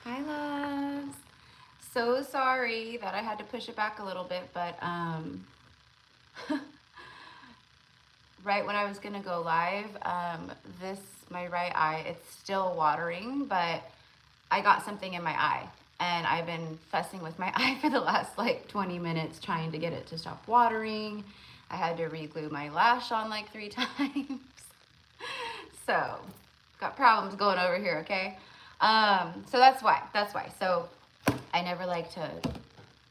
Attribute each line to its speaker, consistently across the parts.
Speaker 1: Hi, loves. So sorry that I had to push it back a little bit, but right when I was gonna go live, my right eye, it's still watering, but I got something in my eye, and I've been fussing with my eye for the last like 20 minutes trying to get it to stop watering. I had to re-glue my lash on like 3 times. So, got problems going over here, okay? So that's why. So I never like to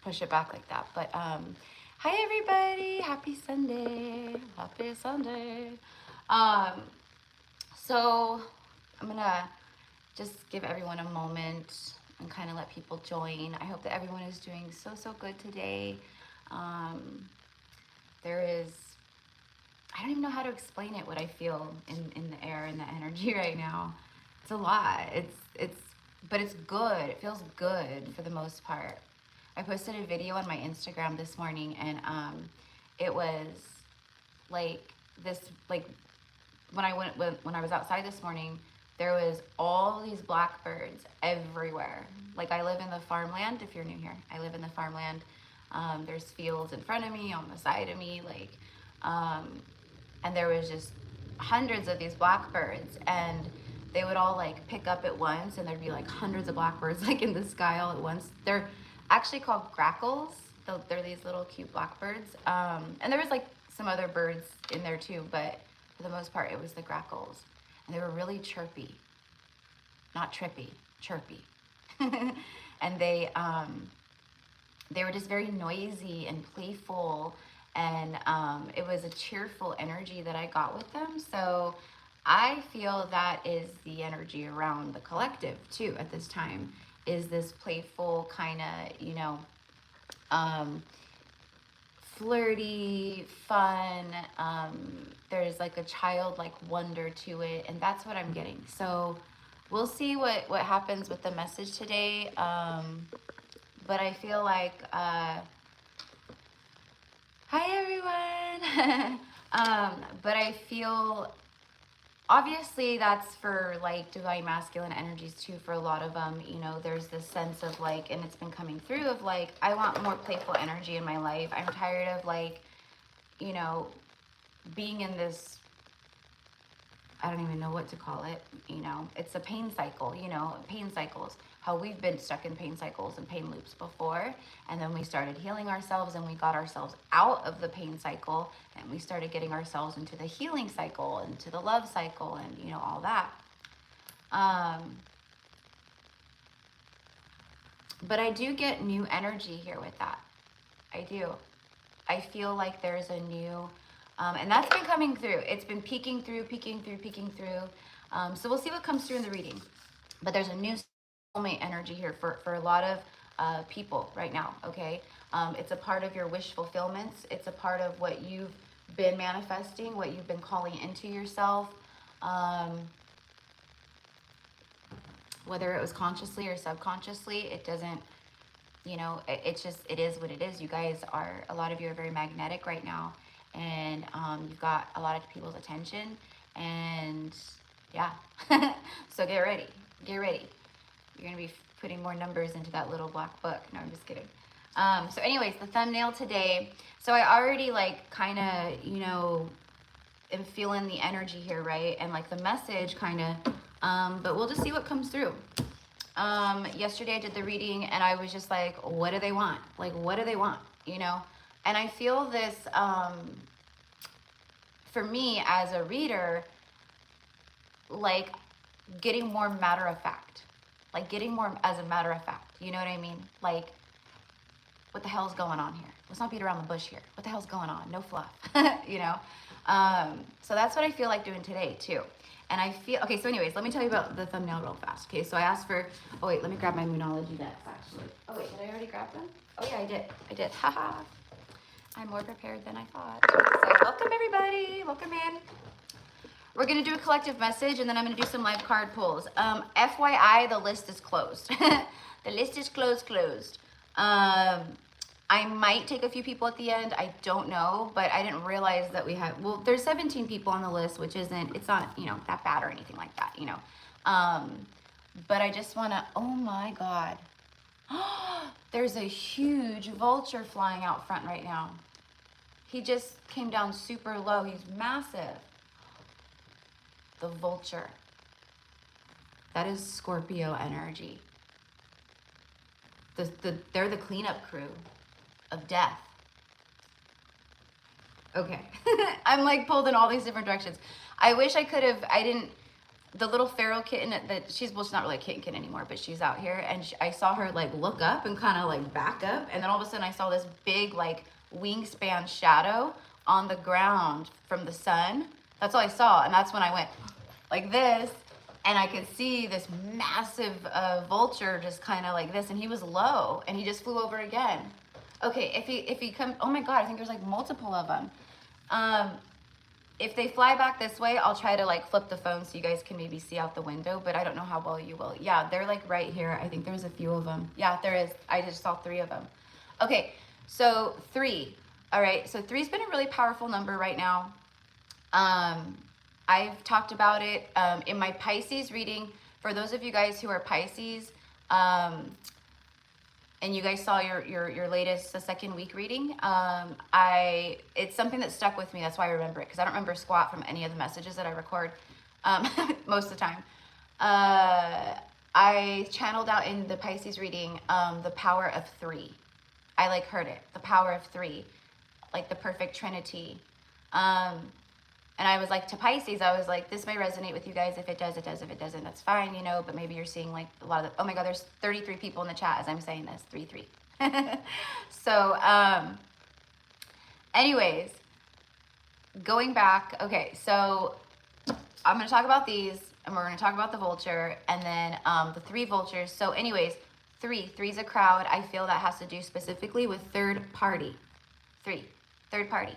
Speaker 1: push it back like that. But hi everybody, happy Sunday. Happy Sunday. Um, so I'm gonna just give everyone a moment and kind of let people join. I hope that everyone is doing so good today. Um, there is, I don't even know how to explain it, what I feel in the air and the energy right now. It's a lot. But it's good. It feels good for the most part. I posted a video on my Instagram this morning, and it was like this, like when I was outside this morning, there was all these blackbirds everywhere. Like, I live in the farmland. If you're new here, I live in the farmland. There's fields in front of me, on the side of me, like, and there was just hundreds of these blackbirds, and they would all like pick up at once, and there'd be like hundreds of blackbirds like in the sky all at once. They're actually called grackles. They're these little cute blackbirds, and there was like some other birds in there too, but for the most part it was the grackles, and they were really chirpy, not trippy, chirpy. And they were just very noisy and playful, and it was a cheerful energy that I got with them. So I feel that is the energy around the collective too at this time, is this playful kind of, flirty, fun. There's like a childlike wonder to it, and that's what I'm getting. So we'll see what happens with the message today. But I feel like, hi everyone. But I feel, obviously that's for like divine masculine energies too, for a lot of them. There's this sense of like, and it's been coming through, of like, I want more playful energy in my life. I'm tired of like, being in this, I don't even know what to call it. It's a pain cycle, pain cycles. How we've been stuck in pain cycles and pain loops before. And then we started healing ourselves, and we got ourselves out of the pain cycle, and we started getting ourselves into the healing cycle, into the love cycle, and, all that. But I do get new energy here with that. I do. I feel like there's a new, and that's been coming through. It's been peeking through. So we'll see what comes through in the reading. But there's a new soulmate energy here for a lot of people right now, okay? It's a part of your wish fulfillments. It's a part of what you've been manifesting, what you've been calling into yourself, whether it was consciously or subconsciously. It doesn't, it is what it is. You guys are, a lot of you are very magnetic right now, and you've got a lot of people's attention, and yeah. So get ready. You're gonna be putting more numbers into that little black book. No, I'm just kidding. So anyways, the thumbnail today. So I already like kind of, am feeling the energy here, right? And like the message kind of, but we'll just see what comes through. Yesterday I did the reading, and I was just like, what do they want? Like, what do they want? And I feel this, for me as a reader, like getting more matter of fact, like getting more as a matter of fact, you know what I mean? Like, what the hell's going on here? Let's not beat around the bush here. What the hell's going on? No fluff, So that's what I feel like doing today too. And I feel, okay, so anyways, let me tell you about the thumbnail real fast. Okay, so I asked for, oh wait, let me grab my Moonology decks actually. Oh wait, did I already grab them? Oh yeah, I did, haha. I'm more prepared than I thought. So welcome everybody, welcome in. We're gonna do a collective message, and then I'm gonna do some live card pulls. FYI, the list is closed. The list is closed. I might take a few people at the end. I don't know, but I didn't realize that we had, well, there's 17 people on the list, which isn't, it's not, that bad or anything like that, but I just want to, oh my God. There's a huge vulture flying out front right now. He just came down super low. He's massive. The vulture. That is Scorpio energy. They're the cleanup crew of death. Okay. I'm like pulled in all these different directions. I wish I could have, the little feral kitten that she's, well, she's not really a kitten anymore, but she's out here, and I saw her like look up and kind of like back up, and then all of a sudden I saw this big like wingspan shadow on the ground from the sun. That's all I saw, and that's when I went like this, and I could see this massive vulture just kind of like this, and he was low, and he just flew over again. Okay, if he comes, oh my God, I think there's like multiple of them. If they fly back this way, I'll try to like flip the phone so you guys can maybe see out the window, but I don't know how well you will. Yeah, they're like right here. I think there's a few of them. Yeah, there is. I just saw 3 of them. Okay, so 3. All right, so 3's been a really powerful number right now. I've talked about it in my Pisces reading. For those of you guys who are Pisces, and you guys saw your latest, the second week reading, it's something that stuck with me. That's why I remember it, because I don't remember squat from any of the messages that I record most of the time. I channeled out in the Pisces reading the power of 3. I like heard it, the power of 3, like the perfect trinity. And I was like, to Pisces, I was like, this may resonate with you guys. If it does, it does. If it doesn't, that's fine, you know, but maybe you're seeing like a lot of the, oh my God, there's 33 people in the chat as I'm saying this, 3. So, anyways, going back. Okay. So I'm going to talk about these, and we're going to talk about the vulture, and then, the 3 vultures. So anyways, 3's a crowd. I feel that has to do specifically with third party. 3, third party.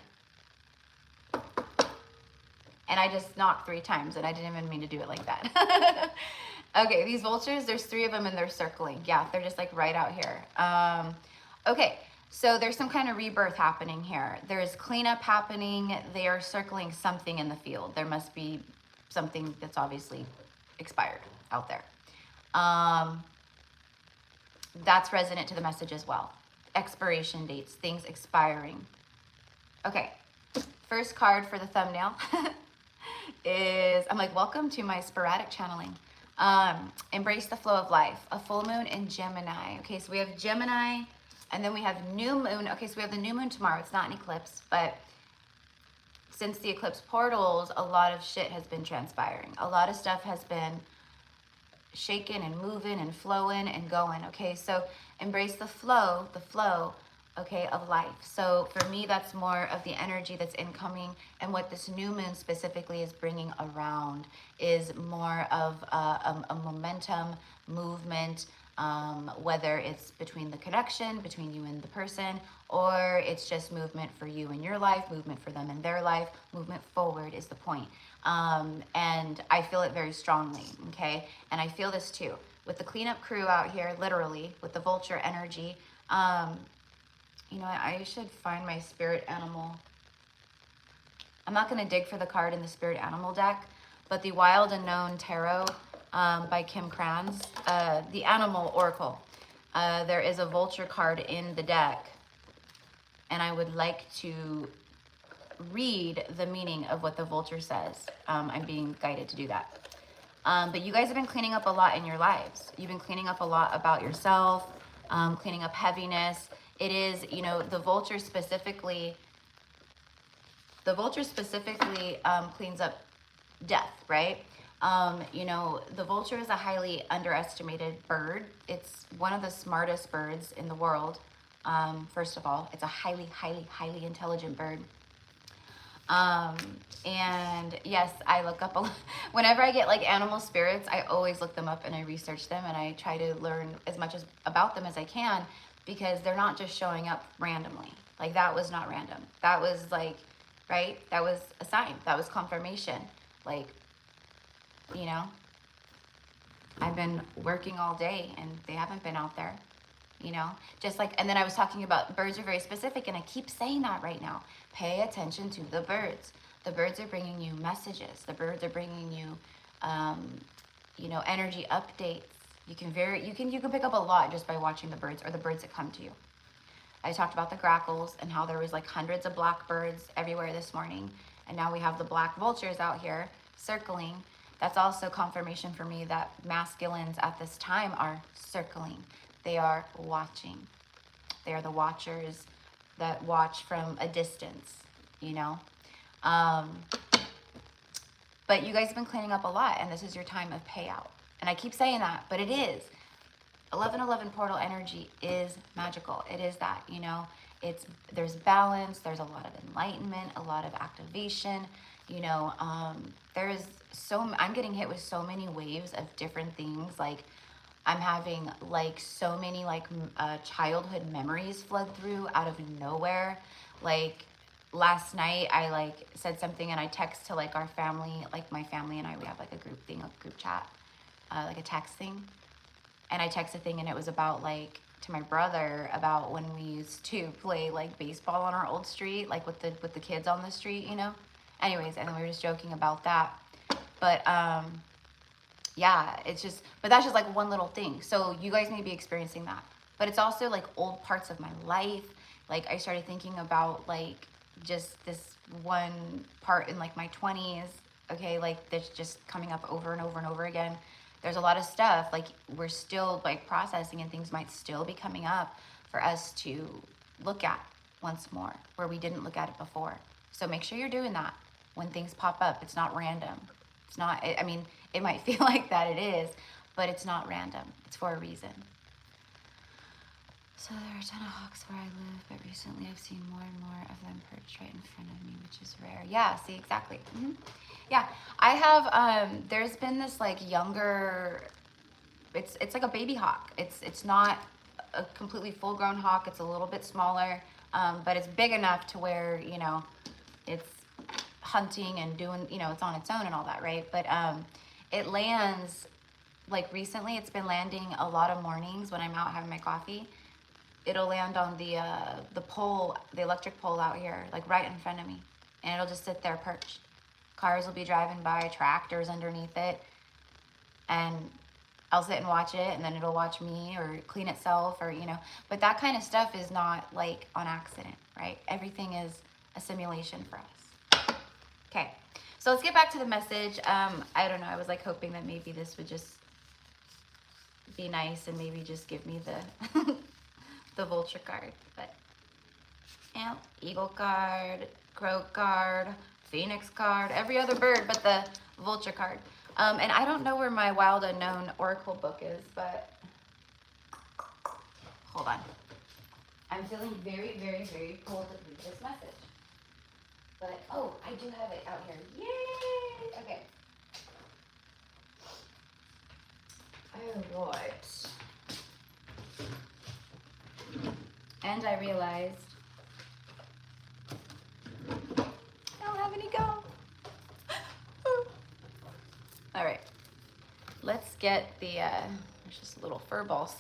Speaker 1: And I just knocked 3 times, and I didn't even mean to do it like that. Okay, these vultures, there's 3 of them, and they're circling. Yeah, they're just like right out here. Okay, so there's some kind of rebirth happening here. There's cleanup happening. They are circling something in the field. There must be something that's obviously expired out there. That's resonant to the message as well. Expiration dates, things expiring. Okay, first card for the thumbnail is, I'm like, welcome to my sporadic channeling. Embrace the flow of life. A full moon in Gemini. Okay, so we have Gemini, and then we have new moon. Okay, so we have the new moon tomorrow. It's not an eclipse, but since the eclipse portals, a lot of shit has been transpiring. A lot of stuff has been shaking and moving and flowing and going. Okay, so embrace the flow, okay, of life. So for me, that's more of the energy that's incoming, and what this new moon specifically is bringing around is more of a momentum, movement, whether it's between the connection, between you and the person, or it's just movement for you in your life, movement for them in their life. Movement forward is the point. And I feel it very strongly, okay? And I feel this too. With the cleanup crew out here, literally, with the vulture energy, you know, I should find my spirit animal. I'm not going to dig for the card in the spirit animal deck, but the Wild Unknown Tarot by Kim Kranz, the Animal Oracle. There is a vulture card in the deck, and I would like to read the meaning of what the vulture says. I'm being guided to do that. But you guys have been cleaning up a lot in your lives. You've been cleaning up a lot about yourself, cleaning up heaviness. It is, you know, the vulture specifically cleans up death, right? You know, the vulture is a highly underestimated bird. It's one of the smartest birds in the world. First of all, it's a highly, highly, highly intelligent bird. And yes, I look up a lot. Whenever I get like animal spirits, I always look them up and I research them, and I try to learn as much about them as I can, because they're not just showing up randomly. Like, that was not random. That was like, right? That was a sign. That was confirmation. Like, you know, I've been working all day and they haven't been out there, you know, just like, and then I was talking about birds are very specific, and I keep saying that right now. Pay attention to the birds. The birds are bringing you messages. The birds are bringing you you know, energy updates. You can pick up a lot just by watching the birds or the birds that come to you. I talked about the grackles and how there was like hundreds of blackbirds everywhere this morning. And now we have the black vultures out here circling. That's also confirmation for me that masculines at this time are circling. They are watching. They are the watchers that watch from a distance, you know? But you guys have been cleaning up a lot, and this is your time of payout. And I keep saying that, but it is. 1111 portal energy is magical. It is that, you know, there's balance, there's a lot of enlightenment, a lot of activation, you know, I'm getting hit with so many waves of different things. Like I'm having like so many like childhood memories flood through out of nowhere. Like last night I like said something and I text to like our family, like my family and I, we have like a group thing, a group chat, like a text thing. And I texted a thing and it was about like to my brother about when we used to play like baseball on our old street, like with the kids on the street, you know? Anyways, and then we were just joking about that. But yeah, it's just, but that's just like one little thing. So you guys may be experiencing that. But it's also like old parts of my life. Like I started thinking about like just this one part in like my 20s, okay, like that's just coming up over and over and over again. There's a lot of stuff like we're still like processing and things might still be coming up for us to look at once more where we didn't look at it before. So make sure you're doing that when things pop up. It's not random. It's not, I mean, it might feel like that it is, but it's not random. It's for a reason. So there are a ton of hawks where I live, but recently I've seen more and more of them perched right in front of me, which is rare. Yeah, see, exactly. Yeah, I have, there's been this like younger, it's like a baby hawk. It's not a completely full grown hawk. It's a little bit smaller, but it's big enough to where, you know, it's hunting and doing, you know, it's on its own and all that, right? But it lands, like recently it's been landing a lot of mornings when I'm out having my coffee. It'll land on the pole, the electric pole out here, like right in front of me. And it'll just sit there perched. Cars will be driving by, tractors underneath it. And I'll sit and watch it, and then it'll watch me or clean itself or, you know. But that kind of stuff is not like on accident, right? Everything is a simulation for us. Okay, so let's get back to the message. I don't know, I was like hoping that maybe this would just be nice and maybe just give me the the vulture card. But yeah, eagle card, crow card, phoenix card, every other bird but the vulture card. And I don't know where my Wild Unknown Oracle book is, but hold on. I'm feeling very, very, very pulled to read this message. But, oh, I do have it out here. Yay! Okay. All right. And I realized I don't have any gum. All right. Let's get the, there's just a little fur balls.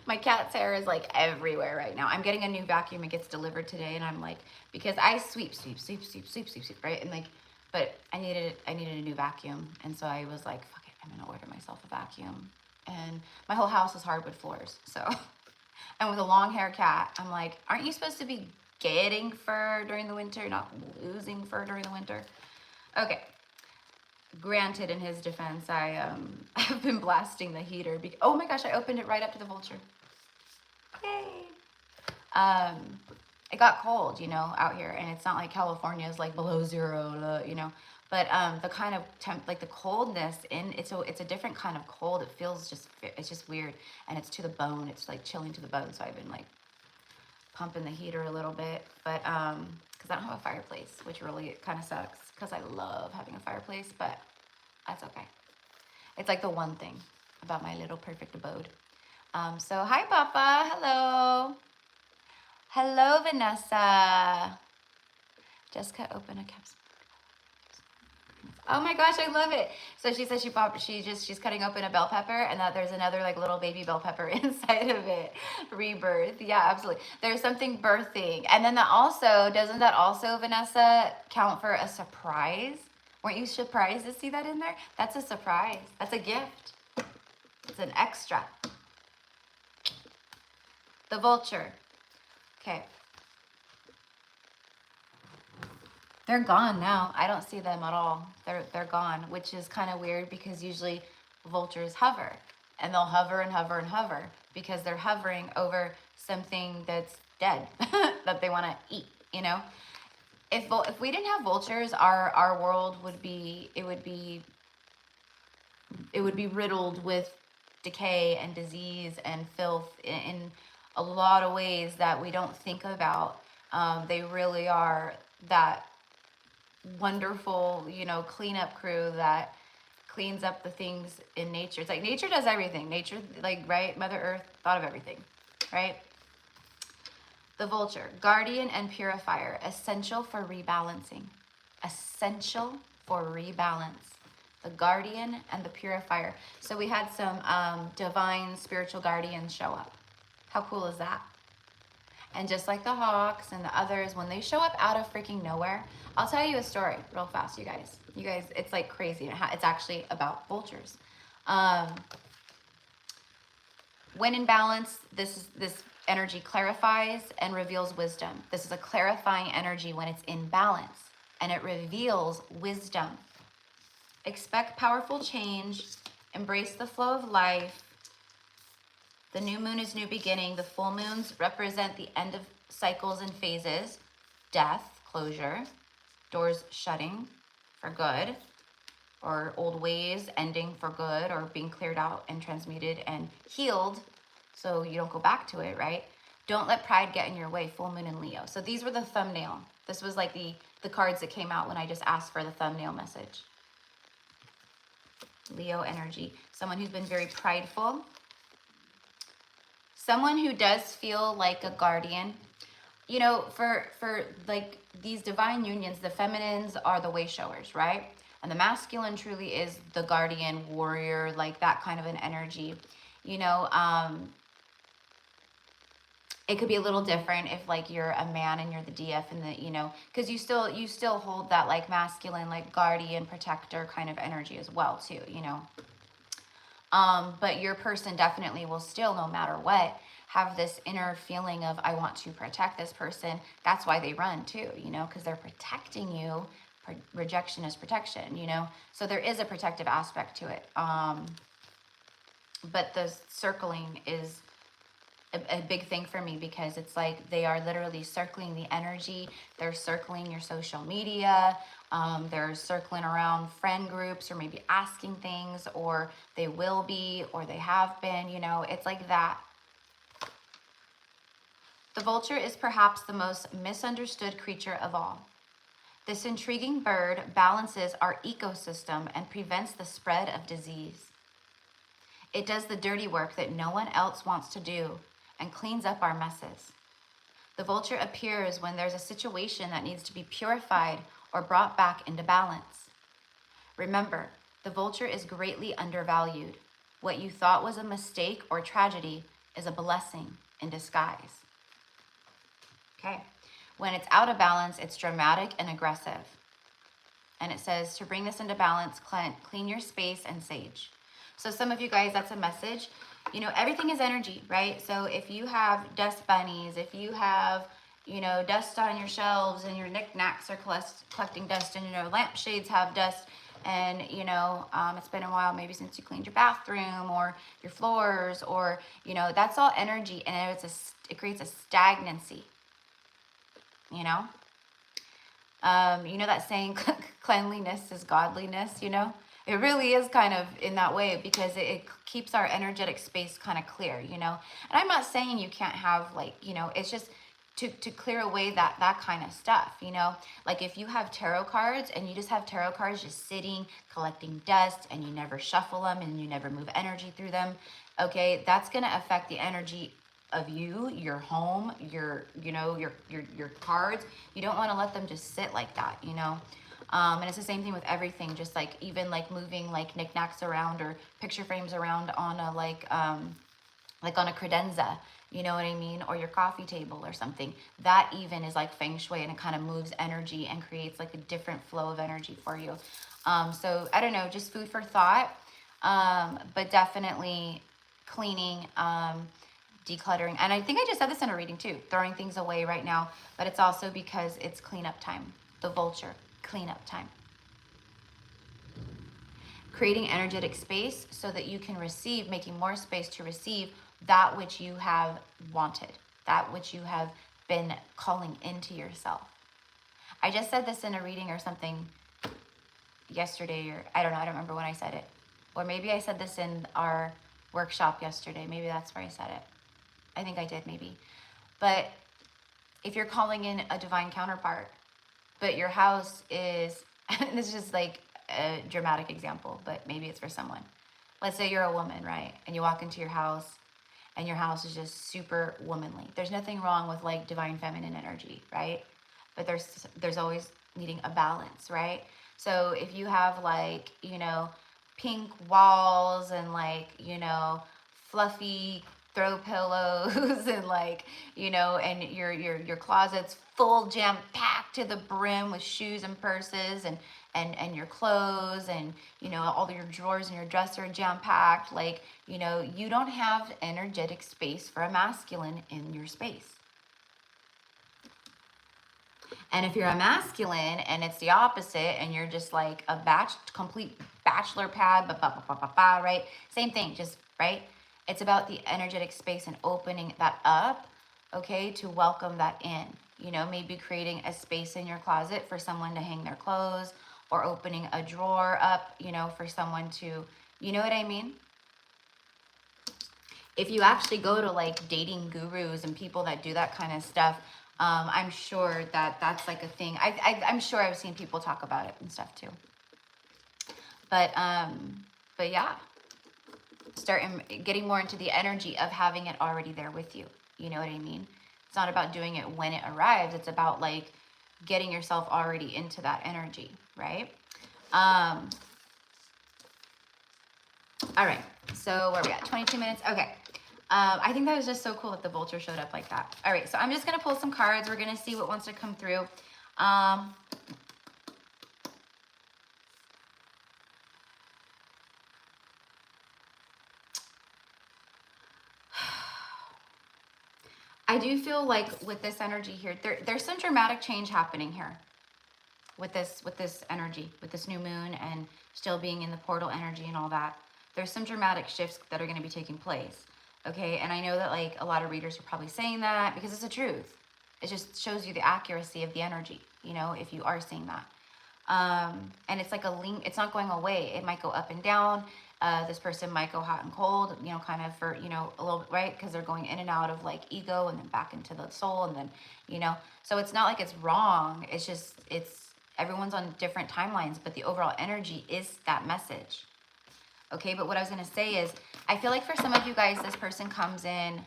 Speaker 1: My cat's hair is like everywhere right now. I'm getting a new vacuum. It gets delivered today, and I'm like, because I sweep, right? And like, but I needed a new vacuum, and so I was like, fuck it, I'm gonna order myself a vacuum. And my whole house is hardwood floors, so. And with a long hair cat, I'm like, aren't you supposed to be getting fur during the winter, not losing fur during the winter? Okay. Granted, in his defense, I've been blasting the heater. Oh my gosh, I opened it right up to the vulture. Yay! It got cold, you know, out here, and it's not like California is like below zero, you know. But the kind of like the coldness it's a different kind of cold. It feels it's just weird, and it's to the bone. It's like chilling to the bone. So I've been like pumping the heater a little bit, but because I don't have a fireplace, which really kind of sucks because I love having a fireplace, but that's okay. It's like the one thing about my little perfect abode. So hi, Papa. Hello. Hello, Vanessa. Jessica, open a capsule. Oh my gosh, I love it. So she said she's cutting open a bell pepper, and that there's another like little baby bell pepper inside of it. Rebirth. Yeah, absolutely. There's something birthing. And then doesn't that also, Vanessa, count for a surprise? Weren't you surprised to see that in there? That's a surprise. That's a gift. an extra. The Vulture. Okay. They're gone now. I don't see them at all. They're gone, which is kind of weird because usually vultures hover, and they'll hover and hover and hover because they're hovering over something that's dead that they want to eat, you know? If we didn't have vultures, our world would be riddled with decay and disease and filth in a lot of ways that we don't think about. They really are that wonderful, you know, cleanup crew that cleans up the things in nature. It's like nature does everything. Nature, like, right? Mother Earth thought of everything, right? The Vulture, guardian and purifier, essential for rebalancing. Essential for rebalance. The guardian and the purifier. So we had some divine spiritual guardians show up. How cool is that? And just like the hawks and the others, when they show up out of freaking nowhere, I'll tell you a story real fast, you guys. You guys, it's like crazy. It's actually about vultures. When in balance, this energy clarifies and reveals wisdom. This is a clarifying energy when it's in balance, and it reveals wisdom. Expect powerful change. Embrace the flow of life. The new moon is new beginning. The full moons represent the end of cycles and phases, death, closure, doors shutting for good, or old ways ending for good, or being cleared out and transmuted and healed so you don't go back to it, right? Don't let pride get in your way, full moon and Leo. So these were the thumbnail. This was like the cards that came out when I just asked for the thumbnail message. Leo energy, someone who's been very prideful. Someone who does feel like a guardian. You know, for like these divine unions, the feminines are the way showers, right? And the masculine truly is the guardian warrior, like that kind of an energy. You know, it could be a little different if like you're a man and you're the DF and the, you know, because you still hold that like masculine, like guardian, protector kind of energy as well too, you know. But your person definitely will still, no matter what, have this inner feeling of, I want to protect this person. That's why they run too, you know, because they're protecting you. Rejection is protection, you know. So there is a protective aspect to it. But the circling is a big thing for me because it's like they are literally circling the energy. They're circling your social media. They're circling around friend groups or maybe asking things, or they will be, or they have been, you know, it's like that. The vulture is perhaps the most misunderstood creature of all. This intriguing bird balances our ecosystem and prevents the spread of disease. It does the dirty work that no one else wants to do and cleans up our messes. The vulture appears when there's a situation that needs to be purified or brought back into balance. Remember, the vulture is greatly undervalued. What you thought was a mistake or tragedy is a blessing in disguise. Okay, when it's out of balance, it's dramatic and aggressive. And it says, to bring this into balance, clean your space and sage. So some of you guys, that's a message. You know, everything is energy, right? So if you have dust bunnies, if you have, you know, dust on your shelves and your knickknacks are collecting dust and, you know, lampshades have dust and, you know, it's been a while maybe since you cleaned your bathroom or your floors or, you know, that's all energy and it creates a stagnancy, you know? You know that saying, cleanliness is godliness, you know? It really is kind of in that way because it keeps our energetic space kind of clear, you know? And I'm not saying you can't have like, you know, it's just to clear away that kind of stuff, you know? Like if you have tarot cards and you just have tarot cards just sitting, collecting dust and you never shuffle them and you never move energy through them, okay, that's going to affect the energy of you, your home, your cards. You don't want to let them just sit like that, you know? And it's the same thing with everything, just like even like moving like knickknacks around or picture frames around on a like on a credenza, you know what I mean? Or your coffee table or something. That even is like feng shui and it kind of moves energy and creates like a different flow of energy for you. So I don't know, just food for thought. But definitely cleaning, decluttering. And I think I just said this in a reading too, throwing things away right now, but it's also because it's cleanup time. The Vulture, cleanup time. Creating energetic space so that you can receive, making more space to receive that which you have wanted, that which you have been calling into yourself. I just said this in a reading or something yesterday, or I don't know, I don't remember when I said it. Or maybe I said this in our workshop yesterday. Maybe that's where I said it. I think I did, maybe. But if you're calling in a divine counterpart, but your house is, and this is just like a dramatic example, but maybe it's for someone. Let's say you're a woman, right? And you walk into your house and your house is just super womanly. There's nothing wrong with like divine feminine energy, right? But there's always needing a balance, right? So if you have like, you know, pink walls and like, you know, fluffy throw pillows and like, you know, and your closet's full jam packed to the brim with shoes and purses and your clothes and, you know, all your drawers and your dresser jam packed, like, you know, you don't have energetic space for a masculine in your space. And if you're a masculine and it's the opposite and you're just like a complete bachelor pad, right? Same thing, just, right? It's about the energetic space and opening that up, okay, to welcome that in. You know, maybe creating a space in your closet for someone to hang their clothes, or opening a drawer up, you know, for someone to, you know what I mean? If you actually go to like dating gurus and people that do that kind of stuff, I'm sure that that's like a thing. I'm sure I've seen people talk about it and stuff too. But yeah, start getting more into the energy of having it already there with you. You know what I mean? It's not about doing it when it arrives. It's about like getting yourself already into that energy, right? All right, so where are we at? 22 minutes? Okay. I think that was just so cool that the Vulture showed up like that. All right, so I'm just going to pull some cards. We're going to see what wants to come through. I do feel like with this energy here, there's some dramatic change happening here with this energy, with this new moon and still being in the portal energy and all that. There's some dramatic shifts that are going to be taking place. Okay, and I know that like a lot of readers are probably saying that because it's the truth. It just shows you the accuracy of the energy, you know, if you are seeing that. And it's like a link, it's not going away. It might go up and down. This person might go hot and cold, you know, kind of for, you know, a little bit, right? Because they're going in and out of like ego and then back into the soul and then, you know, so it's not like it's wrong. It's just, everyone's on different timelines, but the overall energy is that message. Okay, but what I was going to say is, I feel like for some of you guys, this person comes in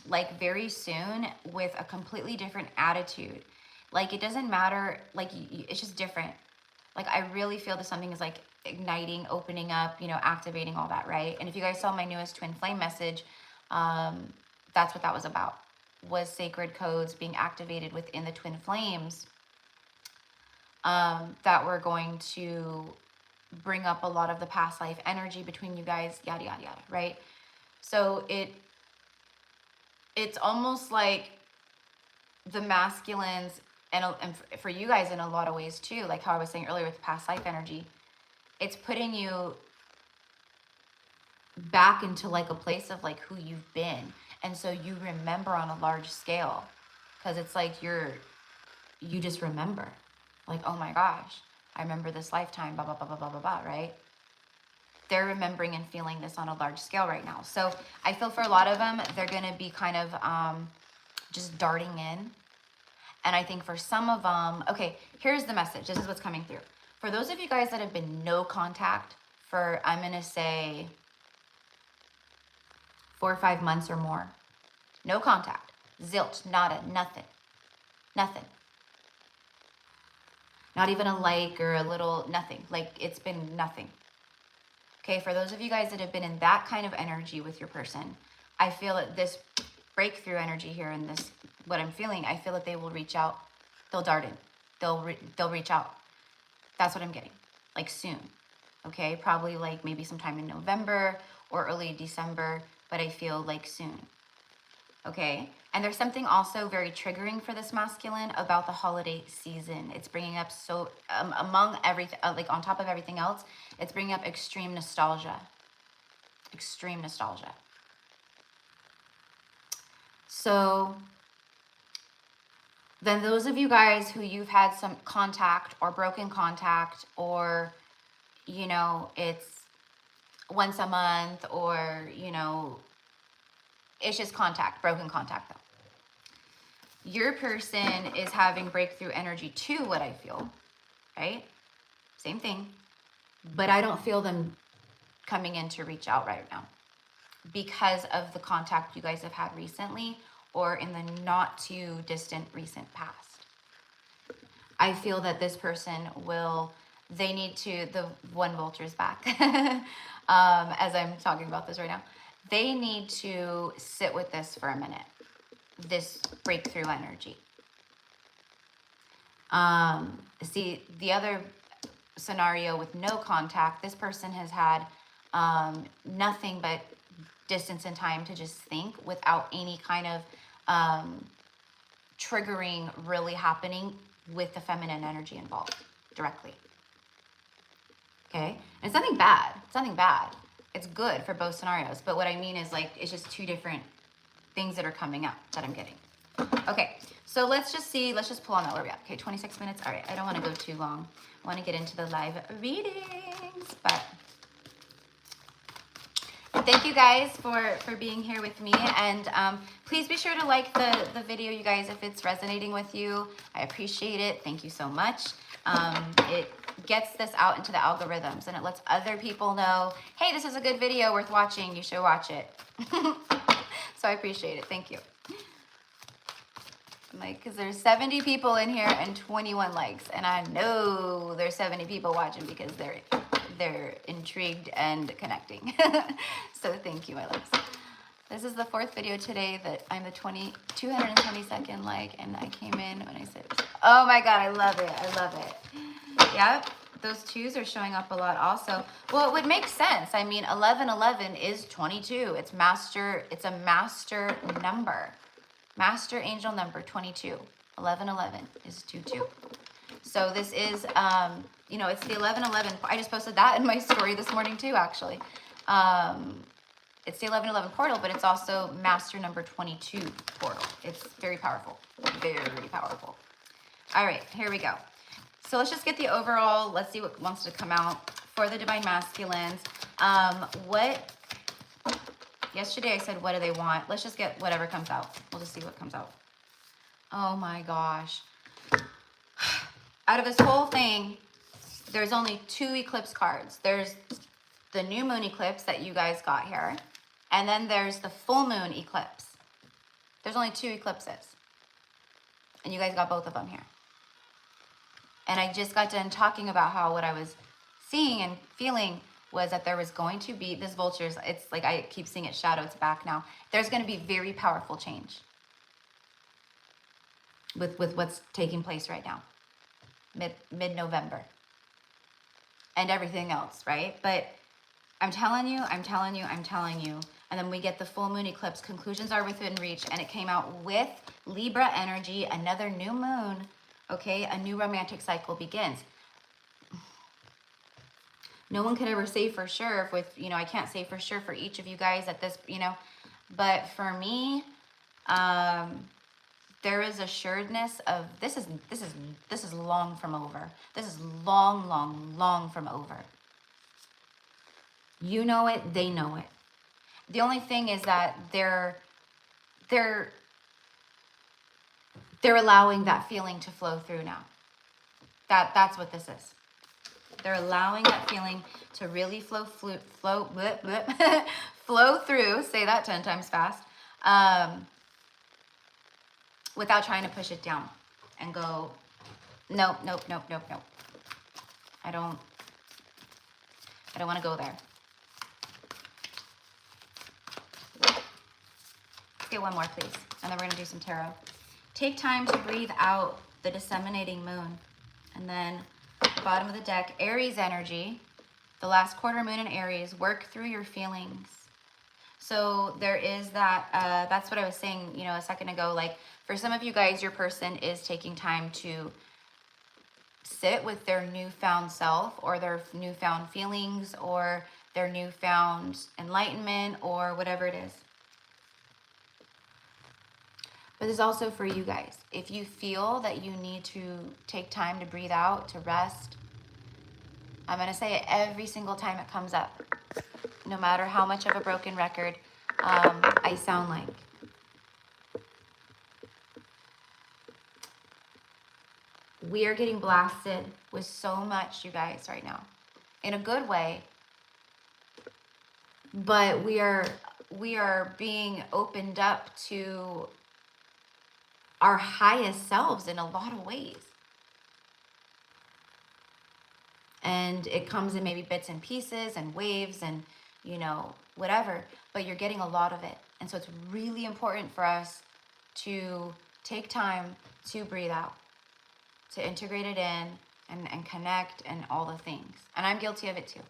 Speaker 1: like very soon with a completely different attitude. Like it doesn't matter, like it's just different. Like I really feel that something is like igniting, opening up, you know, activating all that, right? And if you guys saw my newest twin flame message, that's what that was about, was sacred codes being activated within the twin flames that were going to bring up a lot of the past life energy between you guys, yada, yada, yada, right? So it's almost like the masculines, and for you guys in a lot of ways too, like how I was saying earlier with past life energy, it's putting you back into like a place of like who you've been. And so you remember on a large scale, because it's like you just remember like, oh my gosh, I remember this lifetime, blah, blah, blah, blah, blah, blah, blah, right? They're remembering and feeling this on a large scale right now. So I feel for a lot of them, they're going to be kind of just darting in. And I think for some of them, okay, here's the message. This is what's coming through. For those of you guys that have been no contact for, I'm going to say 4 or 5 months or more, no contact, zilch, nada, nothing, nothing. Not even a like or a little nothing. Like it's been nothing. Okay, for those of you guys that have been in that kind of energy with your person, I feel that this breakthrough energy here and this, what I'm feeling, I feel that they will reach out. They'll dart in. They'll reach out. That's what I'm getting. Like soon. Okay, probably like maybe sometime in November or early December, but I feel like soon. Okay, and there's something also very triggering for this masculine about the holiday season. It's bringing up among everything, like on top of everything else, it's bringing up extreme nostalgia. Extreme nostalgia. So then those of you guys who you've had some contact or broken contact, or, you know, it's once a month, or, you know, it's just contact, broken contact though. Your person is having breakthrough energy too, what I feel, right? Same thing. But I don't feel them coming in to reach out right now because of the contact you guys have had recently or in the not too distant recent past. I feel that this person will, they need to, the one Vulture's back, as I'm talking about this right now, they need to sit with this for a minute, this breakthrough energy. See, the other scenario with no contact, this person has had nothing but distance and time to just think without any kind of triggering really happening with the feminine energy involved directly. Okay? And it's nothing bad. It's nothing bad. It's good for both scenarios. But what I mean is, like, it's just two different things that are coming up that I'm getting. Okay, so let's just see. Let's just pull on that. Where are we at? Okay, 26 minutes. All right, I don't want to go too long. I want to get into the live readings. But thank you guys for being here with me. And please be sure to like the video, you guys, if it's resonating with you. I appreciate it. Thank you so much. It gets this out into the algorithms and it lets other people know, hey, this is a good video worth watching. You should watch it. So I appreciate it. Thank you. Like, because there's 70 people in here and 21 likes. And I know there's 70 people watching because they're intrigued and connecting. So thank you, my loves. This is the 4th video today that I'm the 222nd like, and I came in when I said, oh my God, I love it. I love it. Yep. Those 2s are showing up a lot also. Well, it would make sense. I mean, 1111 is 22. It's a master number. Master angel number 22. 1111 is 22. So this is, you know, it's the 1111. I just posted that in my story this morning too, actually. It's the 1111 portal, but it's also master number 22 portal. It's very powerful. Very powerful. All right, here we go. So let's just get the overall, let's see what wants to come out for the Divine Masculines. Yesterday I said, what do they want? Let's just get whatever comes out. We'll just see what comes out. Oh my gosh. Out of this whole thing, there's only 2 eclipse cards. There's the new moon eclipse that you guys got here. And then there's the full moon eclipse. There's only 2 eclipses. And you guys got both of them here. And I just got done talking about how what I was seeing and feeling was that there was going to be, this Vulture's, it's like I keep seeing its shadow, it's back now. There's going to be very powerful change with what's taking place right now, mid-November, and everything else, right? But I'm telling you, and then we get the full moon eclipse, conclusions are within reach, and it came out with Libra energy, another new moon, okay? A new romantic cycle begins. No one could ever say for sure with, you know, I can't say for sure for each of you guys at this, you know, but for me, there is assuredness of this is long from over. This is long from over. You know it, they know it. The only thing is that they're allowing that feeling to flow through now. That's what this is. They're allowing that feeling to really flow through. Say that 10 times fast. Without trying to push it down and go, nope. I don't want to go there. Let's get one more, please. And then we're going to do some tarot. Take time to breathe out the disseminating moon. And then the bottom of the deck, Aries energy. The last quarter moon in Aries, work through your feelings. So there is that, that's what I was saying, you know, a second ago. Like for some of you guys, your person is taking time to sit with their newfound self or their newfound feelings or their newfound enlightenment or whatever it is. But it's also for you guys. If you feel that you need to take time to breathe out, to rest, I'm going to say it every single time it comes up. No matter how much of a broken record I sound like. We are getting blasted with so much, you guys, right now. In a good way. But we are being opened up to our highest selves in a lot of ways. And it comes in maybe bits and pieces and waves and, you know, whatever, but you're getting a lot of it. And so it's really important for us to take time to breathe out, to integrate it in and connect and all the things. And I'm guilty of it too.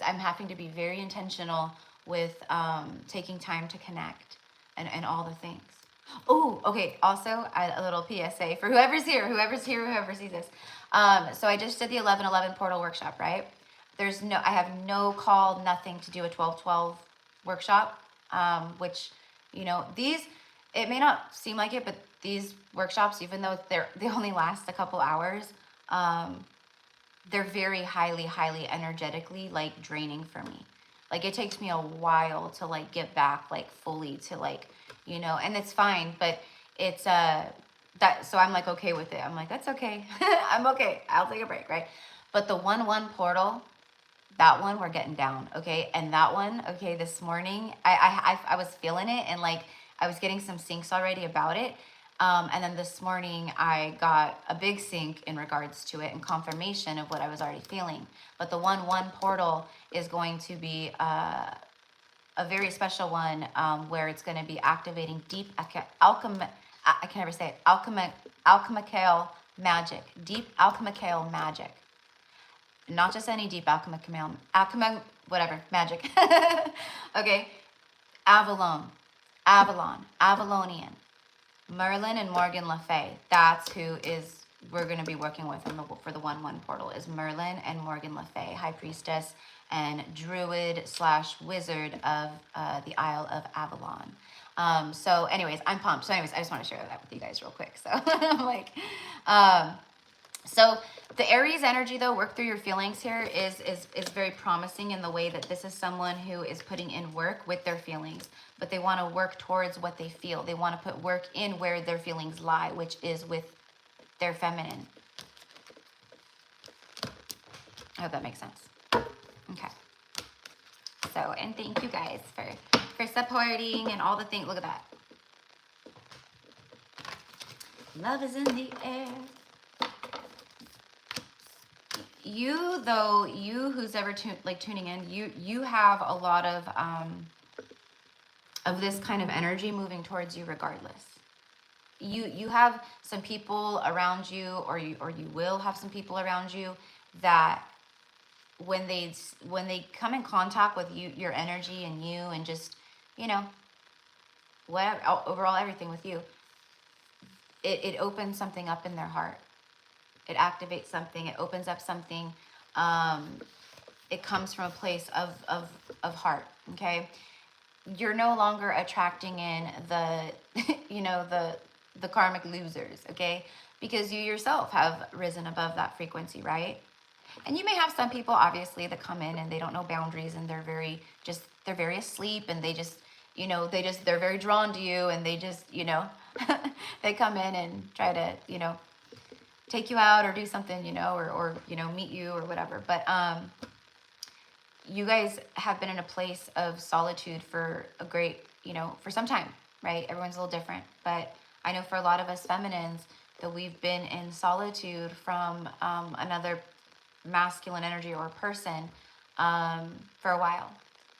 Speaker 1: I'm having to be very intentional with taking time to connect and all the things. Oh, okay. Also, a little PSA for whoever sees this. So I just did the 11/11 portal workshop, right? I have no call, nothing to do a 12/12 workshop, which, you know, it may not seem like it, but these workshops, even though they only last a couple hours, they're very highly energetically like draining for me. Like it takes me a while to like get back like fully to like, you know, and it's fine, but it's so I'm like okay with it. I'm like, that's okay. I'm okay. I'll take a break, right? But the 1/1 portal, that one we're getting down, okay? And that one, okay, this morning I was feeling it and like I was getting some syncs already about it. And then this morning I got a big sync in regards to it and confirmation of what I was already feeling. But the 1/1 portal is going to be a very special one where it's going to be activating deep I can never say it, alchemical magic, deep alchemical magic. Not just any deep alchemical, whatever, magic. Okay, Avalonian, Merlin and Morgan Le Fay. That's who we're going to be working with for the 1/1 portal is Merlin and Morgan Le Fay, High Priestess and Druid / Wizard of the Isle of Avalon. So anyways, I'm pumped. So anyways, I just want to share that with you guys real quick. So I'm like, so the Aries energy though, work through your feelings here is very promising in the way that this is someone who is putting in work with their feelings, but they want to work towards what they feel. They want to put work in where their feelings lie, which is with their feminine. I hope that makes sense. Okay. So, and thank you guys for supporting and all the things. Look at that. Love is in the air. You though, who's ever tuning in, you have a lot of this kind of energy moving towards you regardless. You have some people around you, or you will have some people around you that when they come in contact with you, your energy and you, and just, you know, whatever, overall everything with you, it opens something up in their heart. It activates something. It opens up something. It comes from a place of heart. Okay, you're no longer attracting in the you know, the karmic losers. Okay, because you yourself have risen above that frequency, right? And you may have some people obviously that come in and they don't know boundaries and they're very asleep and they just, you know, they're very drawn to you and they just, you know, they come in and try to, you know, take you out or do something, you know, or you know, meet you or whatever. But you guys have been in a place of solitude for a great, you know, for some time, right? Everyone's a little different, but I know for a lot of us feminines that we've been in solitude from another masculine energy or person for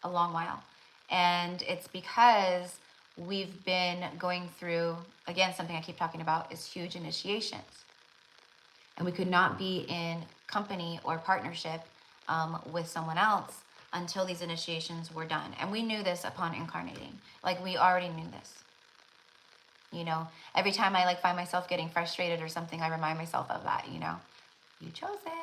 Speaker 1: a long while. And it's because we've been going through, again, something I keep talking about is huge initiations. And we could not be in company or partnership with someone else until these initiations were done. And we knew this upon incarnating. Like, we already knew this. You know, every time I like find myself getting frustrated or something, I remind myself of that, you know. You chose this.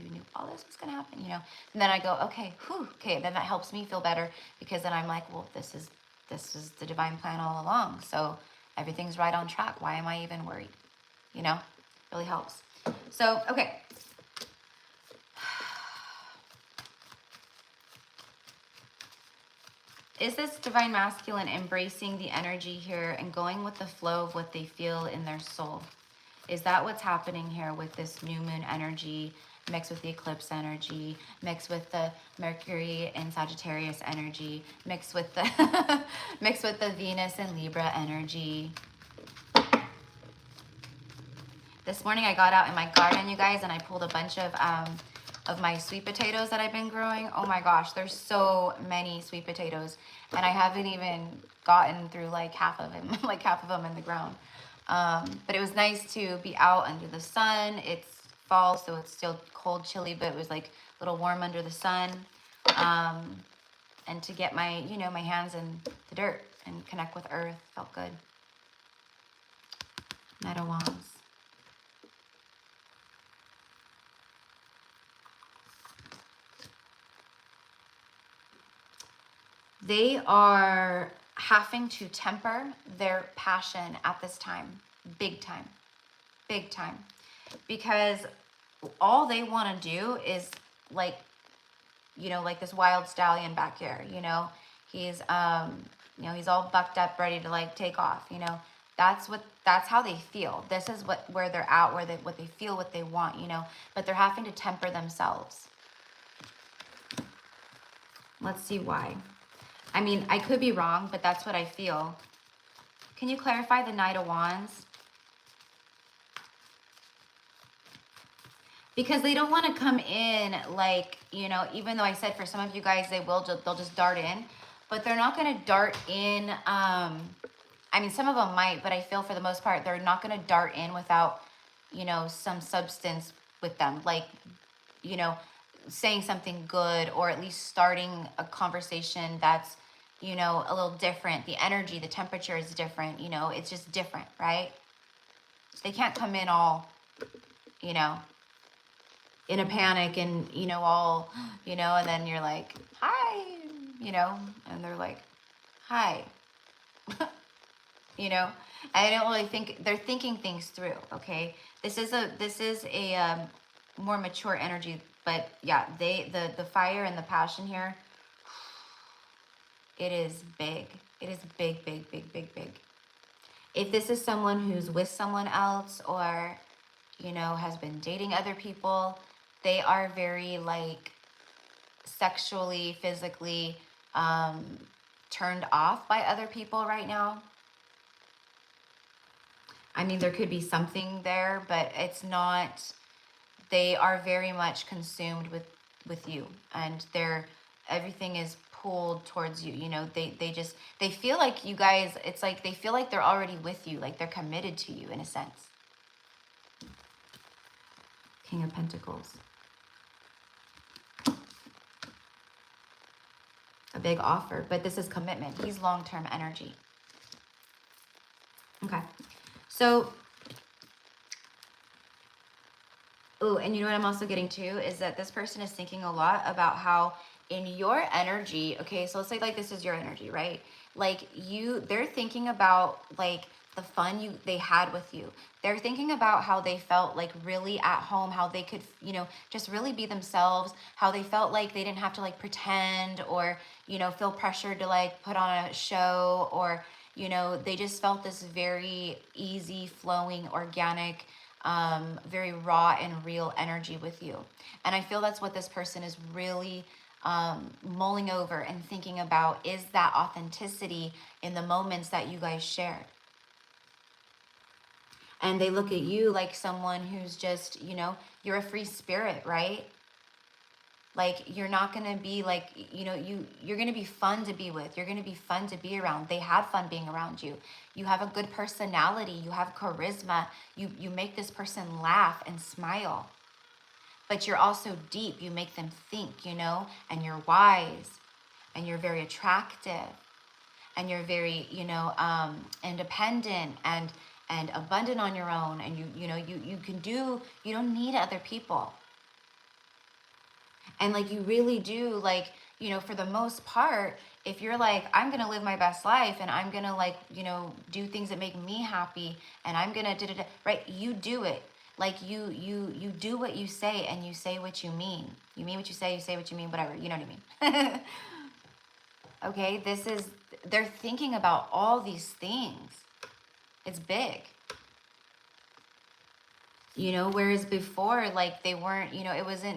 Speaker 1: You knew all this was going to happen, you know. And then I go, okay, whew, okay. Then that helps me feel better, because then I'm like, well, this is the divine plan all along. So everything's right on track. Why am I even worried? You know, really helps. So, okay. Is this divine masculine embracing the energy here and going with the flow of what they feel in their soul? Is that what's happening here with this new moon energy mixed with the eclipse energy, mixed with the Mercury and Sagittarius energy, mixed with the mixed with the Venus and Libra energy? This morning I got out in my garden, you guys, and I pulled a bunch of my sweet potatoes that I've been growing. Oh my gosh, there's so many sweet potatoes, and I haven't even gotten through like half of them, like half of them in the ground. But it was nice to be out under the sun. It's fall, so it's still cold, chilly, but it was like a little warm under the sun. And to get my, you know, my hands in the dirt and connect with earth felt good. Knight of Wands. They are having to temper their passion at this time, big time, big time, because all they want to do is like, you know, like this wild stallion back here, you know, he's, you know, he's all bucked up, ready to like take off, you know, that's how they feel. This is where they're at, what they feel, what they want, you know, but they're having to temper themselves. Let's see why. I mean, I could be wrong, but that's what I feel. Can you clarify the Knight of Wands? Because they don't want to come in like, you know, even though I said for some of you guys, they'll just dart in, but they're not going to dart in. I mean, some of them might, but I feel for the most part, they're not going to dart in without, you know, some substance with them. Like, you know, saying something good, or at least starting a conversation that's, you know, a little different. The energy, the temperature is different, you know, it's just different, right? They can't come in all, you know, in a panic and, you know, all, you know, and then you're like, hi, you know, and they're like, hi, you know, I don't really think they're thinking things through. Okay. This is a more mature energy, but yeah, the fire and the passion here, it is big. It is big, big, big, big, big. If this is someone who's with someone else, or, you know, has been dating other people, they are very like sexually, physically turned off by other people right now. I mean, there could be something there, but it's not. They are very much consumed with you, and everything is pulled towards you. You know, they feel like you guys, it's like they feel like they're already with you, like they're committed to you in a sense. King of Pentacles. A big offer, but this is commitment. He's long-term energy. Okay. So, oh, and you know what I'm also getting to is that this person is thinking a lot about how in your energy, okay, so let's say like this is your energy, right? Like they're thinking about like the fun they had with you. They're thinking about how they felt like really at home, how they could, you know, just really be themselves, how they felt like they didn't have to like pretend or, you know, feel pressured to like put on a show, or, you know, they just felt this very easy flowing, organic, very raw and real energy with you. And I feel that's what this person is really mulling over and thinking about, is that authenticity in the moments that you guys shared. And they look at you like someone who's just, you know, you're a free spirit, right? Like, you're not going to be like, you know, you're going to be fun to be with. You're going to be fun to be around. They had fun being around you. You have a good personality. You have charisma. You make this person laugh and smile. but you're also deep. You make them think, you know, and you're wise, and you're very attractive, and you're very, you know, independent and abundant on your own. And you know, you can do, you don't need other people. And like, you really do, like, you know, for the most part, if you're like, I'm going to live my best life and I'm going to, like, you know, do things that make me happy and I'm going to right? You do it. Like, you do what you say, and you say what you mean. You mean what you say what you mean, whatever. You know what I mean? Okay, they're thinking about all these things. It's big. You know, whereas before, like, they weren't, you know,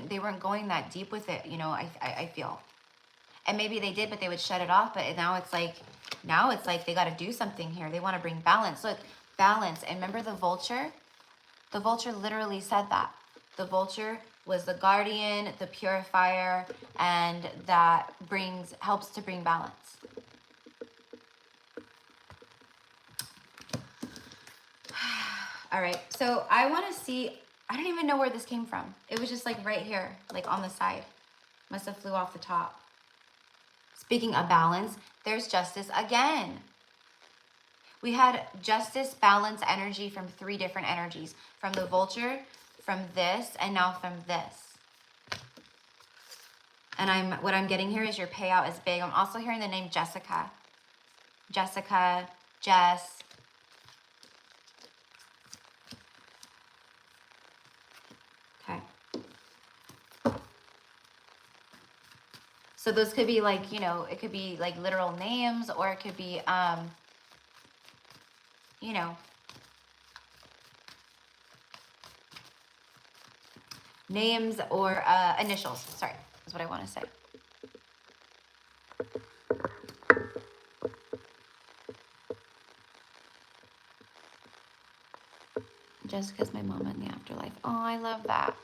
Speaker 1: they weren't going that deep with it, you know, I feel. And maybe they did, but they would shut it off. But now it's like they got to do something here. They want to bring balance. Look, balance. And remember the vulture? The vulture literally said that. The vulture was the guardian, the purifier, and that helps to bring balance. All right, so I want to see, I don't even know where this came from. It was just like right here, like on the side. Must have flew off the top. Speaking of balance, there's justice again. We had justice, balance, energy from 3 different energies. From the vulture, from this, and now from this. And what I'm getting here is your payout is big. I'm also hearing the name Jessica. Jessica, Jess. Okay. So those could be like, you know, it could be like literal names, or it could be, you know, names or initials. Sorry, is what I want to say. Jessica's my mama in the afterlife. Oh, I love that.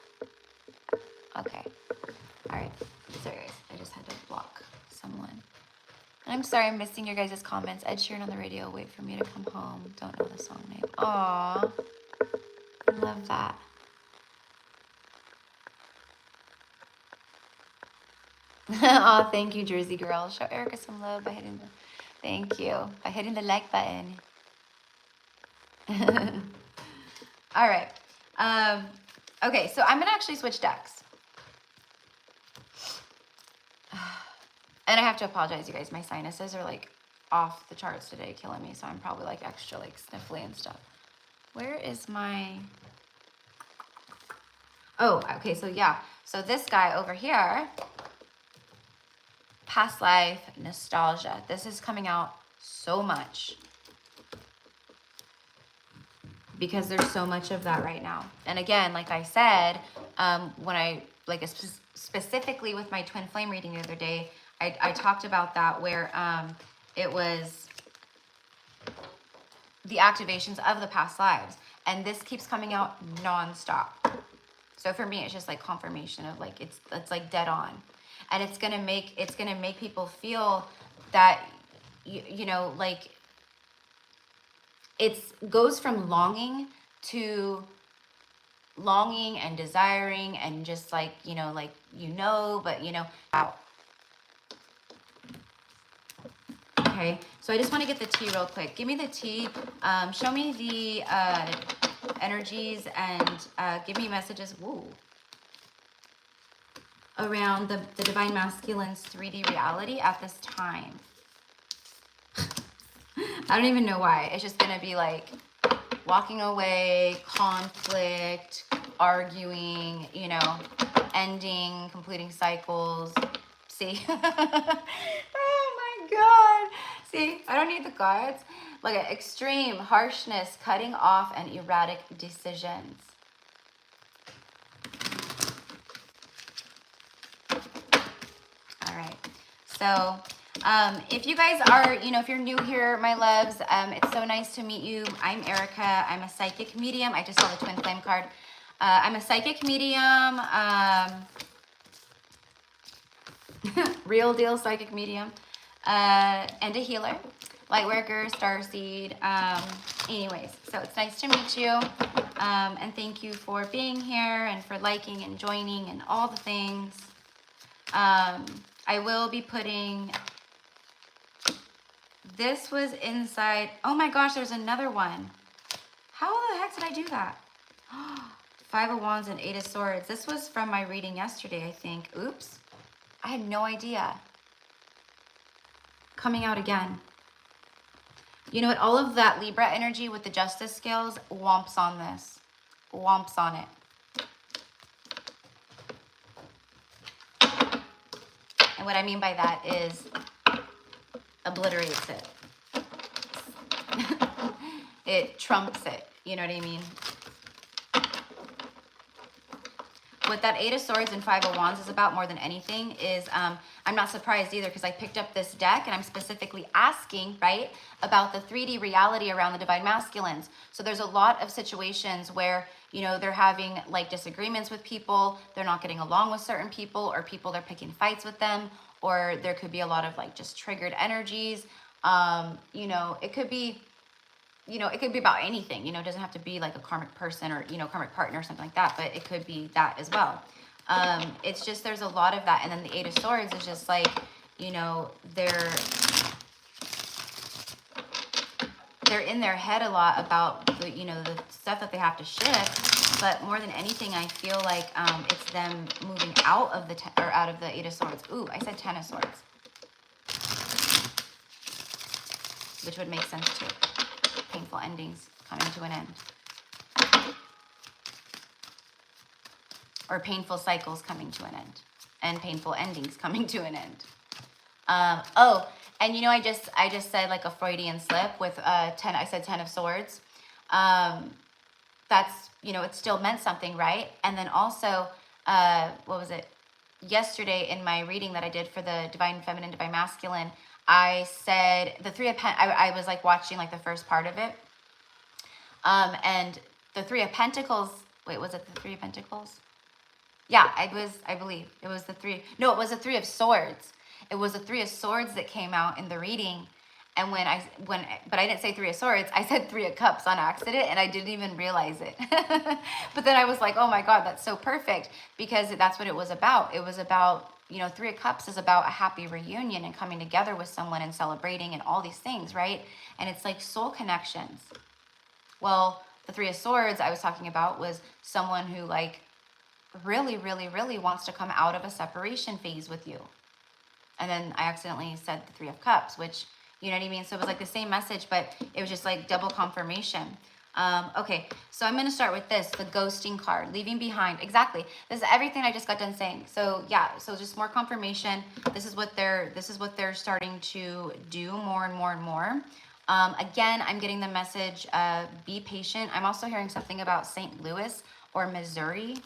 Speaker 1: Okay. All right. Sorry, guys. I just had to block someone. And I'm sorry I'm missing your guys' comments. Ed Sheeran on the radio. Wait for me to come home. Don't know the song name. Aw. I love that. Oh, thank you, Jersey girl. Show Erica some love by hitting the... Thank you. By hitting the like button. All right. Okay, so I'm going to actually switch decks. And I have to apologize, you guys. My sinuses are like off the charts today, killing me. So I'm probably like extra like sniffly and stuff. Where is my... Oh, okay. So yeah. So this guy over here, past life, nostalgia. This is coming out so much. Because there's so much of that right now. And again, like I said, when I, like specifically with my twin flame reading the other day, I talked about that where it was the activations of the past lives. And this keeps coming out nonstop. So for me, it's just like confirmation of like, it's like dead on. And it's gonna make people feel that, you know, like, it goes from longing to longing and desiring and just like, you know, like, but you know, out. Okay, so I just want to get the tea real quick. Give me the tea. Show me the energies and give me messages. Woo. Around the Divine Masculine's 3D reality at this time. I don't even know why. It's just going to be like walking away, conflict, arguing, you know, ending, completing cycles. See? Oh my God. See, I don't need the cards. Look at extreme harshness, cutting off, and erratic decisions. All right. So... if you guys are, you know, if you're new here, my loves, it's so nice to meet you. I'm Erica. I'm a psychic medium. I just saw the twin flame card. I'm a psychic medium, real deal psychic medium, and a healer. Lightworker, Starseed. Anyways, so it's nice to meet you. And thank you for being here and for liking and joining and all the things. I will be putting, this was inside, oh my gosh, there's another one. How the heck did I do that? Five of Wands and Eight of Swords. This was from my reading yesterday, I think. Oops. I had no idea. Coming out again. You know what? All of that Libra energy with the justice scales womps on this. Womps on it. And what I mean by that is obliterates it. It trumps it. You know what I mean? What that Eight of Swords and Five of Wands is about more than anything is, I'm not surprised either, because I picked up this deck and I'm specifically asking, right, about the 3D reality around the Divine Masculines. So there's a lot of situations where, you know, they're having like disagreements with people, they're not getting along with certain people, or people they're picking fights with them, or there could be a lot of like just triggered energies. You know, it could be, you know, it could be about anything, you know, it doesn't have to be like a karmic person or, you know, karmic partner or something like that, but it could be that as well. It's just, there's a lot of that. And then the Eight of Swords is just like, you know, they're in their head a lot about the, you know, the stuff that they have to shift. But more than anything, I feel like it's them moving out of the out of the Eight of Swords. Ooh, I said Ten of Swords, which would make sense too. Painful endings coming to an end, or painful cycles coming to an end, and painful endings coming to an end. Oh, and you know, I just said like a Freudian slip with 10. I said 10 of Swords. That's, you know, it still meant something, right? And then also, what was it? Yesterday in my reading that I did for the Divine Feminine, Divine Masculine, I said the Three of I was like watching like the first part of it. And the Three of Pentacles, wait, was it the Three of Pentacles? Yeah, I believe it was the three. No, it was the Three of Swords. It was the Three of Swords that came out in the reading. And but I didn't say Three of Swords, I said Three of Cups on accident, and I didn't even realize it. But then I was like, oh my God, that's so perfect, because that's what it was about. It was about, you know, Three of Cups is about a happy reunion and coming together with someone and celebrating and all these things, right? And it's like soul connections. Well, the Three of Swords I was talking about was someone who like really, really, really wants to come out of a separation phase with you. And then I accidentally said the Three of Cups, which, you know what I mean? So it was like the same message, but it was just like double confirmation. Okay, so I'm going to start with this, the ghosting card, leaving behind. Exactly. This is everything I just got done saying. So yeah, so just more confirmation. This is what they're starting to do more and more and more. Again, I'm getting the message, be patient. I'm also hearing something about St. Louis or Missouri.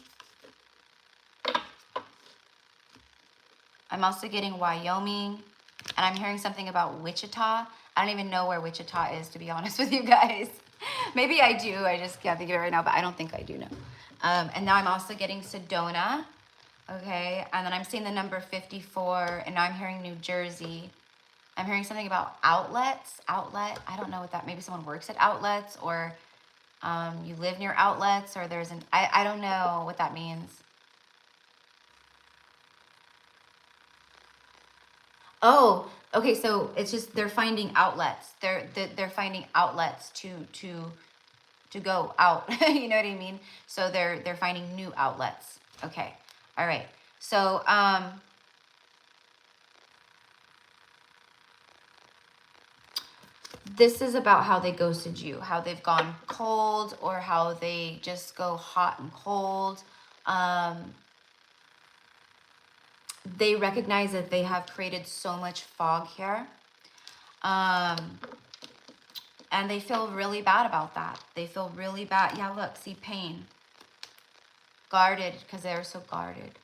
Speaker 1: I'm also getting Wyoming, and I'm hearing something about Wichita. I don't even know where Wichita is, to be honest with you guys. Maybe I do. I just can't think of it right now, but I don't think I do know. And now I'm also getting Sedona. Okay. And then I'm seeing the number 54, and now I'm hearing New Jersey. I'm hearing something about outlets. Outlet. I don't know what that, maybe someone works at outlets, or you live near outlets, or there's an, I don't know what that means. Oh, okay. So it's just, they're finding outlets. They're finding outlets to go out. You know what I mean? So they're finding new outlets. Okay. All right. So, this is about how they ghosted you, how they've gone cold, or how they just go hot and cold. They recognize that they have created so much fog here. And they feel really bad about that. They feel really bad. Yeah, look, see, pain. Guarded, because they're so guarded.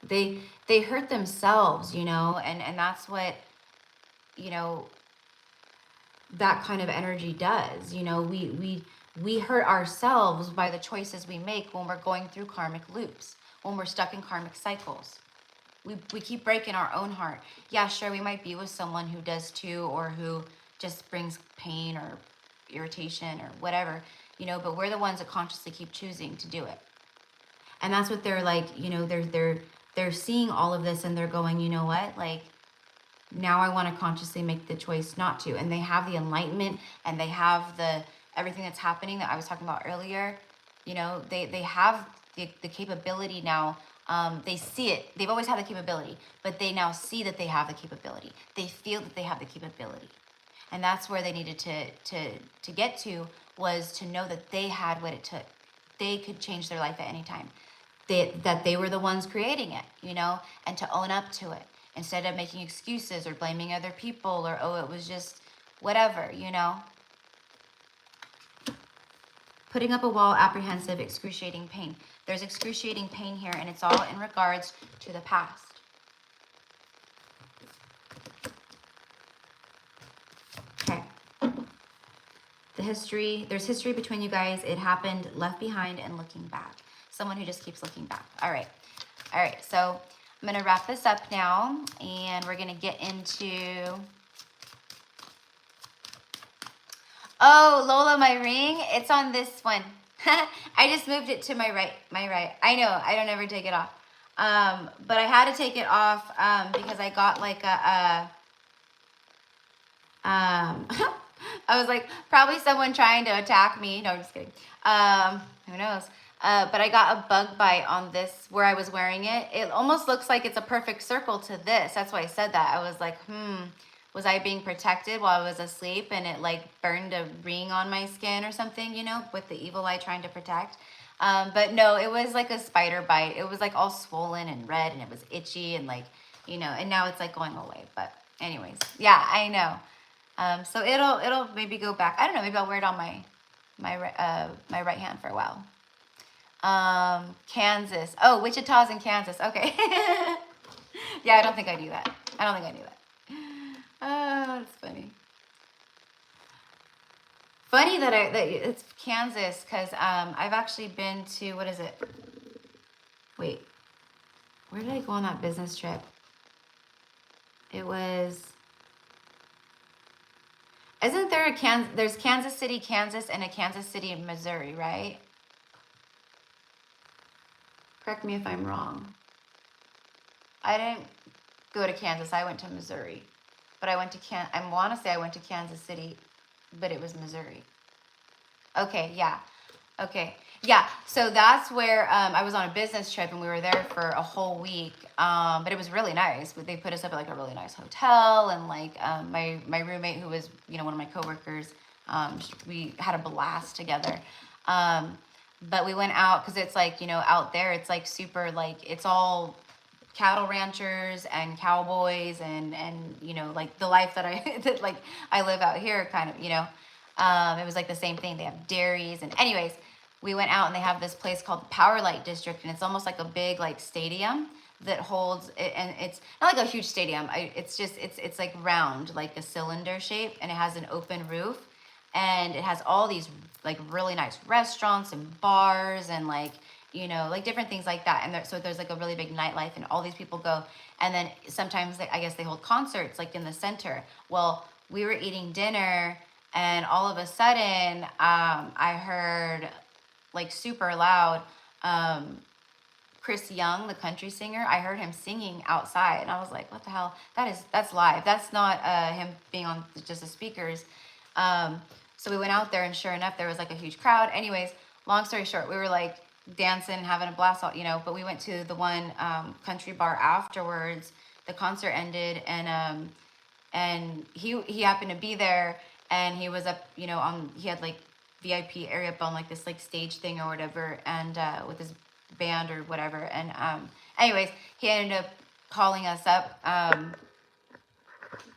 Speaker 1: They hurt themselves, you know, and that's what, you know, that kind of energy does. You know, we hurt ourselves by the choices we make when we're going through karmic loops, when we're stuck in karmic cycles. We keep breaking our own heart. Yeah, sure, we might be with someone who does too, or who just brings pain or irritation or whatever, you know, but we're the ones that consciously keep choosing to do it. And that's what they're like, you know, they're seeing all of this and they're going, you know what, like, now I want to consciously make the choice not to. And they have the enlightenment and they have the everything that's happening that I was talking about earlier. You know, they have the capability now. They see it. They've always had the capability, but they now see that they have the capability. They feel that they have the capability. And that's where they needed to get to, was to know that they had what it took. They could change their life at any time. That they were the ones creating it, you know, and to own up to it instead of making excuses or blaming other people or, oh, it was just whatever, you know. Putting up a wall, apprehensive, excruciating pain. There's excruciating pain here, and it's all in regards to the past. Okay. The history, there's history between you guys. It happened, left behind, and looking back. Someone who just keeps looking back. All right. All right. So I'm going to wrap this up now, and we're going to get into... Oh, Lola, my ring, it's on this one. I just moved it to my right. I know, I don't ever take it off. But I had to take it off because I got like I was like, probably someone trying to attack me. No, I'm just kidding. Who knows? But I got a bug bite on this where I was wearing it. It almost looks like it's a perfect circle to this. That's why I said that. I was like, was I being protected while I was asleep and it like burned a ring on my skin or something, you know, with the evil eye trying to protect? But no, it was like a spider bite. It was like all swollen and red and it was itchy and like, you know, and now it's like going away. But anyways, yeah, I know. So it'll maybe go back. I don't know. Maybe I'll wear it on my right hand for a while. Kansas. Oh, Wichita's in Kansas. Okay. Yeah, I don't think I do that. I don't think I do that. Oh, that's funny. Funny that it's Kansas, because I've actually been to, what is it? Wait, where did I go on that business trip? It was, isn't there a there's Kansas City, Kansas, and a Kansas City in Missouri, right? Correct me if I'm wrong. I didn't go to Kansas. I went to Missouri. But I went to I want to say I went to Kansas City, but it was Missouri. Okay, yeah. Okay, yeah. So that's where I was on a business trip, and we were there for a whole week. But it was really nice. They put us up at like a really nice hotel, and like my roommate, who was, you know, one of my coworkers, we had a blast together. But we went out because it's like, you know, out there it's like super, like it's all cattle ranchers and cowboys and you know, like the life that I live out here, kind of, you know. It was like the same thing. They have dairies, and anyways, we went out and they have this place called the Power Light District, and it's almost like a big like stadium that holds it, and it's not like a huge stadium. It's just it's like round, like a cylinder shape, and it has an open roof, and it has all these like really nice restaurants and bars and like, you know, like different things like that. And so there's like a really big nightlife, and all these people go. And then sometimes I guess they hold concerts like in the center. Well, we were eating dinner, and all of a sudden, I heard like super loud, Chris Young, the country singer. I heard him singing outside, and I was like, what the hell? That's live. That's not him being on just the speakers. So we went out there, and sure enough, there was like a huge crowd. Anyways, long story short, we were like dancing, having a blast, you know. But we went to the one country bar afterwards. The concert ended, and he happened to be there, and he was up, you know, he had like VIP area up on like this like stage thing or whatever, and with his band or whatever. And anyways, he ended up calling us up,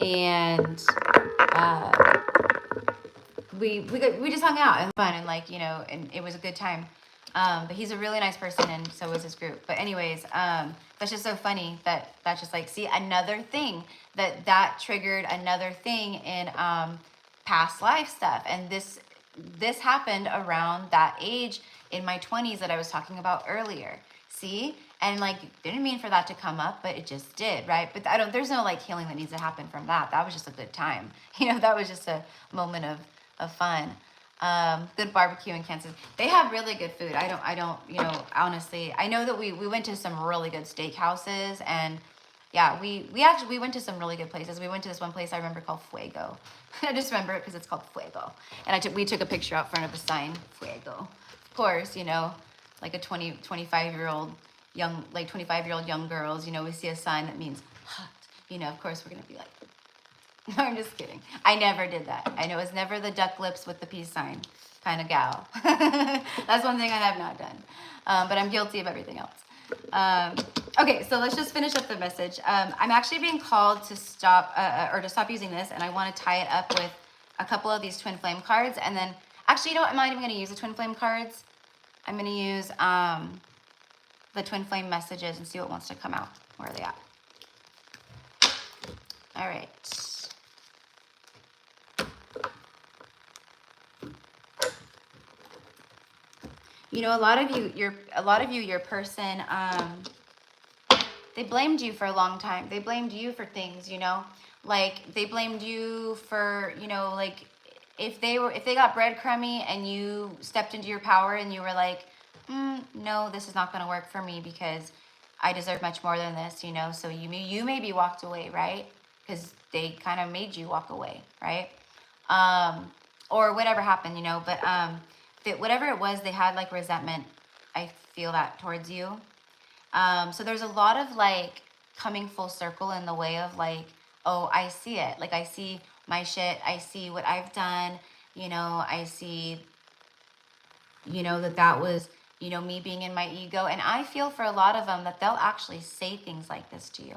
Speaker 1: and we just hung out and fun, and like, you know, and it was a good time. But he's a really nice person, and so was his group. But anyways, that's just so funny that's just like, see, another thing that triggered another thing in past life stuff. And this happened around that age in my 20s that I was talking about earlier. See, And like, didn't mean for that to come up, but it just did, right? But there's no like healing that needs to happen from that. That was just a good time. That was just a moment of fun. Good barbecue in Kansas. They have really good food. I don't, honestly, I know that we went to some really good steakhouses, and yeah, we went to some really good places. We went to this one place I remember called Fuego. I just remember it because it's called Fuego. And we took a picture out front of the sign, Fuego. Of course, like a 25-year-old young, like 25-year-old young girls, we see a sign that means hot. Of course we're going to be like, no, I'm just kidding. I never did that. I know it was never the duck lips with the peace sign kind of gal. That's one thing I have not done. But I'm guilty of everything else. Okay, so let's just finish up the message. I'm actually being called to stop using this, and I want to tie it up with a couple of these twin flame cards. And then, actually, I'm not even going to use the twin flame cards. I'm going to use the twin flame messages and see what wants to come out. Where are they at? All right. A lot of you, your person, they blamed you for a long time. They blamed you for things, like they blamed you for, like if they got breadcrumby and you stepped into your power and you were like, no, this is not going to work for me because I deserve much more than this, so you maybe walked away, right? Because they kind of made you walk away, right? Or whatever happened, but whatever it was, they had like resentment. I feel that towards you. So there's a lot of like coming full circle in the way of like, oh, I see it. Like I see my shit. I see what I've done. I see, that was, me being in my ego. And I feel for a lot of them that they'll actually say things like this to you.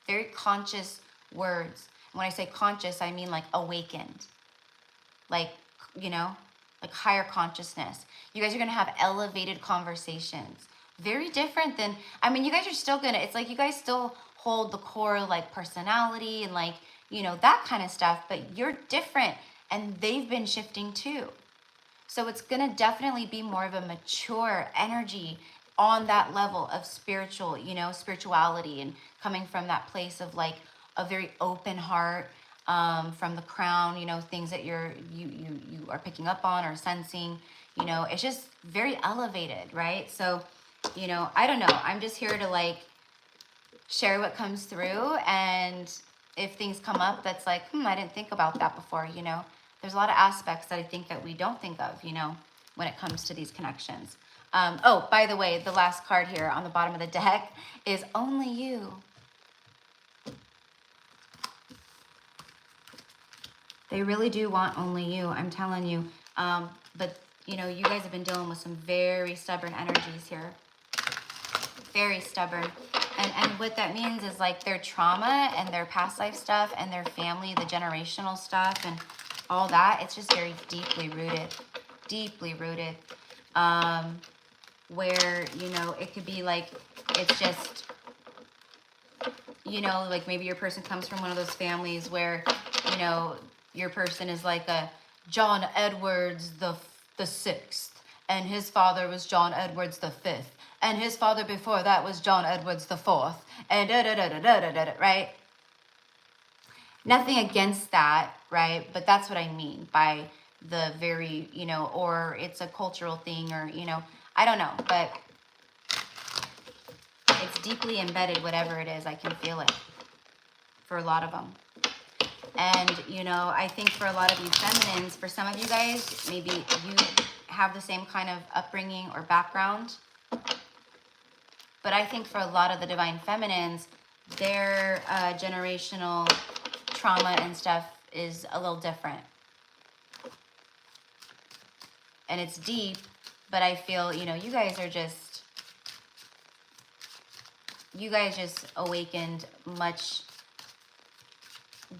Speaker 1: Very conscious words. And when I say conscious, I mean like awakened. Like, like higher consciousness. You guys are going to have elevated conversations. Very different than, you guys are still going to, it's like you guys still hold the core like personality and like, that kind of stuff, but you're different and they've been shifting too. So it's going to definitely be more of a mature energy on that level of spiritual, spirituality and coming from that place of like a very open heart, from the crown, things that you are picking up on or sensing, it's just very elevated, right? So, I don't know. I'm just here to like share what comes through, and if things come up that's like, I didn't think about that before, there's a lot of aspects that I think that we don't think of, when it comes to these connections. Oh, by the way, the last card here on the bottom of the deck is only you. They really do want only you, I'm telling you. But, you guys have been dealing with some very stubborn energies here. Very stubborn. And what that means is like their trauma and their past life stuff and their family, the generational stuff and all that, it's just very deeply rooted. Deeply rooted. Where, it could be like, it's just, like maybe your person comes from one of those families where, your person is like a John Edwards the sixth, and his father was John Edwards the fifth, and his father before that was John Edwards the fourth, and right? Nothing against that, right? But that's what I mean by the very, or it's a cultural thing, or, I don't know, but it's deeply embedded, whatever it is. I can feel it for a lot of them. And, I think for a lot of you feminines, for some of you guys, maybe you have the same kind of upbringing or background. But I think for a lot of the divine feminines, their generational trauma and stuff is a little different. And it's deep, but I feel, you guys just awakened much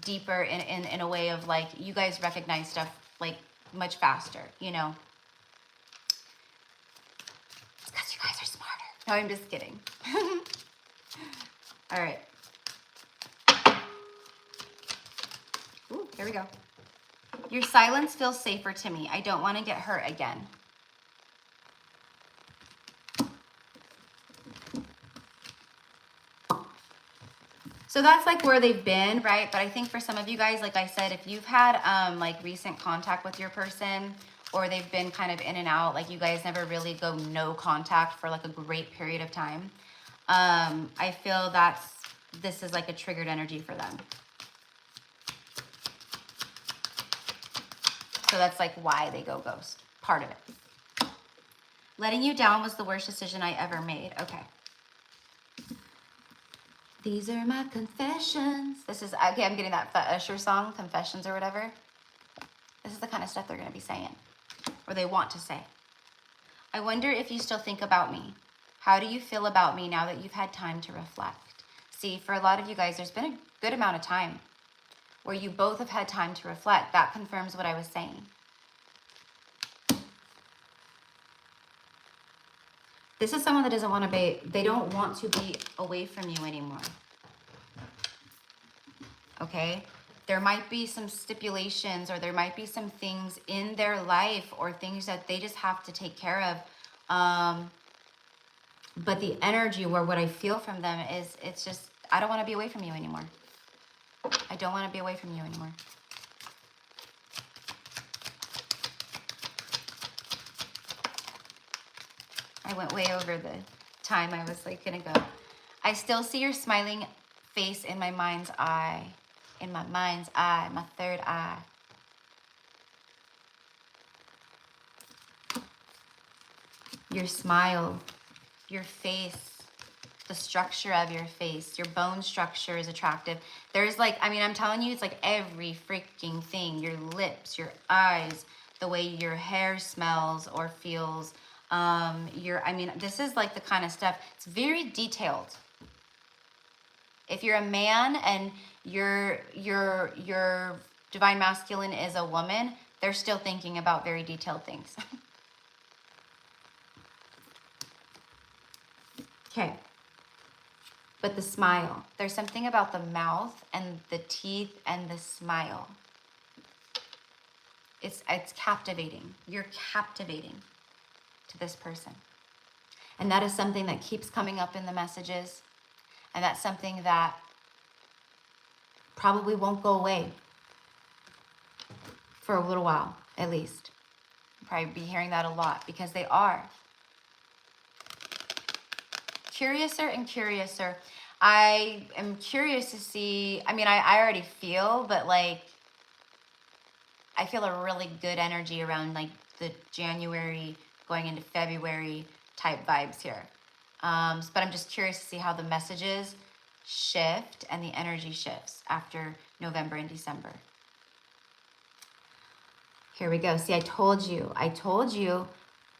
Speaker 1: deeper in a way of like, you guys recognize stuff like much faster, It's because you guys are smarter. No, I'm just kidding. All right. Ooh, here we go. Your silence feels safer to me. I don't want to get hurt again. So that's like where they've been, right? But I think for some of you guys, like I said, if you've had like recent contact with your person, or they've been kind of in and out, like you guys never really go no contact for like a great period of time, I feel this is like a triggered energy for them. So that's like why they go ghost, part of it. Letting you down was the worst decision I ever made. Okay. These are my confessions. This is, okay, I'm getting that Usher song, Confessions or whatever. This is the kind of stuff they're going to be saying, or they want to say. I wonder if you still think about me. How do you feel about me now that you've had time to reflect? See, for a lot of you guys, there's been a good amount of time where you both have had time to reflect. That confirms what I was saying. This is someone that doesn't want to be, they don't want to be away from you anymore. Okay? There might be some stipulations, or there might be some things in their life or things that they just have to take care of. But the energy, or what I feel from them is, it's just, I don't want to be away from you anymore. I don't want to be away from you anymore. I went way over the time I was like gonna go. I still see your smiling face in my mind's eye. In my mind's eye, my third eye. Your smile, your face, the structure of your face, your bone structure is attractive. There's like, I mean, I'm telling you, it's like every freaking thing. Your lips, your eyes, the way your hair smells or feels. I mean, this is like the kind of stuff, it's very detailed. If you're a man and your divine masculine is a woman, they're still thinking about very detailed things. Okay. But the smile, there's something about the mouth and the teeth and the smile. It's captivating. You're captivating to this person. And that is something that keeps coming up in the messages. And that's something that probably won't go away for a little while, at least. You'll probably be hearing that a lot, because they are curiouser and curiouser. I am curious to see, I mean, I already feel, but like, I feel a really good energy around like the January going into February type vibes here. But I'm just curious to see how the messages shift and the energy shifts after November and December. Here we go. See, I told you,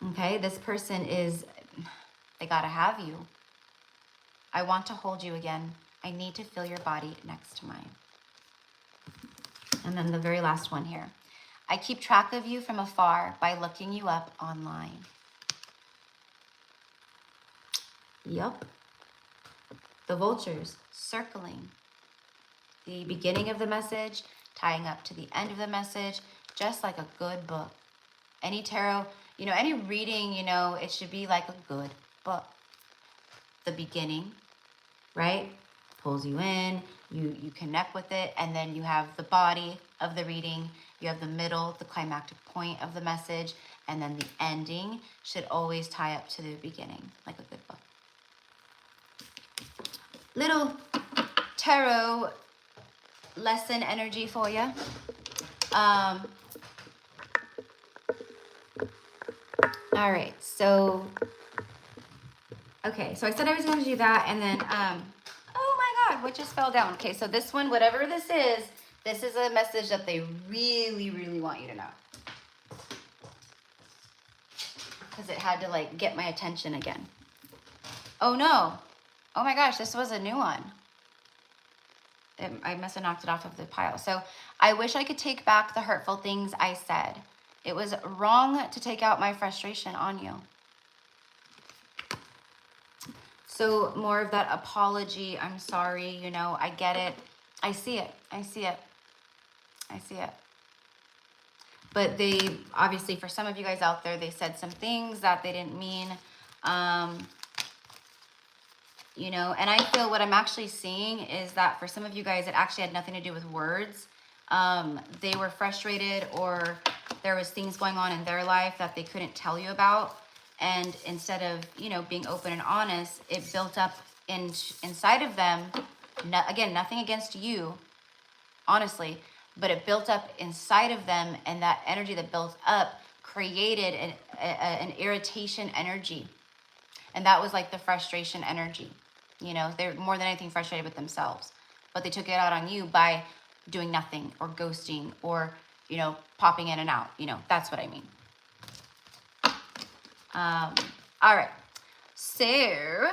Speaker 1: okay, this person is, they gotta have you. I want to hold you again. I need to feel your body next to mine. And then the very last one here. I keep track of you from afar by looking you up online. Yup. The vultures circling the beginning of the message, tying up to the end of the message, just like a good book. Any tarot, you know, any reading, you know, it should be like a good book. The beginning, right? Pulls you in, you connect with it, and then you have the body of the reading, you have the middle, the climactic point of the message, and then the ending should always tie up to the beginning, like a good book. Little tarot lesson energy for you. All right, so, okay, so I said I was going to do that, and then, oh my God, what just fell down? Okay, so this one, whatever this is a message that they really, really want you to know. Because it had to, like, get my attention again. Oh, no. Oh my gosh, this was a new one. I must have knocked it off of the pile. So, I wish I could take back the hurtful things I said. It was wrong to take out my frustration on you. So, more of that apology. I'm sorry, you know, I get it. I see it. I see it. I see it. But they, obviously, for some of you guys out there, they said some things that they didn't mean. you know. And I feel what I'm actually seeing is that for some of you guys, it actually had nothing to do with words. They were frustrated, or there was things going on in their life that they couldn't tell you about. And instead of, you know, being open and honest, it built up inside of them. Again, nothing against you, honestly, but it built up inside of them, and that energy that built up created an irritation energy. And that was like the frustration energy. You know, they're more than anything frustrated with themselves, but they took it out on you by doing nothing or ghosting or, you know, popping in and out. You know, that's what I mean. All right. So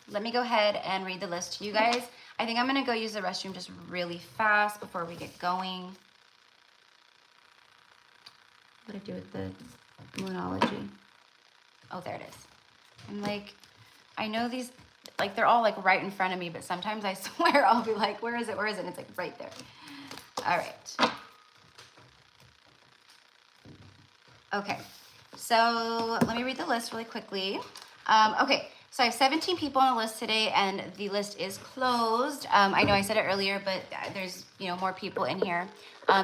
Speaker 1: let me go ahead and read the list to you guys. I think I'm going to go use the restroom just really fast before we get going. What do I do with the moonology? Oh, there it is. I'm like, I know these, like, they're all like right in front of me, but sometimes I swear I'll be like, where is it? Where is it? And it's like right there. All right. Okay. So let me read the list really quickly. Okay. So I have 17 people on the list today, and the list is closed. I know I said it earlier, but there's, you know, more people in here.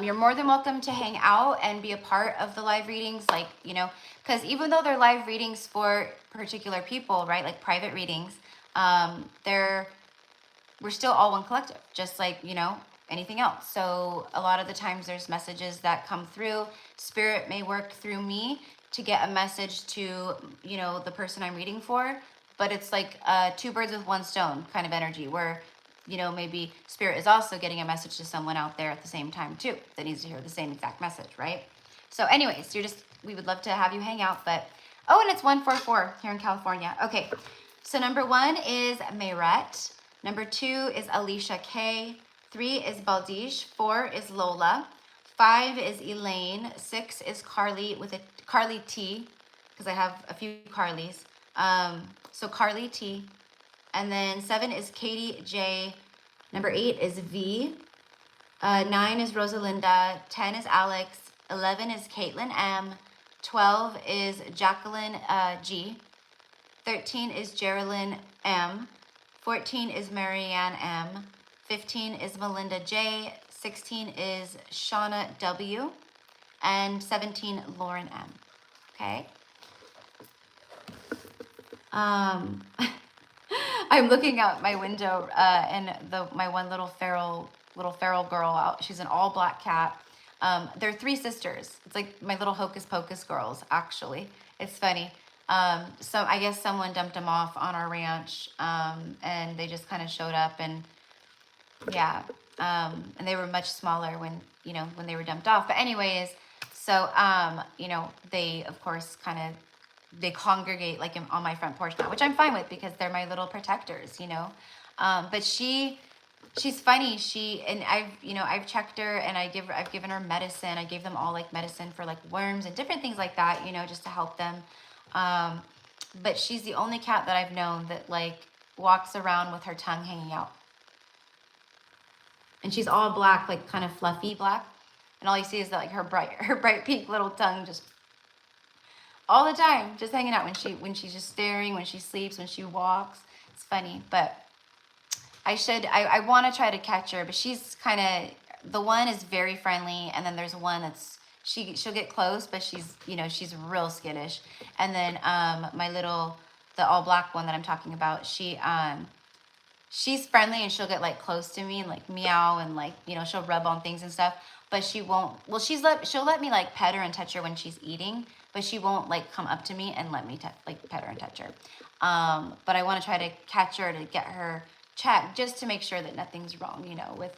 Speaker 1: You're more than welcome to hang out and be a part of the live readings, like, you know, because even though they're live readings for particular people, right, like private readings, we're still all one collective, just like, you know, anything else. So a lot of the times there's messages that come through. Spirit may work through me to get a message to, you know, the person I'm reading for. But it's like two birds with one stone kind of energy, where, you know, maybe Spirit is also getting a message to someone out there at the same time too, that needs to hear the same exact message, right? So anyways, we would love to have you hang out, but, oh, and it's 144 here in California. Okay, so number 1 is Mayret. Number 2 is Alicia K. 3 is Baldish. 4 is Lola. 5 is Elaine. 6 is Carly with a Carly T, because I have a few Carlys. So Carly T. And then 7 is Katie J. Number 8 is V. 9 is Rosalinda. 10 is Alex. 11 is Caitlin M. 12 is Jacqueline G. 13 is Geraldine M. 14 is Marianne M. 15 is Melinda J. 16 is Shauna W. And 17, Lauren M. Okay. I'm looking out my window, and my one little feral girl out. She's an all black cat. They're 3 sisters. It's like my little hocus pocus girls, actually. It's funny. So I guess someone dumped them off on our ranch, and they just kind of showed up, and yeah, and they were much smaller when they were dumped off. But anyways, so you know, they of course they congregate like on my front porch now, which I'm fine with because they're my little protectors, you know. But she's funny. I've checked her, and I've given her medicine. I gave them all like medicine for like worms and different things like that, you know, just to help them. But she's the only cat that I've known that like walks around with her tongue hanging out. And she's all black, like kind of fluffy black. And all you see is that like her bright pink little tongue just all the time, just hanging out when she's just staring, when she sleeps, when she walks. It's funny, but I want to try to catch her, but she's kind of, the one is very friendly, and then there's one that's, she'll get close, but she's real skittish. And then the all black one that I'm talking about, she's friendly, and she'll get like close to me and like meow, and like, you know, she'll rub on things and stuff, but she won't, well, she'll let me like pet her and touch her when she's eating, but she won't like come up to me and let me pet her and touch her. But I want to try to catch her to get her checked, just to make sure that nothing's wrong, you know, with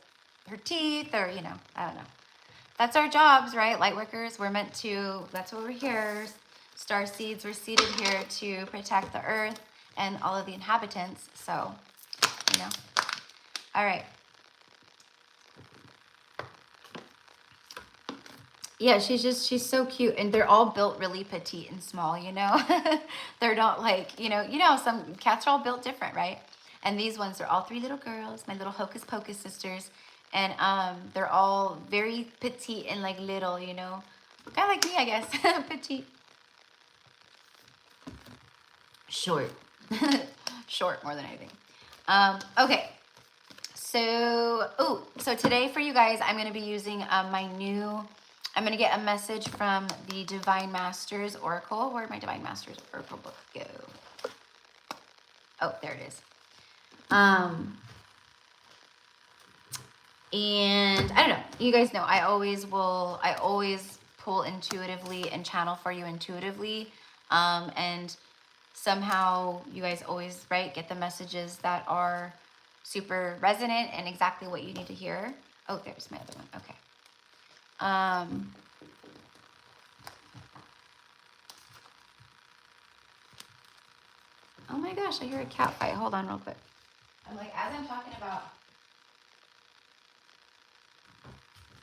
Speaker 1: her teeth, or, you know, I don't know. That's our jobs, right? Light workers, we're meant to, that's what we're here. Star seeds, we're seated here to protect the earth and all of the inhabitants. So, you know. All right. Yeah, she's so cute, and they're all built really petite and small, you know. They're not like, you know, some cats are all built different, right? And these ones are all 3 little girls, my little hocus pocus sisters, and they're all very petite and like little, you know, kind of like me, I guess. Petite, short. Short more than anything. Okay. So, so today for you guys, I'm going to be using I'm going to get a message from the Divine Masters Oracle. Where'd my Divine Masters Oracle book go? Oh, there it is. And I don't know, you guys know, I always pull intuitively and channel for you intuitively. And somehow you guys always, right, get the messages that are super resonant and exactly what you need to hear. Oh, there's my other one. Okay. Oh my gosh, I hear a cat fight. Hold on real quick. I'm like, as I'm talking about,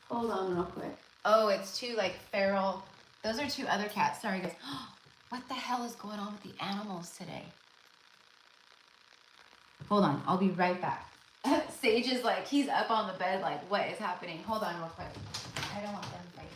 Speaker 1: hold on real quick. Oh, it's two like feral, those are two other cats. Sorry guys. What the hell is going on with the animals today? Hold on, I'll be right back. Sage is like, he's up on the bed like, what is happening? Hold on real quick. I don't want them fighting.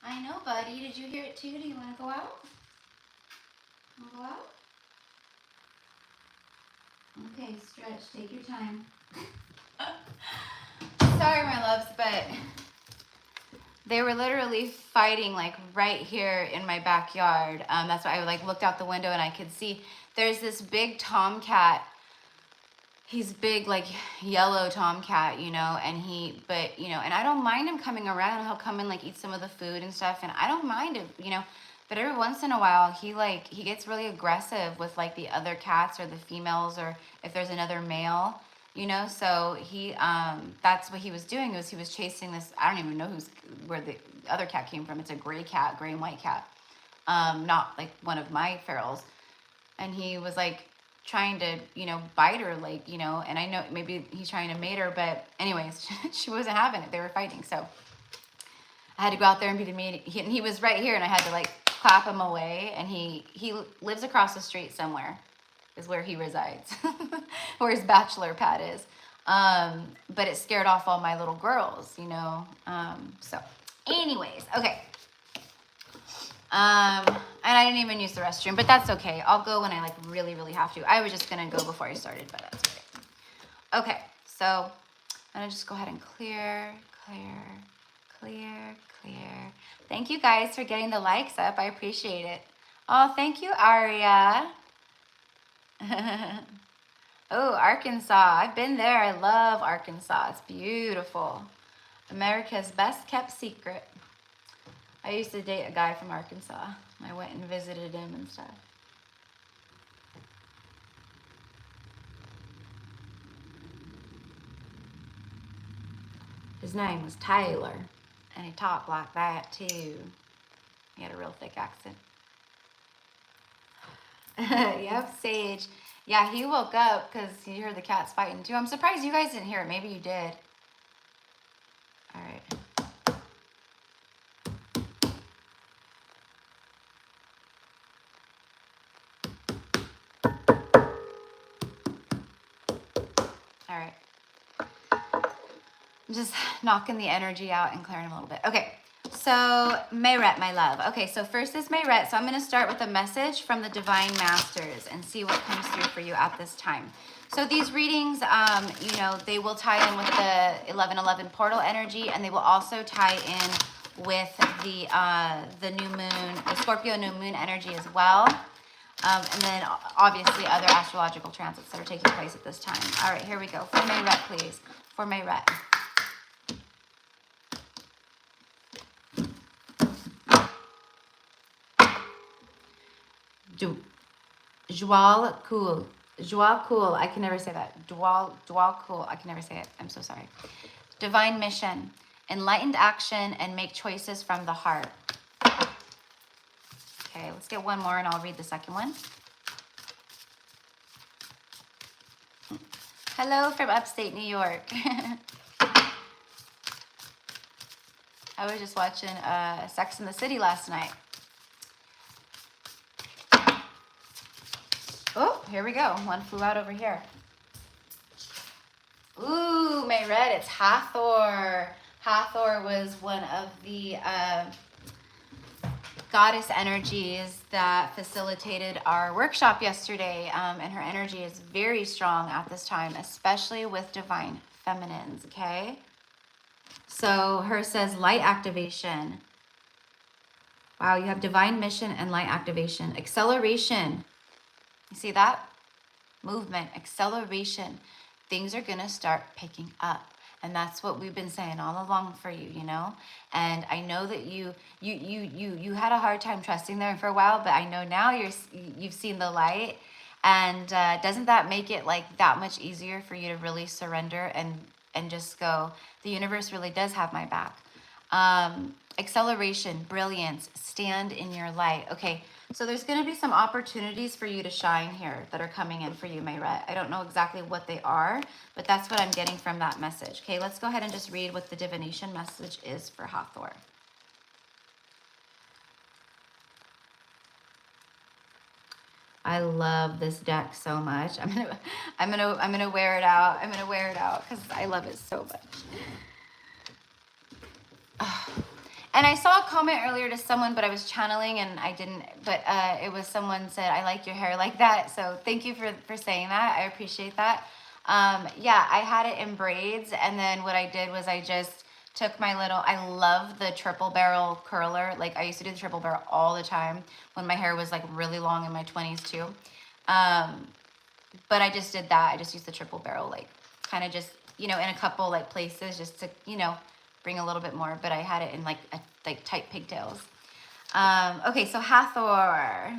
Speaker 1: I know, buddy. Did you hear it too? Do you want to go out? Want to go out? Okay, stretch. Take your time. Sorry, my loves, but they were literally fighting like right here in my backyard. That's why I like looked out the window and I could see there's this big tomcat. He's big, like yellow tomcat, you know, and and I don't mind him coming around. He'll come and like eat some of the food and stuff, and I don't mind it, you know, but every once in a while he gets really aggressive with like the other cats or the females, or if there's another male, you know. So that's what he was doing, was he was chasing this, I don't even know where the other cat came from. It's a gray and white cat, not like one of my ferals. And he was like trying to, you know, bite her, like, you know, and I know maybe he's trying to mate her, but anyways, she wasn't having it. They were fighting. So I had to go out there and be the mediator. He was right here and I had to like clap him away. And he lives across the street somewhere is where he resides, where his bachelor pad is. But it scared off all my little girls, you know? So anyways, okay. And I didn't even use the restroom, but that's okay. I'll go when I like really, really have to. I was just gonna go before I started, but that's okay. Okay, so I'm gonna just go ahead and clear. Thank you guys for getting the likes up. I appreciate it. Oh, thank you, Aria. Oh, Arkansas. I've been there. I love Arkansas. It's beautiful. America's best kept secret. I used to date a guy from Arkansas. I went and visited him and stuff. His name was Taylor, and he talked like that too. He had a real thick accent. Yep, Sage. Yeah, he woke up because he heard the cats fighting too. I'm surprised you guys didn't hear it. Maybe you did. All right. All right. I'm just knocking the energy out and clearing a little bit. Okay, so So Mayret, my love. Okay, so first is Mayret. So I'm going to start with a message from the Divine Masters and see what comes through for you at this time. So these readings, you know, they will tie in with the 1111 portal energy, and they will also tie in with the new moon, the Scorpio new moon energy as well. And then obviously other astrological transits that are taking place at this time. All right, here we go. For Mayret, please. For Mayret. Joal cool. Joal cool. I can never say that. Joal cool. I can never say it. I'm so sorry. Divine mission. Enlightened action and make choices from the heart. Okay, let's get one more and I'll read the second one. Hello from upstate New York. I was just watching Sex in the City last night. Oh, here we go. One flew out over here. Ooh, Mayret, it's Hathor. Hathor was one of the goddess energies that facilitated our workshop yesterday. And her energy is very strong at this time, especially with divine feminines, okay? So her says light activation. Wow, you have divine mission and light activation. Acceleration. You see that? Movement, acceleration. Things are going to start picking up. And that's what we've been saying all along for you, you know? And I know that you had a hard time trusting there for a while, but I know now you've seen the light. And doesn't that make it like that much easier for you to really surrender and just go, the universe really does have my back. Acceleration, brilliance, stand in your light. Okay, so there's going to be some opportunities for you to shine here that are coming in for you, Mayret. I don't know exactly what they are, but that's what I'm getting from that message. Okay, let's go ahead and just read what the divination message is for Hathor. I love this deck so much. I'm gonna wear it out. I'm gonna wear it out because I love it so much. And I saw a comment earlier to someone, but I was channeling and I didn't, but it was someone said, I like your hair like that. So thank you for saying that. I appreciate that. Yeah, I had it in braids. And then what I did was I just took my little, I love the triple barrel curler. Like I used to do the triple barrel all the time when my hair was like really long in my 20s too. But I just did that. I just used the triple barrel, like kind of just, you know, in a couple like places just to, you know, bring a little bit more, but I had it in like tight pigtails. Okay, so Hathor.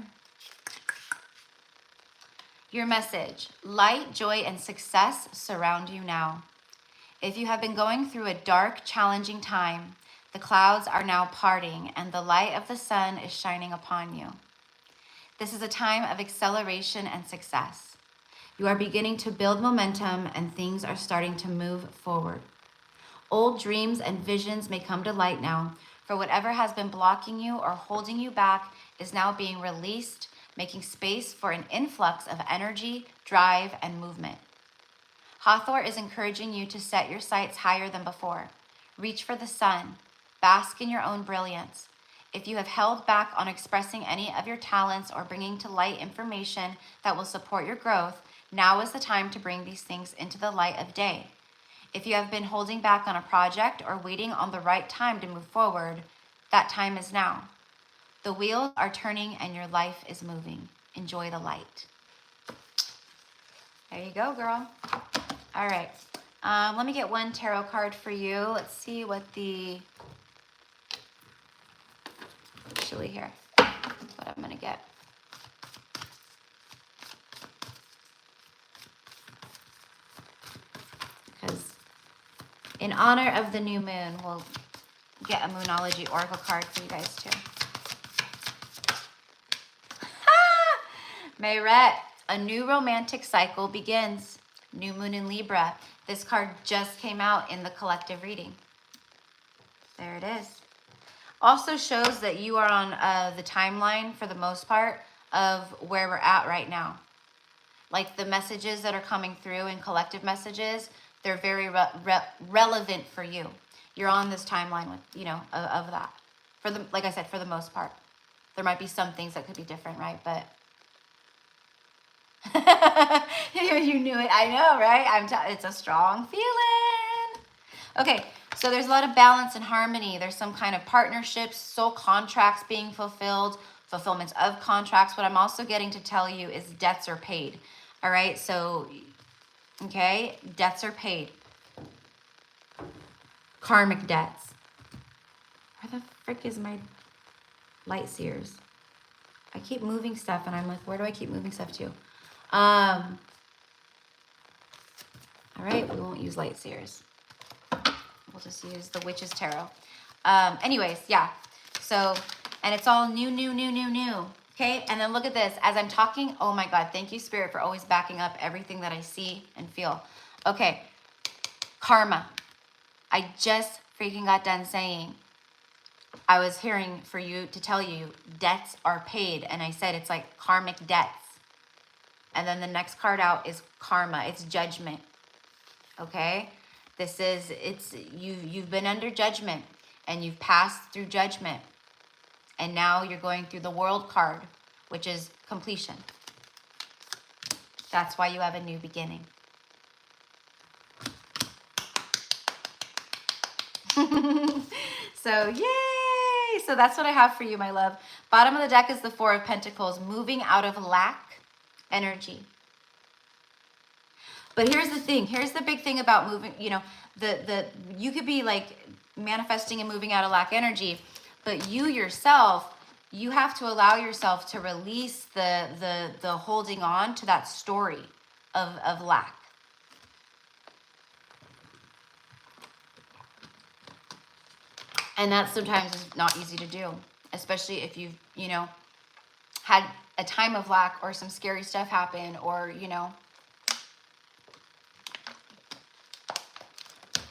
Speaker 1: Your message: light, joy, and success surround you now. If you have been going through a dark, challenging time, the clouds are now parting and the light of the sun is shining upon you. This is a time of acceleration and success. You are beginning to build momentum and things are starting to move forward. Old dreams and visions may come to light now, for whatever has been blocking you or holding you back is now being released, making space for an influx of energy, drive, and movement. Hathor is encouraging you to set your sights higher than before. Reach for the sun. Bask in your own brilliance. If you have held back on expressing any of your talents or bringing to light information that will support your growth, now is the time to bring these things into the light of day. If you have been holding back on a project or waiting on the right time to move forward, that time is now. The wheels are turning and your life is moving. Enjoy the light. There you go, girl. All right. Let me get one tarot card for you. Let's see what the... Actually, here. That's what I'm going to get. Because in honor of the new moon, we'll get a Moonology Oracle card for you guys too. Mayret, a new romantic cycle begins. New moon in Libra. This card just came out in the collective reading. There it is. Also shows that you are on the timeline for the most part of where we're at right now. Like the messages that are coming through in collective messages, they're very relevant for you. You're on this timeline with, you know, of that. like I said, for the most part. There might be some things that could be different, right? But you knew it. I know, right? It's a strong feeling. Okay, so there's a lot of balance and harmony. There's some kind of partnerships, soul contracts being fulfilled, fulfillments of contracts. What I'm also getting to tell you is debts are paid. All right, so, okay, debts are paid. Karmic debts. Where the frick is my light seers? I keep moving stuff and I'm like, where do I keep moving stuff to? All right, we won't use light seers. We'll just use the Witch's Tarot. Anyways, yeah. So, and it's all new. Okay, and then look at this. As I'm talking, oh my God, thank you, Spirit, for always backing up everything that I see and feel. Okay, karma. I just freaking got done saying, I was hearing for you to tell you debts are paid. And I said, it's like karmic debts. And then the next card out is karma. It's judgment. Okay. You've been under judgment and you've passed through judgment. And now you're going through the world card, which is completion. That's why you have a new beginning. So, yay! So that's what I have for you, my love. Bottom of the deck is the Four of Pentacles, moving out of lack energy. But here's the thing. Here's the big thing about moving, you know, you could be like manifesting and moving out of lack energy, but you yourself, you have to allow yourself to release the holding on to that story of lack. And that sometimes is not easy to do, especially if you've, you know, had a time of lack or some scary stuff happen, or, you know,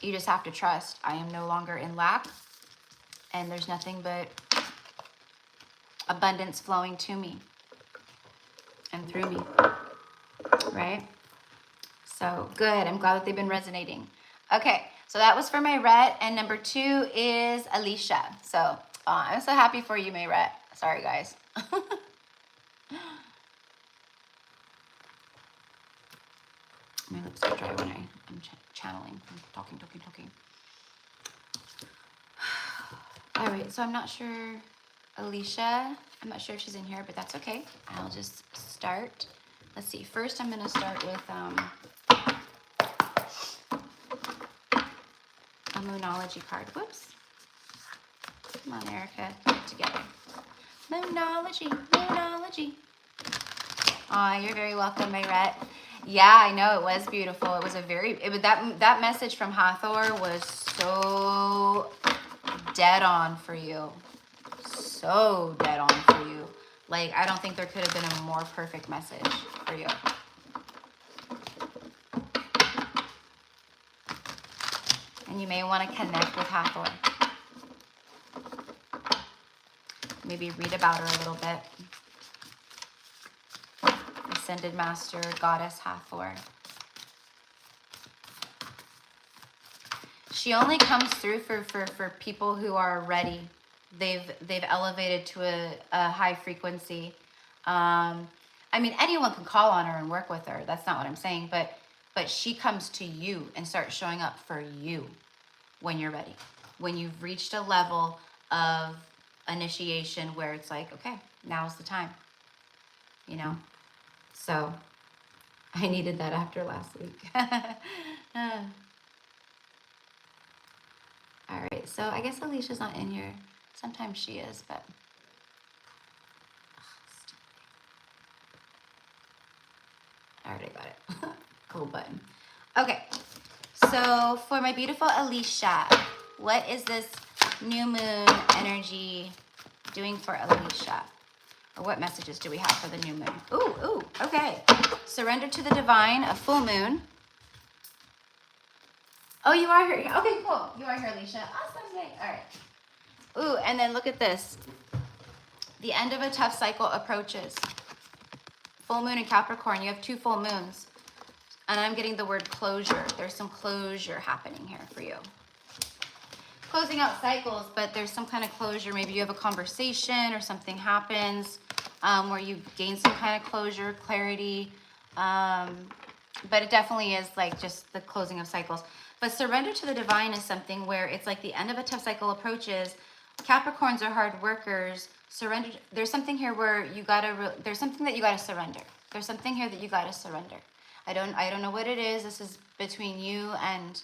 Speaker 1: you just have to trust. I am no longer in lack, and there's nothing but abundance flowing to me and through me, right? So good. I'm glad that they've been resonating. Okay, so that was for Mayrette, and number 2 is Alicia. So I'm so happy for you, Mayrette. Sorry, guys. My lips are dry when I'm channeling, I'm talking. All right, so I'm not sure, Alicia, I'm not sure if she's in here, but that's okay. I'll just start. Let's see, first I'm gonna start with a Moonology card. Whoops. Come on, Erica, get it together. Moonology. Aw, you're very welcome, Mayrette. Yeah, I know, it was beautiful. It was that message from Hathor was so dead on for you. So dead on for you. Like, I don't think there could have been a more perfect message for you. And you may want to connect with Hathor. Maybe read about her a little bit. Ascended Master, Goddess Hathor. She only comes through for people who are ready. They've elevated to a high frequency. I mean, anyone can call on her and work with her. That's not what I'm saying. But she comes to you and starts showing up for you when you're ready. When you've reached a level of initiation where it's like, okay, now's the time. You know? So I needed that after last week. All right, so I guess Alicia's not in here. Sometimes she is, but I already got it. Cool button. Okay, so for my beautiful Alicia, what is this new moon energy doing for Alicia? Or what messages do we have for the new moon? Ooh, okay. Surrender to the divine, a full moon. Oh, you are here. Okay, cool. You are here, Alicia. Awesome. All right. Ooh, and then look at this. The end of a tough cycle approaches. Full moon in Capricorn. You have 2 full moons. And I'm getting the word closure. There's some closure happening here for you. closing out cycles, but there's some kind of closure. Maybe you have a conversation or something happens where you gain some kind of closure, clarity. But it definitely is like just the closing of cycles. But surrender to the divine is something where it's like the end of a tough cycle approaches. Capricorns are hard workers. Surrender. There's something here where you gotta. There's something that you gotta surrender. There's something here that you gotta surrender. I don't know what it is. This is between you and,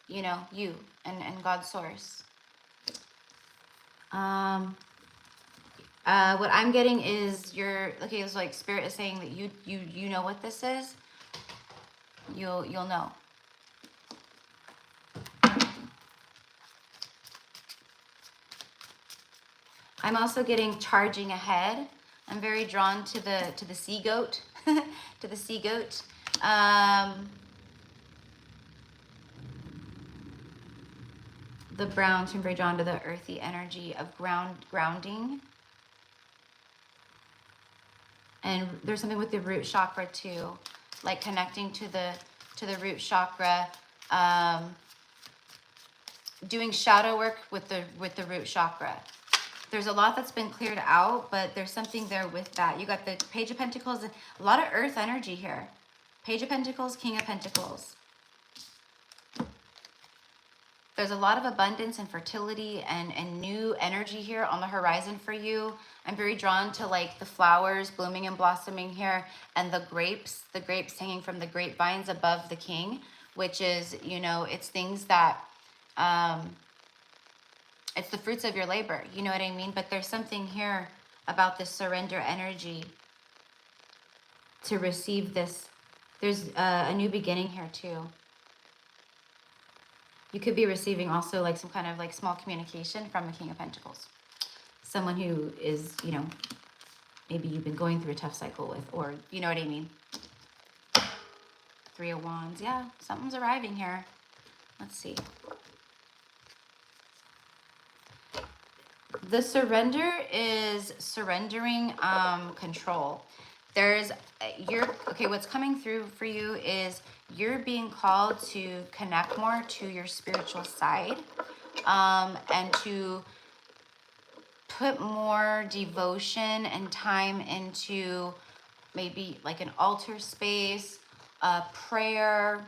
Speaker 1: you know, you and God's source. What I'm getting is okay. It's like Spirit is saying that you know what this is. You'll know. I'm also getting charging ahead. I'm very drawn to the sea goat, to the sea goat. The browns, I'm very drawn to the earthy energy of grounding. And there's something with the root chakra too, like connecting to the root chakra, doing shadow work with the root chakra. There's a lot that's been cleared out, but there's something there with that. You got the Page of Pentacles, a lot of earth energy here. Page of Pentacles, King of Pentacles. There's a lot of abundance and fertility and new energy here on the horizon for you. I'm very drawn to like the flowers blooming and blossoming here, and the grapes hanging from the grapevines above the king, which is, you know, it's things that, it's the fruits of your labor, you know what I mean? But there's something here about this surrender energy to receive this. There's a new beginning here too. You could be receiving also like some kind of like small communication from the King of Pentacles. Someone who is, you know, maybe you've been going through a tough cycle with, or you know what I mean? Three of Wands. Yeah, something's arriving here. Let's see. The surrender is surrendering control. There's okay, what's coming through for you is you're being called to connect more to your spiritual side, and to put more devotion and time into maybe like an altar space, prayer,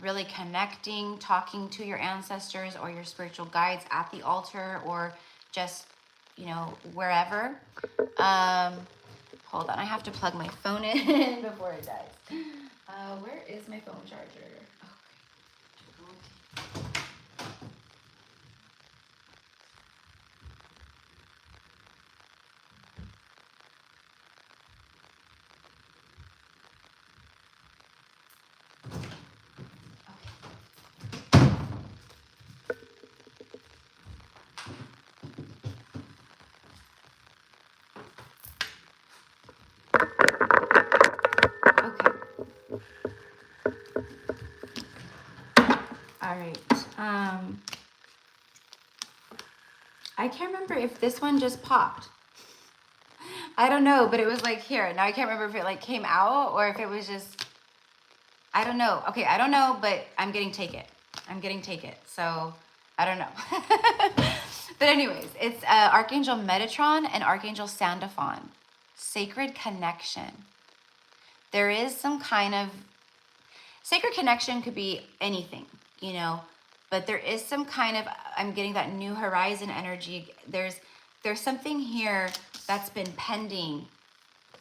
Speaker 1: really connecting, talking to your ancestors or your spiritual guides at the altar, or just, you know, wherever. Hold on, I have to plug my phone in before it dies. Where is my phone charger? All right. I can't remember if this one just popped. I don't know, but it was like here. Now I can't remember if it like came out or if it was just, I don't know. Okay, I don't know, but I'm getting take it. I'm getting take it. So I don't know. But anyways, it's Archangel Metatron and Archangel Sandalphon. Sacred connection. There is some kind of sacred connection, could be anything, you know, but there is some kind of, I'm getting that new horizon energy. There's something here that's been pending,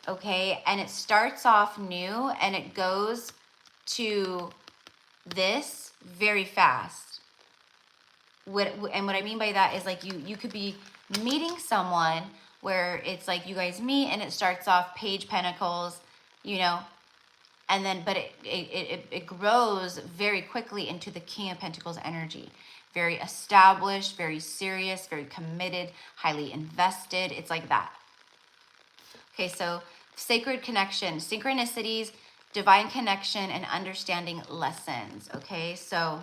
Speaker 1: okay? And it starts off new and it goes to this very fast. What I mean by that is like you could be meeting someone where it's like you guys meet and it starts off Page Pentacles, you know, and then, but it grows very quickly into the King of Pentacles energy. Very established, very serious, very committed, highly invested. It's like that. Okay, so sacred connection, synchronicities, divine connection, and understanding lessons. Okay, so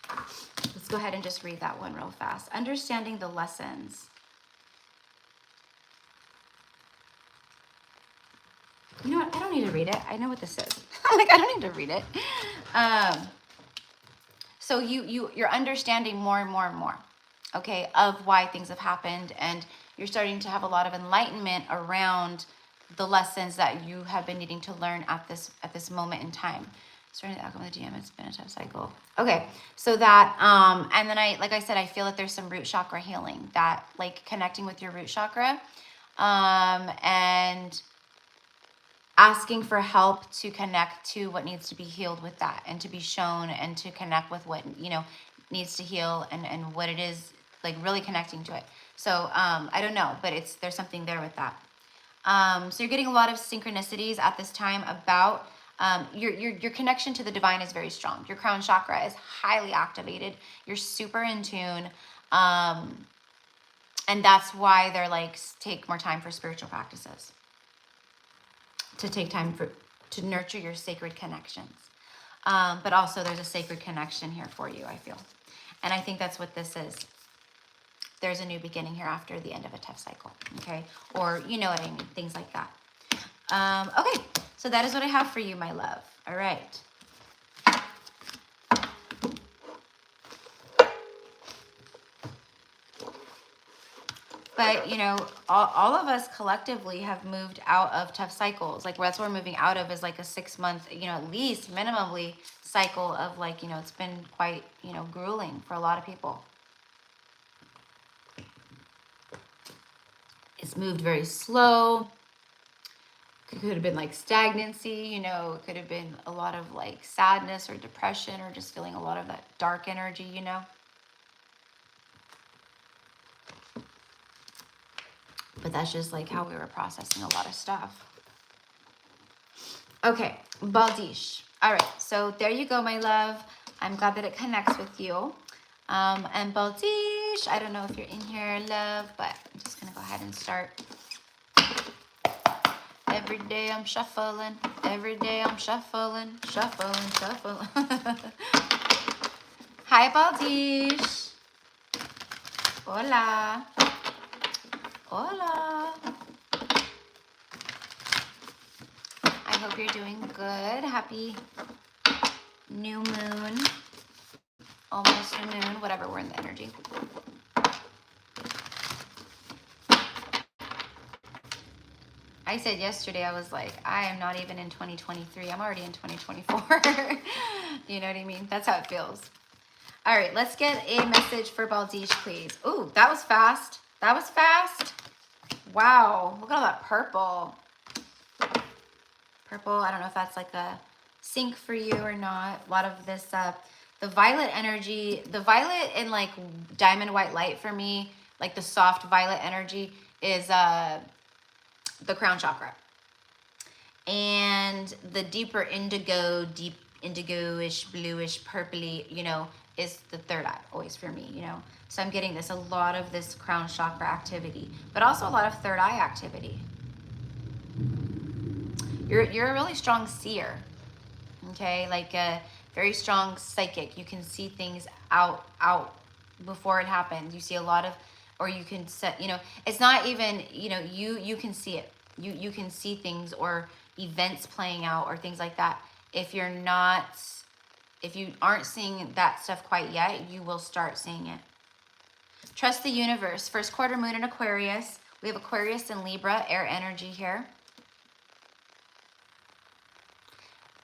Speaker 1: let's go ahead and just read that one real fast. Understanding the lessons. You know what? I don't need to read it. I know what this is. Like, I don't need to read it. So you're understanding more and more and more, okay, of why things have happened, and you're starting to have a lot of enlightenment around the lessons that you have been needing to learn at this moment in time. Starting the outcome of the DM, it's been a tough cycle. Okay, so that, and then like I said, I feel that there's some root chakra healing, that like connecting with your root chakra, and asking for help to connect to what needs to be healed with that, and to be shown, and to connect with what, you know, needs to heal, and what it is, like really connecting to it. So I don't know, but there's something there with that. So you're getting a lot of synchronicities at this time about your connection to the divine is very strong. Your crown chakra is highly activated. You're super in tune. And that's why they're like, take more time for spiritual practices. To take time to nurture your sacred connections. But also there's a sacred connection here for you, I feel. And I think that's what this is. There's a new beginning here after the end of a tough cycle, okay? Or you know what I mean, things like that. Okay, so that is what I have for you, my love. All right. But, you know, all of us collectively have moved out of tough cycles. Like, that's what we're moving out of, is like a 6 month, you know, at least minimally cycle of like, you know, it's been quite, you know, grueling for a lot of people. It's moved very slow. It could have been like stagnancy, you know, it could have been a lot of like sadness or depression, or just feeling a lot of that dark energy, you know. But that's just like how we were processing a lot of stuff. Okay, Baldish. All right, so there you go, my love. I'm glad that it connects with you. And Baldish, I don't know if you're in here, love, but I'm just gonna go ahead and start. Every day I'm shuffling. Every day I'm shuffling, shuffling, shuffling. Hi, Baldish. Hola. Hola. I hope you're doing good. Happy new moon. Almost new moon, whatever, we're in the energy. I said yesterday, I was like, I am not even in 2023. I'm already in 2024. You know what I mean? That's how it feels. All right, let's get a message for Baldish, please. Ooh, that was fast. That was fast. Wow, look at all that purple. Purple, I don't know if that's like a sync for you or not. A lot of this, the violet energy, the violet and like diamond white light for me, like the soft violet energy is the crown chakra. And the deeper indigo, deep indigo-ish, bluish, purpley, you know, is the third eye always for me, you know. So I'm getting a lot of this crown chakra activity, but also a lot of third eye activity. You're a really strong seer, okay? Like a very strong psychic. You can see things out before it happens. You see a lot of, or you can set, you know, it's not even, you know, you can see it. You can see things or events playing out or things like that. If you aren't seeing that stuff quite yet, you will start seeing it. Trust the universe. First quarter moon in Aquarius. We have Aquarius and Libra, air energy here.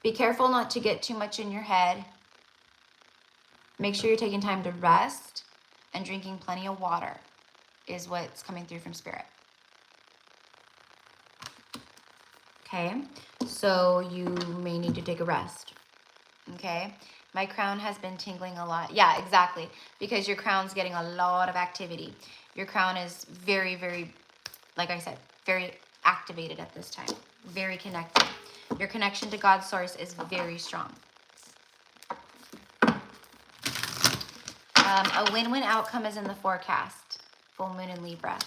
Speaker 1: Be careful not to get too much in your head. Make sure you're taking time to rest, and drinking plenty of water is what's coming through from Spirit. Okay, so you may need to take a rest. Okay, my crown has been tingling a lot. Yeah, exactly, because your crown's getting a lot of activity. Your crown is very, very, like I said, very activated at this time, very connected. Your connection to God's source is very strong. A win-win outcome is in the forecast. Full moon in Libra.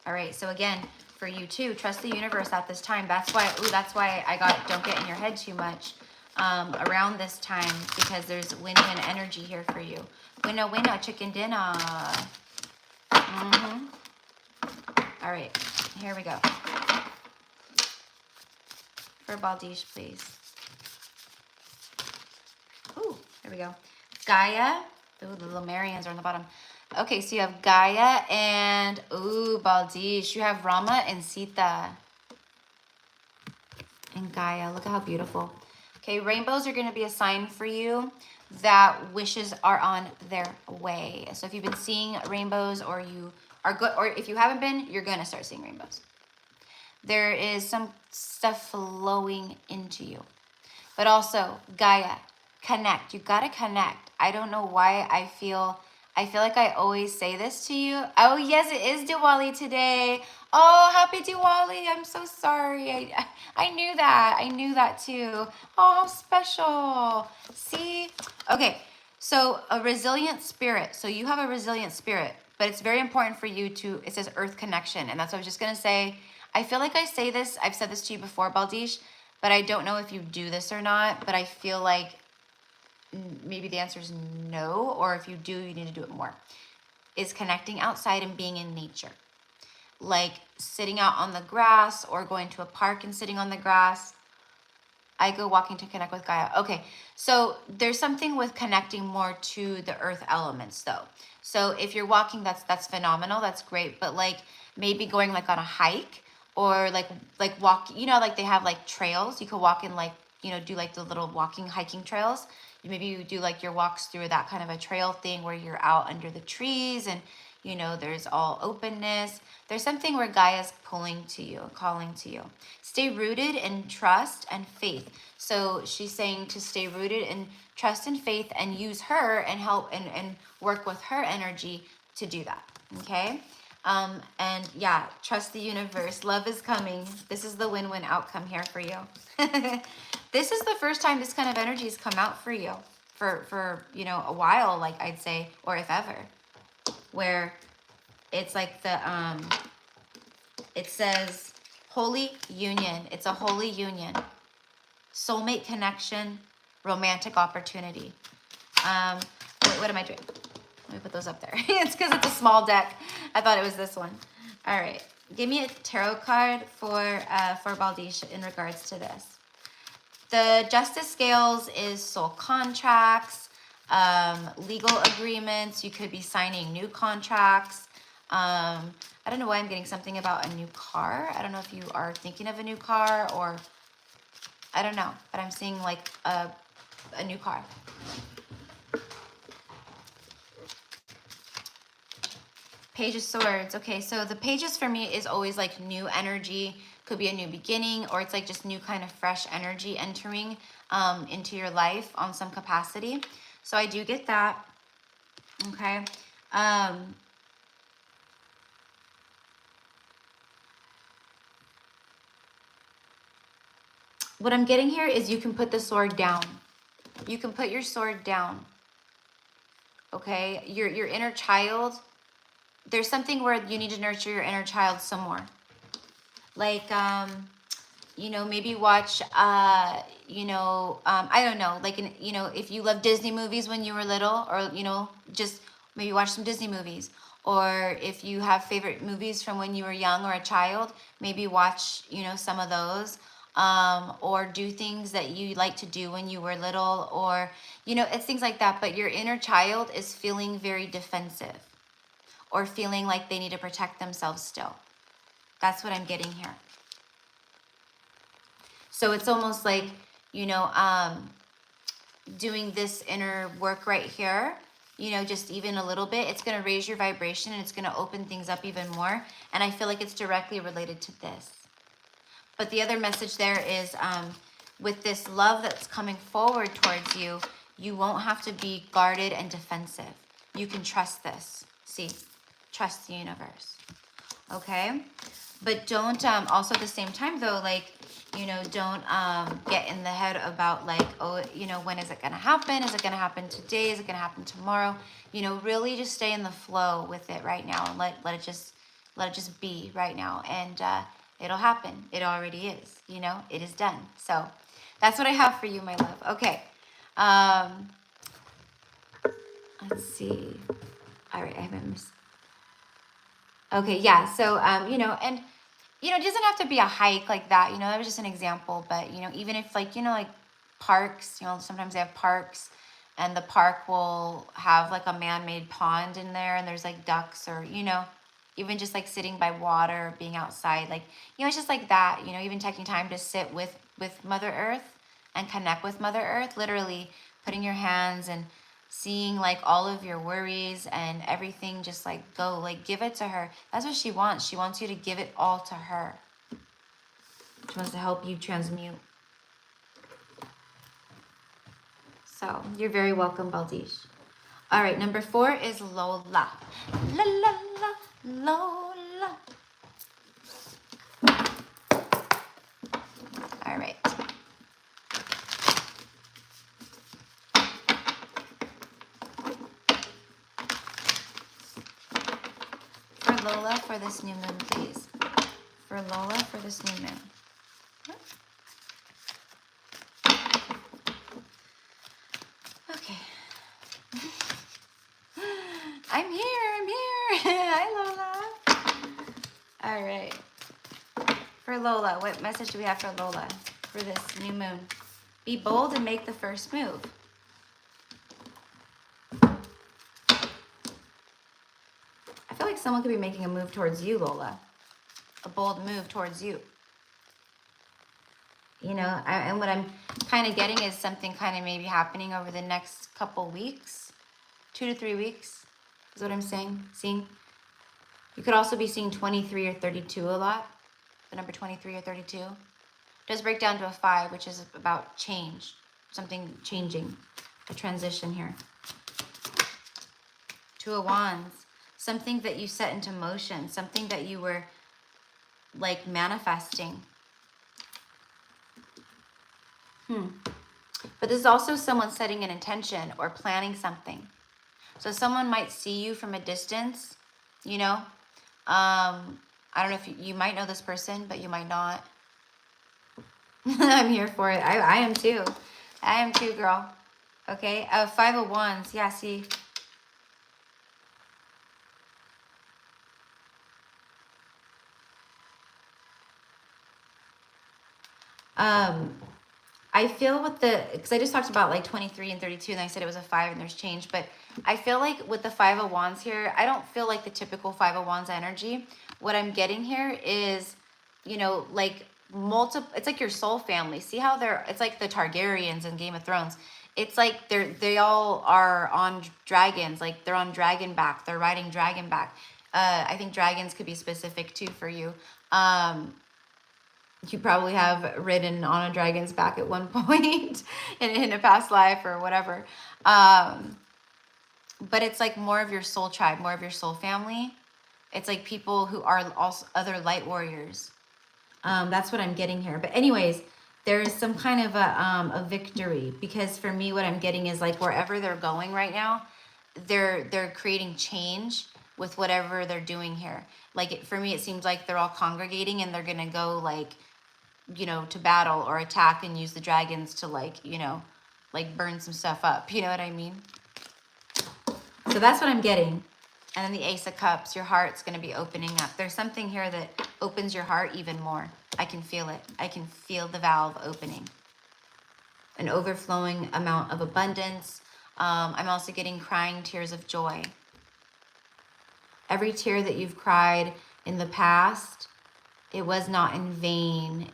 Speaker 1: All right, so again, for you too, trust the universe at this time. That's why I got don't get in your head too much around this time, because there's win-win energy here for you. Winner, winner, chicken dinner. All right, here we go. For Baldish, please. Ooh, here we go. Gaia. Ooh, the little Marians are on the bottom. Okay, so you have Gaia and, ooh, Baldish. You have Rama and Sita. And Gaia, look at how beautiful. Okay, rainbows are going to be a sign for you that wishes are on their way. So if you've been seeing rainbows, or you are good, or if you haven't been, you're going to start seeing rainbows. There is some stuff flowing into you. But also, Gaia, connect. You got to connect. I don't know why I feel like I always say this to you. Oh, yes, it is Diwali today. Oh, happy Diwali. I'm so sorry. I knew that. I knew that too. Oh, how special. See? Okay, so a resilient spirit. So you have a resilient spirit, but it's very important for you to, it says earth connection. And that's what I was just going to say. I feel like I say this, I've said this to you before, Baldish, but I don't know if you do this or not, but I feel like maybe the answer is no, or if you do, you need to do it more, is connecting outside and being in nature. Like sitting out on the grass or going to a park and sitting on the grass. I go walking to connect with Gaia. Okay, so there's something with connecting more to the earth elements though. So if you're walking, that's phenomenal, that's great, but like maybe going like on a hike, or like walk, you know, like they have like trails, you could walk in, like, you know, do like the little hiking trails. Maybe you do like your walks through that kind of a trail thing where you're out under the trees and, you know, there's all openness. There's something where Gaia's pulling to you, calling to you. Stay rooted in trust and faith. So she's saying to stay rooted in trust and faith and use her and help and work with her energy to do that. Okay? And yeah, trust the universe. Love is coming. This is the win-win outcome here for you. This is the first time this kind of energy has come out for you for you know, a while, like I'd say, or if ever, where it's like the it says holy union. It's a holy union, soulmate connection, romantic opportunity. Wait, what am I doing? Let me put those up there. It's because it's a small deck. I thought it was this one. All right, give me a tarot card for Baldish in regards to this. The Justice Scales is soul contracts, legal agreements. You could be signing new contracts. I don't know why I'm getting something about a new car. I don't know if you are thinking of a new car, or I don't know, but I'm seeing like a new car. Page of Swords. Okay, so the pages for me is always like new energy. Could be a new beginning, or it's like just new kind of fresh energy entering into your life on some capacity. So I do get that. Okay. What I'm getting here is you can put the sword down. You can put your sword down. Okay, your inner child. There's something where you need to nurture your inner child some more. Like, you know, maybe watch, you know, I don't know, like, you know, if you love Disney movies when you were little, or, you know, just maybe watch some Disney movies. Or if you have favorite movies from when you were young or a child, maybe watch, you know, some of those. Or do things that you like to do when you were little, or, you know, it's things like that. But your inner child is feeling very defensive, or feeling like they need to protect themselves still. That's what I'm getting here. So it's almost like, you know, doing this inner work right here, you know, just even a little bit, it's going to raise your vibration and it's going to open things up even more. And I feel like it's directly related to this. But the other message there is with this love that's coming forward towards you, you won't have to be guarded and defensive. You can trust this. See, trust the universe. Okay? But don't, also at the same time though, like, you know, don't get in the head about like, oh, you know, when is it going to happen? Is it going to happen today? Is it going to happen tomorrow? You know, really just stay in the flow with it right now, and let it just be right now. And it'll happen. It already is, you know, it is done. So that's what I have for you, my love. Okay. Let's see. All right. I haven't missed. Okay. Yeah. So, you know, and, you know, it doesn't have to be a hike like that. You know, that was just an example. But, you know, even if like, you know, like parks, you know, sometimes they have parks. and the park will have like a man-made pond in there, and there's like ducks, or, you know, even just like sitting by water, being outside, like, you know, it's just like that, you know, even taking time to sit with Mother Earth and connect with Mother Earth, literally putting your hands and seeing like all of your worries and everything, just like go, like give it to her. That's what she wants. She wants you to give it all to her. She wants to help you transmute. So you're very welcome, Baldish. All right, number 4 is Lola. La la la, Lola. All right. For Lola, for this new moon, please. For Lola, for this new moon. Okay. I'm here. Hi, Lola. All right. For Lola, what message do we have for Lola for this new moon? Be bold and make the first move. I feel like someone could be making a move towards you, Lola. A bold move towards you. You know, and what I'm kind of getting is something kind of maybe happening over the next couple weeks. 2 to 3 weeks is what I'm seeing. You could also be seeing 23 or 32 a lot. The number 23 or 32. It does break down to a 5, which is about change. Something changing. A transition here. 2 of Wands. Something that you set into motion. Something that you were like manifesting. But this is also someone setting an intention or planning something. So someone might see you from a distance, you know. I don't know if you might know this person, but you might not. I'm here for it. I am too. I am too, girl. Okay. 5 of Wands. Yeah, see. I feel with because I just talked about like 23 and 32, and I said it was a 5 and there's change, but I feel like with the 5 of Wands here, I don't feel like the typical 5 of Wands energy. What I'm getting here is, you know, like it's like your soul family. See how it's like the Targaryens in Game of Thrones. It's like they all are on dragons, like they're on dragon back. They're riding dragon back. I think dragons could be specific too for you. You probably have ridden on a dragon's back at one point in a past life or whatever. But it's like more of your soul tribe, more of your soul family. It's like people who are also other light warriors. That's what I'm getting here. But anyways, there's some kind of a victory, because for me, what I'm getting is like wherever they're going right now, they're creating change with whatever they're doing here. Like for me, it seems like they're all congregating and they're going to go like, you know, to battle or attack and use the dragons to like, you know, like burn some stuff up. You know what I mean? So that's what I'm getting. And then the Ace of Cups, your heart's going to be opening up. There's something here that opens your heart even more. I can feel it. I can feel the valve opening. An overflowing amount of abundance. I'm also getting crying tears of joy. Every tear that you've cried in the past, it was not in vain.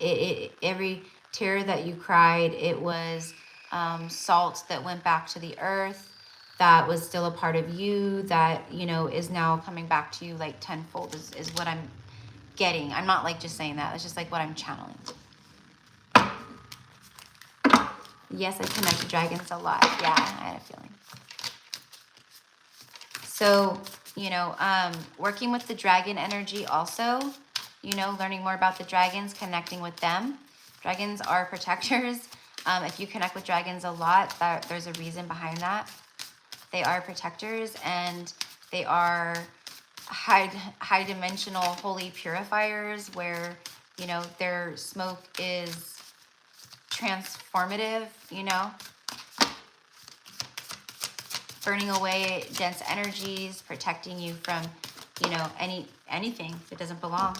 Speaker 1: Every tear that you cried, it was salt that went back to the earth, that was still a part of you, that, you know, is now coming back to you like tenfold is what I'm getting. I'm not like just saying that. It's just like what I'm channeling. Yes, I connect to dragons a lot. Yeah, I had a feeling. So, you know, working with the dragon energy also, you know, learning more about the dragons, connecting with them. Dragons are protectors. If you connect with dragons a lot, there's a reason behind that. They are protectors, and they are high dimensional holy purifiers where, you know, their smoke is transformative, you know, burning away dense energies, protecting you from, you know, anything that doesn't belong.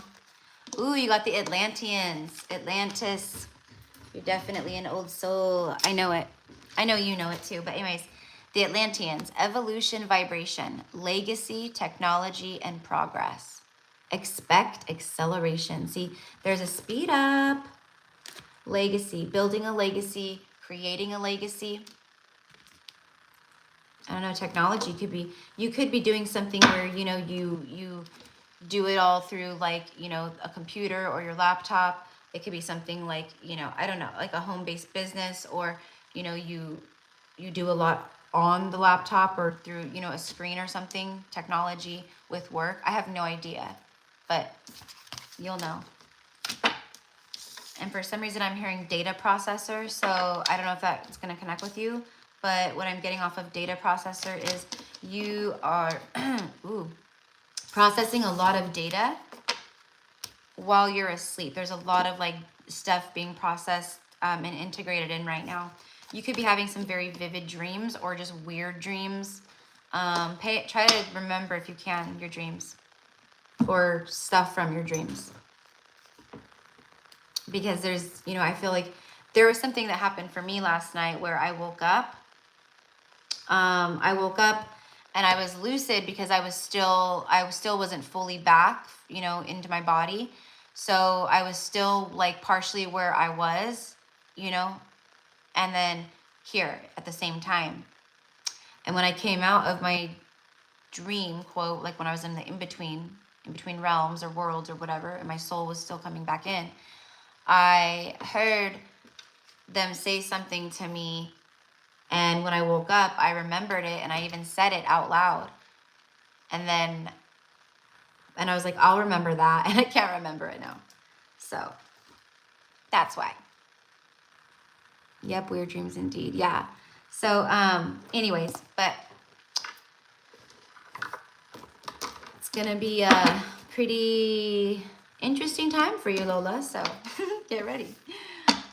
Speaker 1: Ooh, you got the Atlanteans. Atlantis. You're definitely an old soul. I know it. I know you know it too. But anyways, The Atlanteans, evolution, vibration, legacy, technology, and progress. Expect acceleration. See, there's a speed up. Legacy, building a legacy, creating a legacy. I don't know, technology could be, you could be doing something where, you know, you do it all through like, you know, a computer or your laptop. It could be something like, you know, I don't know, like a home-based business, or, you know, you do a lot on the laptop or through, you know, a screen or something, technology with work. I have no idea, but you'll know. And for some reason I'm hearing data processor, so I don't know if that's going to connect with you, but what I'm getting off of data processor is you are processing a lot of data while you're asleep. There's a lot of like stuff being processed and integrated in right now. You could be having some very vivid dreams or just weird dreams. Try to remember, if you can, your dreams or stuff from your dreams. Because there's, you know, I feel like there was something that happened for me last night where I woke up. I woke up and I was lucid because I still wasn't fully back, you know, into my body. So I was still like partially where I was, you know, and then here at the same time. And when I came out of my dream, quote, like when I was in the in-between realms or worlds or whatever, and my soul was still coming back in, I heard them say something to me. And when I woke up, I remembered it, and I even said it out loud. And I was like, I'll remember that. And I can't remember it now. So that's why. Yep, weird dreams indeed. Yeah. So anyways, but it's going to be a pretty interesting time for you, Lola. So get ready.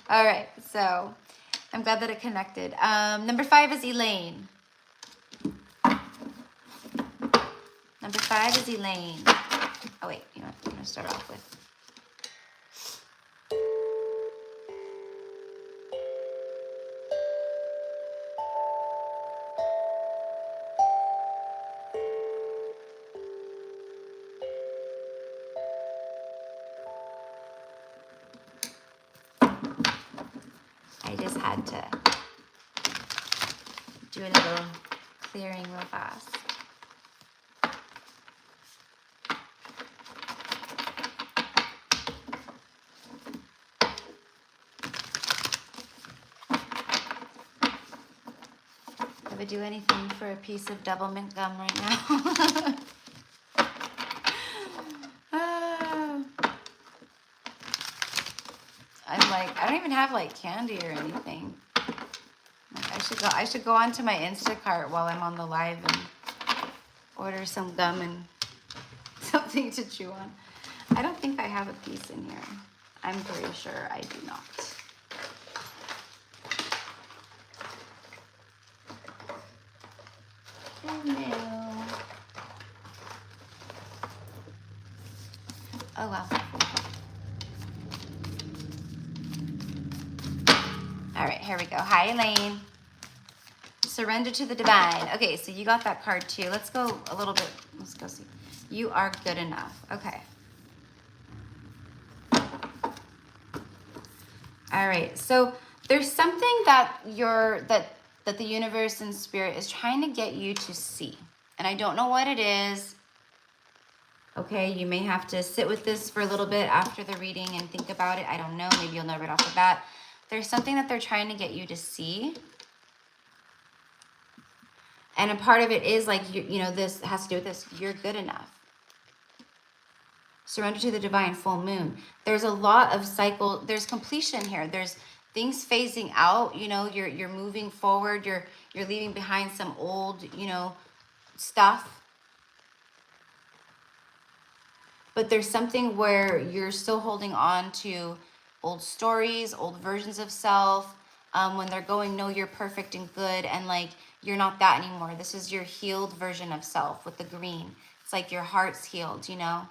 Speaker 1: All right. So I'm glad that it connected. Number 5 is Elaine. Number 5 is Elaine. Oh, wait. You know what? I'm going to start off with. I just had to do a little clearing real fast. I would do anything for a piece of double mint gum right now. I'm like, I don't even have like candy or anything. Like, I should go onto my Instacart while I'm on the live and order some gum and something to chew on. I don't think I have a piece in here. I'm pretty sure I do not. Oh no. Oh well. All right, here we go. Hi, Elaine. Surrender to the divine. Okay, so you got that card too. Let's go a little bit. Let's go see. You are good enough. Okay. All right. So there's something that that the universe and spirit is trying to get you to see, and I don't know what it is. Okay, you may have to sit with this for a little bit after the reading and think about it. I don't know. Maybe you'll know right off the bat. There's something that they're trying to get you to see. And a part of it is like, you know, this has to do with this. You're good enough. Surrender to the divine full moon. There's a lot of cycle. There's completion here. There's things phasing out. You know, you're moving forward. You're leaving behind some old, you know, stuff. But there's something where you're still holding on to old stories, old versions of self. When they're going, no, you're perfect and good, and like you're not that anymore. This is your healed version of self with the green. It's like your heart's healed, you know.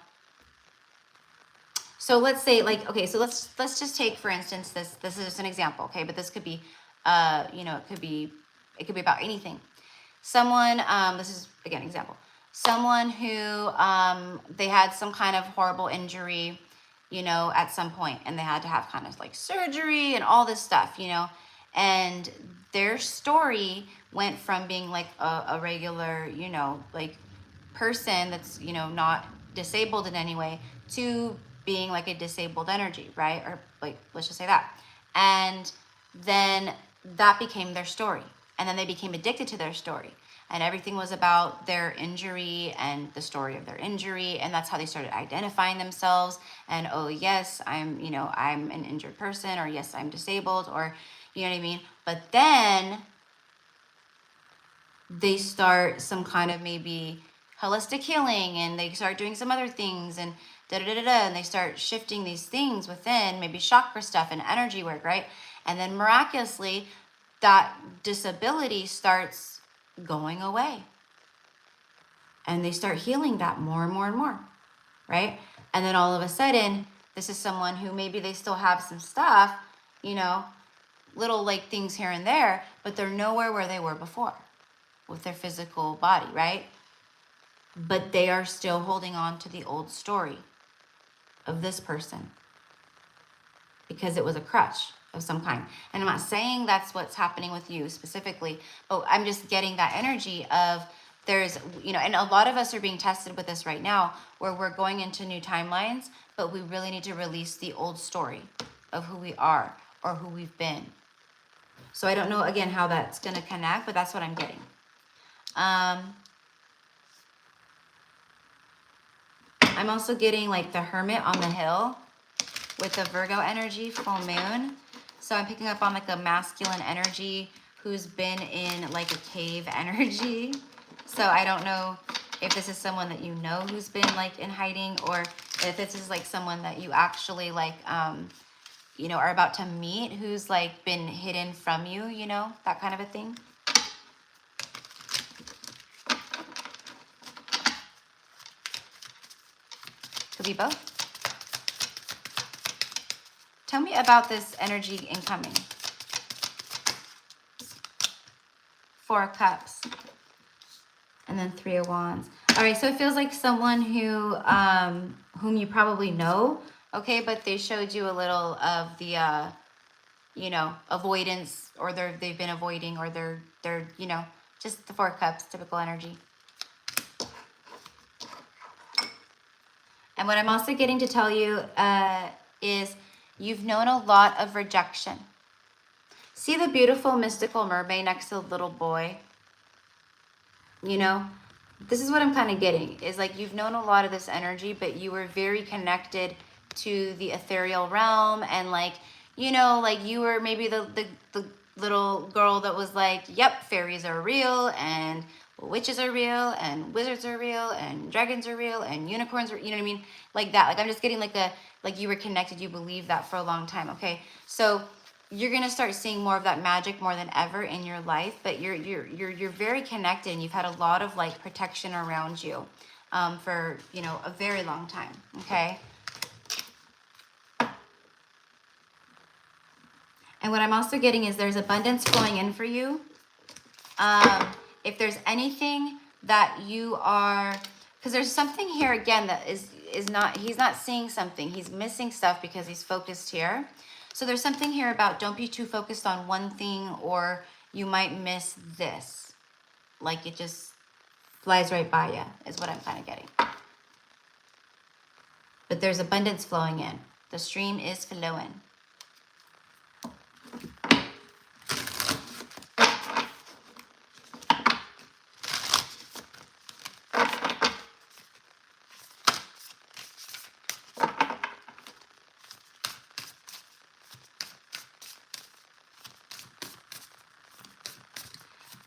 Speaker 1: So let's say, like, okay, so let's just take, for instance, this is just an example, okay, but this could be you know, it could be about anything. Someone, this is, again, example. Someone who, they had some kind of horrible injury, you know, at some point, and they had to have kind of like surgery and all this stuff, you know, and their story went from being like a regular, you know, like person that's, you know, not disabled in any way to being like a disabled energy, right? Or like, let's just say that. And then that became their story. And then they became addicted to their story. And everything was about their injury and the story of their injury. And that's how they started identifying themselves. And, oh, yes, I'm, you know, I'm an injured person, or yes, I'm disabled, or, you know what I mean? But then they start some kind of maybe holistic healing, and they start doing some other things, and and they start shifting these things within, maybe chakra stuff and energy work, right? And then miraculously, that disability starts going away. And they start healing that more and more and more, right? And then all of a sudden, this is someone who maybe they still have some stuff, you know, little like things here and there, but they're nowhere where they were before with their physical body, right? But they are still holding on to the old story of this person because it was a crutch of some kind. And I'm not saying that's what's happening with you specifically, but I'm just getting that energy of there's, you know, and a lot of us are being tested with this right now, where we're going into new timelines, but we really need to release the old story of who we are or who we've been. So I don't know, again, how that's going to connect, but that's what I'm getting. I'm also getting like the Hermit on the hill with the Virgo energy, full moon. So I'm picking up on like a masculine energy who's been in like a cave energy. So I don't know if this is someone that you know who's been like in hiding, or if this is like someone that you actually like, you know, are about to meet, who's like been hidden from you, you know, that kind of a thing. Could be both. Tell me about this energy incoming. 4 of Cups. And then 3 of Wands. All right, so it feels like someone who, whom you probably know, okay, but they showed you a little of the, you know, avoidance, or they've been avoiding, or they're, you know, just the 4 of Cups, typical energy. And what I'm also getting to tell you is you've known a lot of rejection. See the beautiful mystical mermaid next to the little boy? You know, this is what I'm kind of getting, is like you've known a lot of this energy, but you were very connected to the ethereal realm, and like, you know, like you were maybe the little girl that was like, yep, fairies are real, and witches are real, and wizards are real, and dragons are real, and unicorns are, you know what I mean? Like that. Like I'm just getting like like you were connected, you believed that for a long time, okay? So you're gonna start seeing more of that magic more than ever in your life, but you're very connected, and you've had a lot of like protection around you for, you know, a very long time, okay? And what I'm also getting is there's abundance flowing in for you. If there's anything that you are, because there's something here again that is not, he's not seeing something. He's missing stuff because he's focused here. So there's something here about don't be too focused on one thing, or you might miss this. Like it just flies right by you is what I'm kind of getting. But there's abundance flowing in. The stream is flowing.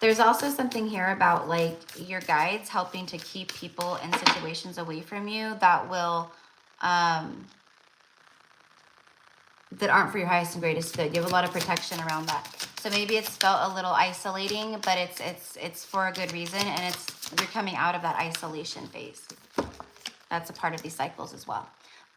Speaker 1: There's also something here about like your guides helping to keep people and situations away from you that will, that aren't for your highest and greatest good. You have a lot of protection around that. So maybe it's felt a little isolating, but it's for a good reason, and you're coming out of that isolation phase. That's a part of these cycles as well.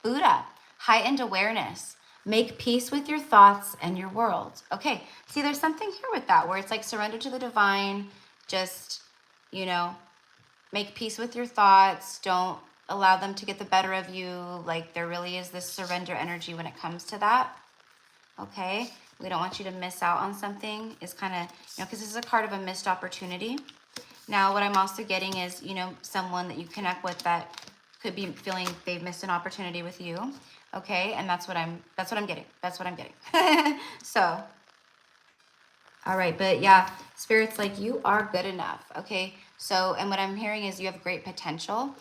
Speaker 1: Buddha, heightened awareness. Make peace with your thoughts and your world. Okay, see, there's something here with that where it's like surrender to the divine, just you know, make peace with your thoughts. Don't allow them to get the better of you. Like, there really is this surrender energy when it comes to that. Okay, we don't want you to miss out on something. It's kind of, you know, because this is a card of a missed opportunity. Now, what I'm also getting is, you know, someone that you connect with that could be feeling they've missed an opportunity with you. Okay, and that's what I'm getting. That's what I'm getting. So, all right, but yeah, Spirit's like, you are good enough. Okay, so, and what I'm hearing is you have great potential.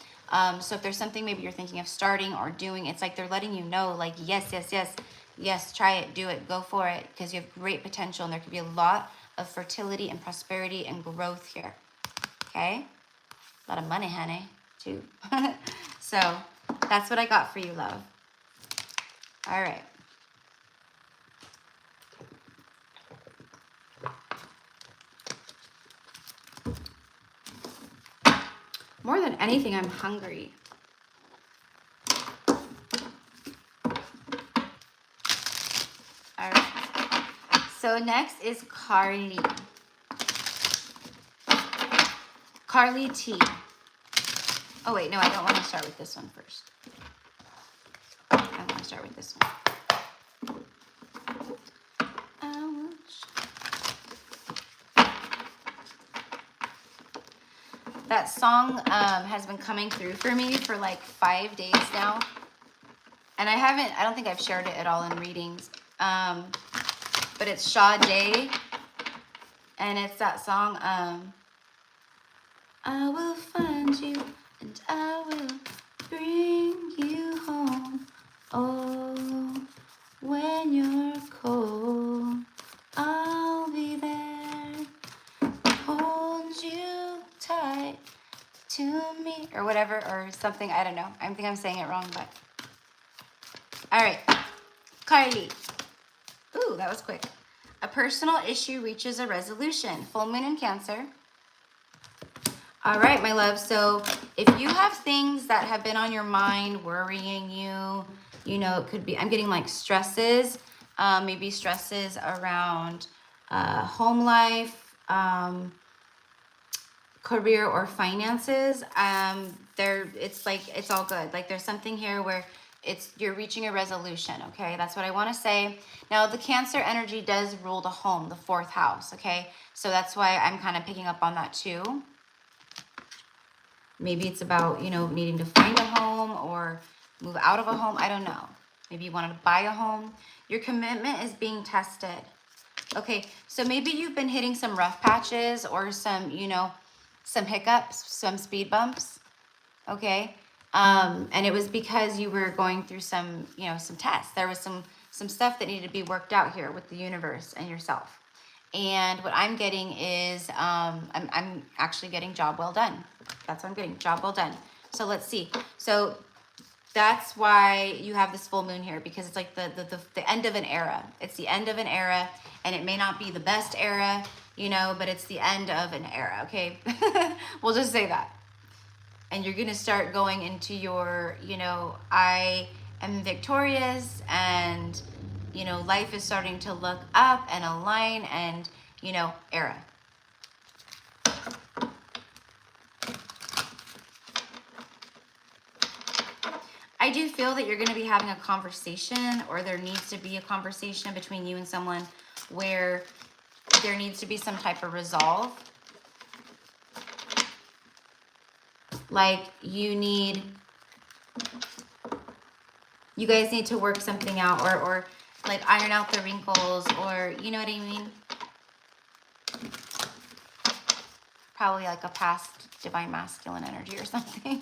Speaker 1: So if there's something maybe you're thinking of starting or doing, it's like they're letting you know, like, yes, yes, yes, yes, try it, do it, go for it, because you have great potential, and there could be a lot of fertility and prosperity and growth here. Okay, a lot of money, honey, too. So that's what I got for you, love. All right. More than anything, I'm hungry. All right. So next is Carly. Carly T. Oh, wait, no, I don't want to start with this one first. I want to start with this one. That song has been coming through for me for like 5 days now. And I don't think I've shared it at all in readings. But it's Sade. And it's that song, I will find you and I will bring you home. Oh, when you're cold, I'll be there. Hold you tight to me, or whatever, or something. I don't know. I think I'm saying it wrong, but all right. Carly. Ooh, that was quick. A personal issue reaches a resolution. Full moon in Cancer. All right, my love. So if you have things that have been on your mind, worrying you, you know, it could be, I'm getting like stresses, maybe stresses around home life, career or finances. It's like, it's all good. Like there's something here where you're reaching a resolution. Okay. That's what I want to say. Now the Cancer energy does rule the home, the 4th house. Okay. So that's why I'm kind of picking up on that too. Maybe it's about, you know, needing to find a home or move out of a home. I don't know. Maybe you wanted to buy a home. Your commitment is being tested. Okay. So maybe you've been hitting some rough patches or some, you know, some hiccups, some speed bumps. Okay. And it was because you were going through some, you know, some tests. There was some stuff that needed to be worked out here with the universe and yourself. And what I'm getting is, I'm actually getting job well done. That's what I'm getting, job well done. So let's see. So that's why you have this full moon here, because it's like the end of an era. It's the end of an era, and it may not be the best era, you know, but it's the end of an era, okay? We'll just say that. And you're going to start going into your, you know, I am victorious, and, you know, life is starting to look up and align, and, you know, era. I do feel that you're going to be having a conversation, or there needs to be a conversation between you and someone where there needs to be some type of resolve. Like you guys need to work something out, or like iron out the wrinkles, or you know what I mean? Probably like a past divine masculine energy or something.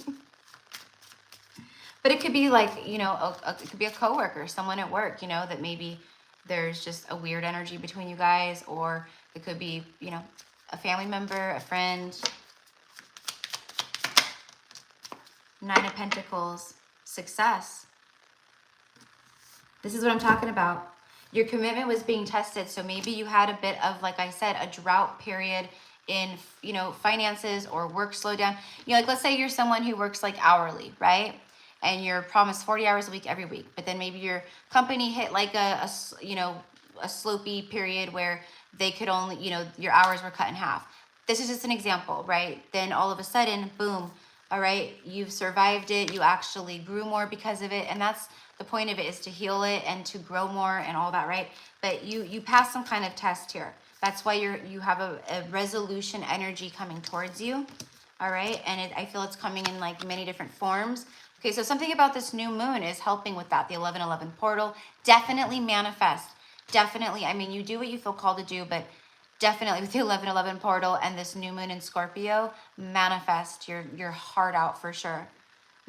Speaker 1: But it could be like, you know, it could be a coworker, someone at work, you know, that maybe there's just a weird energy between you guys, or it could be, you know, a family member, a friend. 9 of Pentacles, success. This is what I'm talking about. Your commitment was being tested. So maybe you had a bit of, like I said, a drought period in, you know, finances or work slowdown. You know, like let's say you're someone who works like hourly, right? And you're promised 40 hours a week every week. But then maybe your company hit like you know, a slopey period where they could only, you know, your hours were cut in half. this is just an example, right? Then all of a sudden, boom, all right, you've survived it. You actually grew more because of it. And that's the point of it, is to heal it and to grow more and all that, right? But you pass some kind of test here. That's why you have a resolution energy coming towards you, all right? And I feel it's coming in like many different forms. Okay, so something about this new moon is helping with that. The 1111 portal, definitely manifest. Definitely, I mean, you do what you feel called to do, but definitely with the 1111 portal and this new moon in Scorpio, manifest your heart out for sure.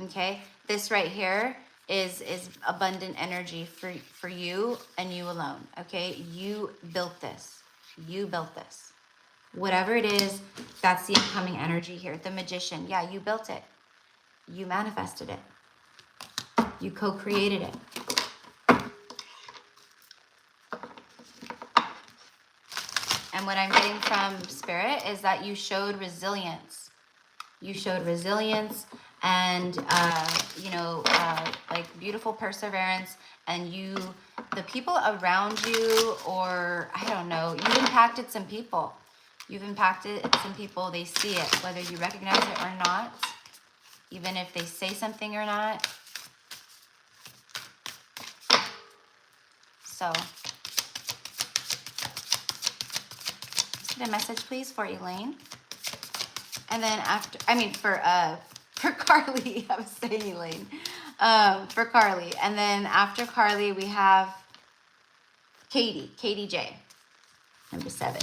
Speaker 1: Okay, this right here is abundant energy for you and you alone. Okay, you built this. You built this. Whatever it is, that's the incoming energy here. The Magician, yeah, you built it. You manifested it. You co-created it. And what I'm getting from Spirit is that you showed resilience. You showed resilience and, like beautiful perseverance. And the people around you, or I don't know, you've impacted some people. You've impacted some people. They see it, whether you recognize it or not, even if they say something or not. So, the message, please, for Elaine. And then after, for Carly, I was saying Elaine, for Carly. And then after Carly, we have Katie J, number 7.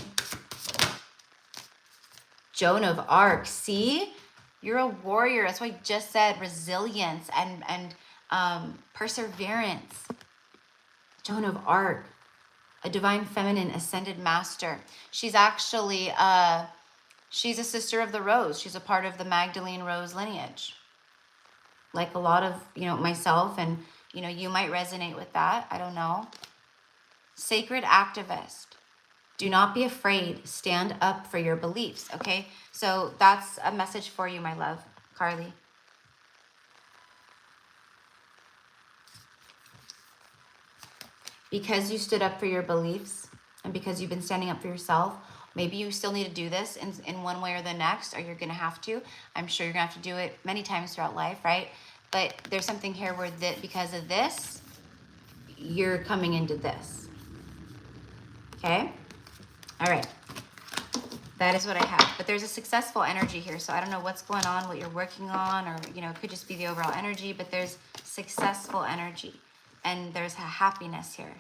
Speaker 1: Joan of Arc, see? You're a warrior. That's what I just said, resilience and perseverance. Joan of Arc, a divine feminine ascended master. She's actually, she's a sister of the Rose. She's a part of the Magdalene Rose lineage. Like a lot of, myself, and, you might resonate with that. I don't know. Sacred activist. Do not be afraid. Stand up for your beliefs, okay? So that's a message for you, my love, Carly. Because you stood up for your beliefs and because you've been standing up for yourself, maybe you still need to do this in one way or the next, or you're going to have to. I'm sure you're going to have to do it many times throughout life, right? But there's something here where because of this, you're coming into this. Okay? All right. That is what I have. But there's a successful energy here. So I don't know what's going on, what you're working on, or, it could just be the overall energy, but there's successful energy. And there's a happiness here.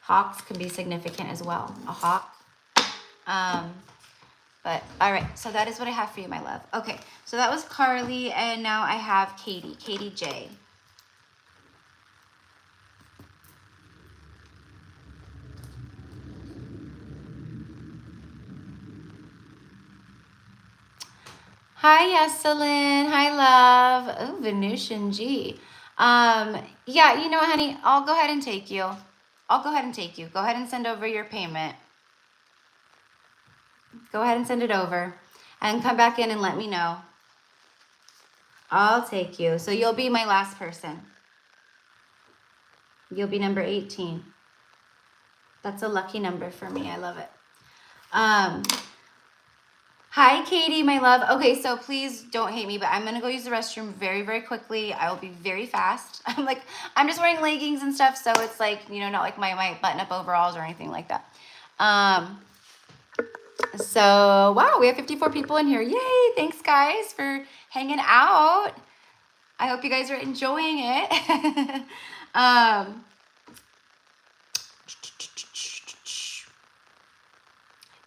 Speaker 1: Hawks can be significant as well. A hawk. But all right, so that is what I have for you, my love. Okay, so that was Carly, and now I have Katie J. Hi, Yeselin. Hi, love. Oh, Venusian G. Yeah, you know what, honey? I'll go ahead and take you. Go ahead and send over your payment. Go ahead and send it over. And come back in and let me know. I'll take you. So you'll be my last person. You'll be number 18. That's a lucky number for me. I love it. Hi, Katie, my love. Okay, so please don't hate me, but I'm going to go use the restroom very, very quickly. I will be very fast. I'm just wearing leggings and stuff, so it's like, not like my button-up overalls or anything like that. So, wow, we have 54 people in here. Yay, thanks, guys, for hanging out. I hope you guys are enjoying it.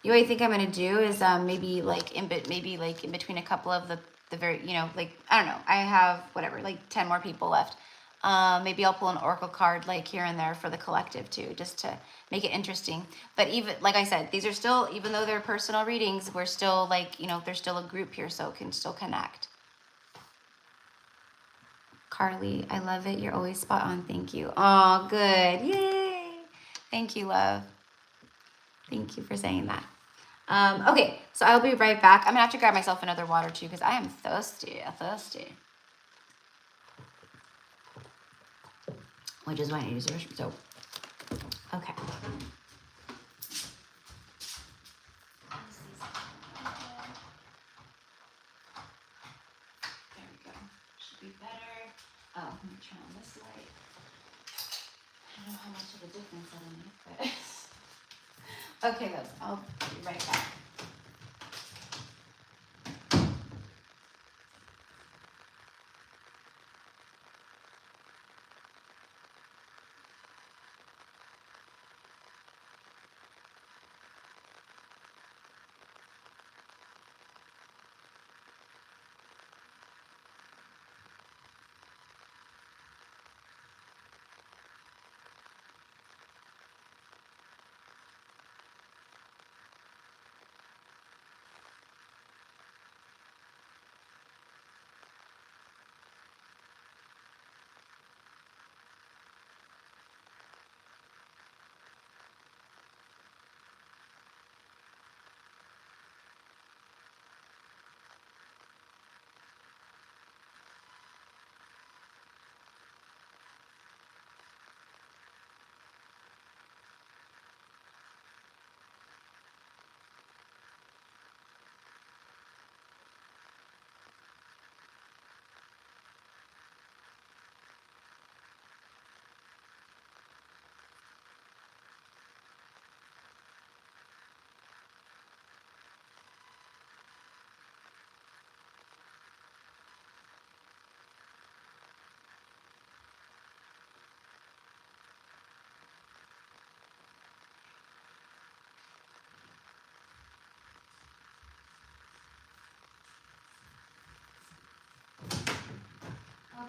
Speaker 1: What I think I'm gonna do is maybe in between a couple of the very, I don't know, I have whatever, 10 more people left. Maybe I'll pull an oracle card here and there for the collective too, just to make it interesting. But even like I said, these are still, even though they're personal readings, we're still there's still a group here, so it can still connect. Carly, I love it. You're always spot on. Thank you. Oh, good. Yay. Thank you, love. Thank you for saying that. Okay, so I'll be right back. I'm gonna have to grab myself another water too, because I am thirsty. Which is why I use the restroom. So Okay. There we go. Should be better. Oh, let me turn on this light. I don't know how much of a difference that'll make, but okay, loves, I'll be right back.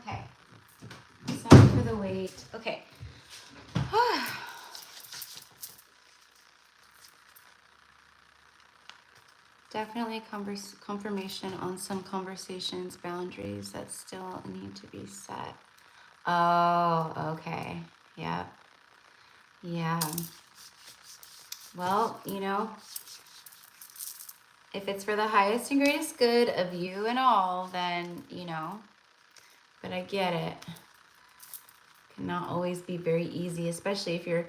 Speaker 1: Okay. Sorry for the wait. Okay. Definitely confirmation on some conversations, boundaries that still need to be set. Oh, okay. Yeah. Yeah. Well, you know, if it's for the highest and greatest good of you and all, then, you know, but I get it. Cannot always be very easy, especially if you're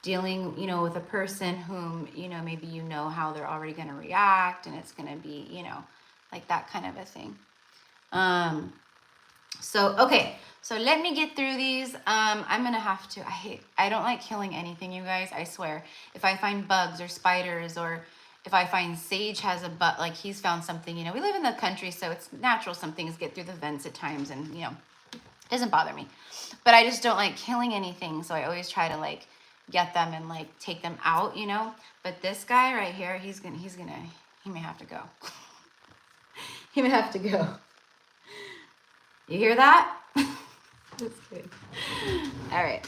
Speaker 1: dealing, you know, with a person whom, you know, maybe you know how they're already going to react and it's going to be, you know, like that kind of a thing. So, okay. So let me get through these. I'm going to have to, I don't like killing anything, you guys. I swear. If I find bugs or spiders, or if I find Sage has a butt, like he's found something, you know, we live in the country, so it's natural. Some things get through the vents at times and, you know, it doesn't bother me, but I just don't like killing anything. So I always try to like get them and like take them out, you know, but this guy right here, he may have to go. He may have to go. You hear that? That's good. All right.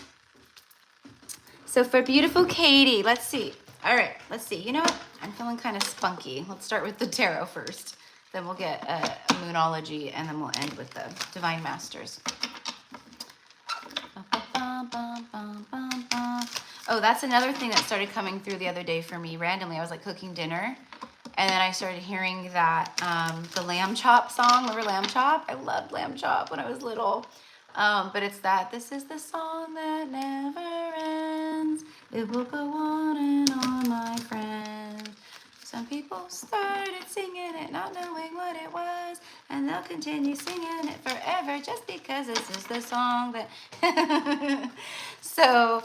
Speaker 1: So for beautiful Katie, let's see. All right, let's see. You know what? I'm feeling kind of spunky. Let's start with the tarot first. Then we'll get a moonology, and then we'll end with the Divine Masters. Oh, that's another thing that started coming through the other day for me randomly. I was like cooking dinner, and then I started hearing that the Lamb Chop song. Remember Lamb Chop? I loved Lamb Chop when I was little. But it's that, this is the song that never ends. It will go on and on, my friend. Some people started singing it, not knowing what it was, and they'll continue singing it forever just because this is the song that... So,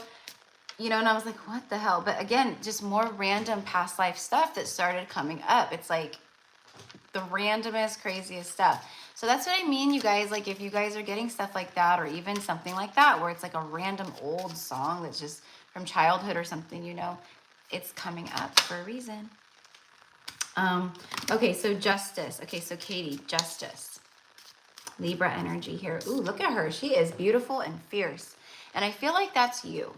Speaker 1: you know, and I was like, what the hell? But again, just more random past life stuff that started coming up. It's like the randomest, craziest stuff. So that's what I mean, you guys. Like, if you guys are getting stuff like that, or even something like that, where it's like a random old song that's just from childhood or something, you know, it's coming up for a reason. Okay, so justice. Okay, so Katie, justice. Libra energy here. Ooh, look at her. She is beautiful and fierce. And I feel like that's you.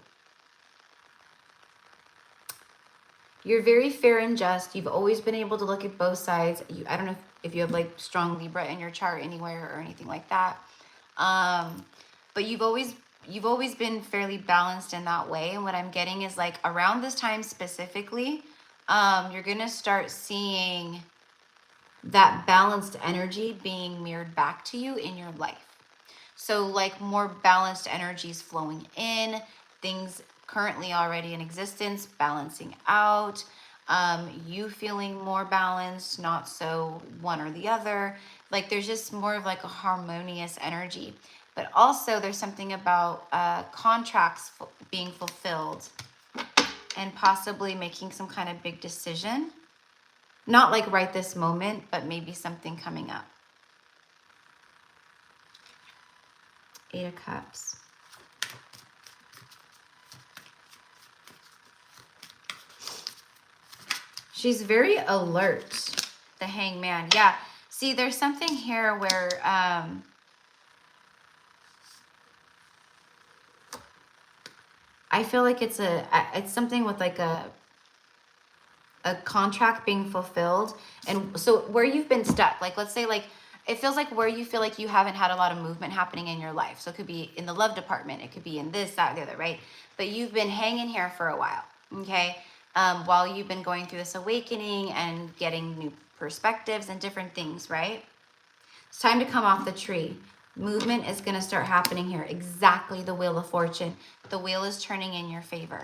Speaker 1: You're very fair and just. You've always been able to look at both sides. I don't know if you have like strong Libra in your chart anywhere or anything like that. But you've always been fairly balanced in that way. And what I'm getting is like around this time specifically, you're going to start seeing that balanced energy being mirrored back to you in your life. So like more balanced energies flowing in, things currently already in existence, balancing out, you feeling more balanced, not so one or the other. Like there's just more of like a harmonious energy. But also there's something about contracts being fulfilled and possibly making some kind of big decision. Not like right this moment, but maybe something coming up. 8 of Cups. She's very alert, the Hangman. Yeah, see, there's something here where I feel like it's something with like a contract being fulfilled. And so where you've been stuck, like let's say like it feels like where you feel like you haven't had a lot of movement happening in your life. So it could be in the love department, it could be in this, that, the other, right? But you've been hanging here for a while, okay? While you've been going through this awakening and getting new perspectives and different things, right? It's time to come off the tree. Movement is going to start happening here. Exactly the Wheel of Fortune. The wheel is turning in your favor.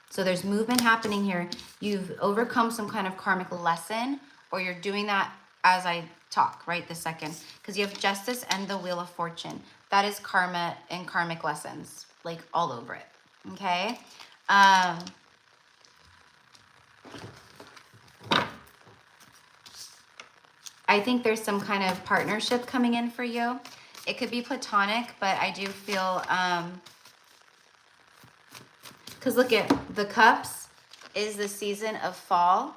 Speaker 1: So there's movement happening here. You've overcome some kind of karmic lesson, or you're doing that as I talk, right, this second. Because you have Justice and the Wheel of Fortune. That is karma and karmic lessons, like all over it, okay? I think there's some kind of partnership coming in for you. It could be platonic, but I do feel, because look at the Cups is the season of fall,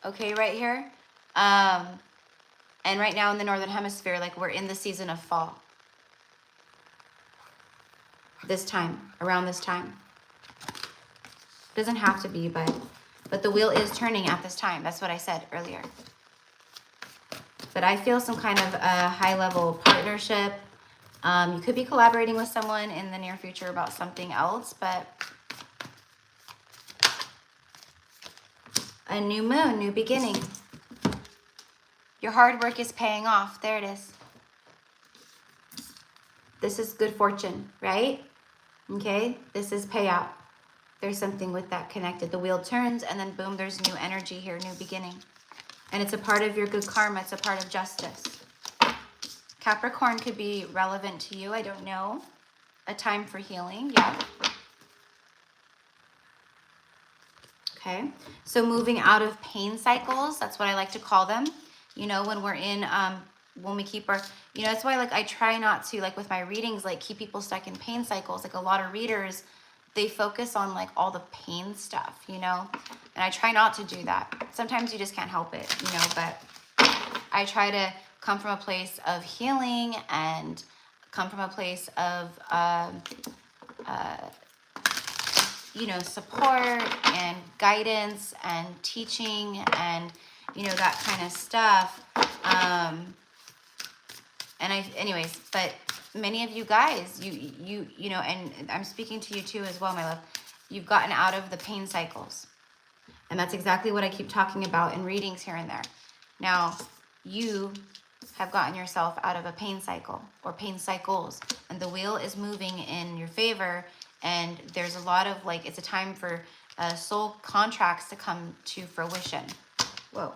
Speaker 1: okay, right here. And right now in the Northern Hemisphere, like we're in the season of fall. This time, around this time. Doesn't have to be, but the wheel is turning at this time. That's what I said earlier. But I feel some kind of a high-level partnership. You could be collaborating with someone in the near future about something else, but a new moon, new beginning. Your hard work is paying off. There it is. This is good fortune, right? Okay, this is payout. There's something with that connected. The wheel turns and then boom, there's new energy here, new beginning. And it's a part of your good karma. It's a part of justice. Capricorn could be relevant to you. I don't know. A time for healing. Yeah. Okay. So moving out of pain cycles. That's what I like to call them. You know, when we're in, when we keep our, you know, that's why like I try not to, like with my readings, like keep people stuck in pain cycles. Like a lot of readers, they focus on like all the pain stuff, you know, and I try not to do that. Sometimes you just can't help it, you know, but I try to come from a place of healing and come from a place of, you know, support and guidance and teaching and, you know, that kind of stuff. Anyways, but many of you guys, you know, and I'm speaking to you too as well, my love. You've gotten out of the pain cycles. And that's exactly what I keep talking about in readings here and there. Now, you have gotten yourself out of a pain cycle or pain cycles, and the wheel is moving in your favor. And there's a lot of like, it's a time for soul contracts to come to fruition. Whoa,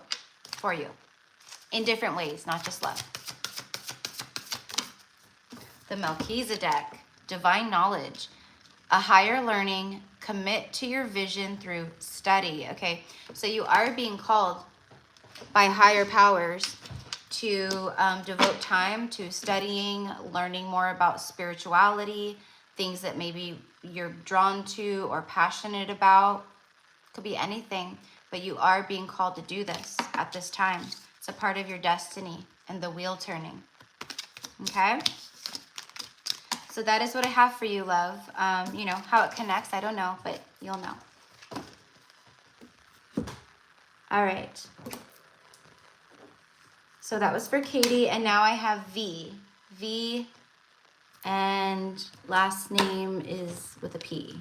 Speaker 1: for you in different ways, not just love. The Melchizedek, divine knowledge, a higher learning, commit to your vision through study. Okay, so you are being called by higher powers to devote time to studying, learning more about spirituality, things that maybe you're drawn to or passionate about. Could be anything, but you are being called to do this at this time. It's a part of your destiny and the wheel turning. Okay? So that is what I have for you, love. You know, how it connects, I don't know, but you'll know. All right. So that was for Katie, and now I have V. V, and last name is with a P.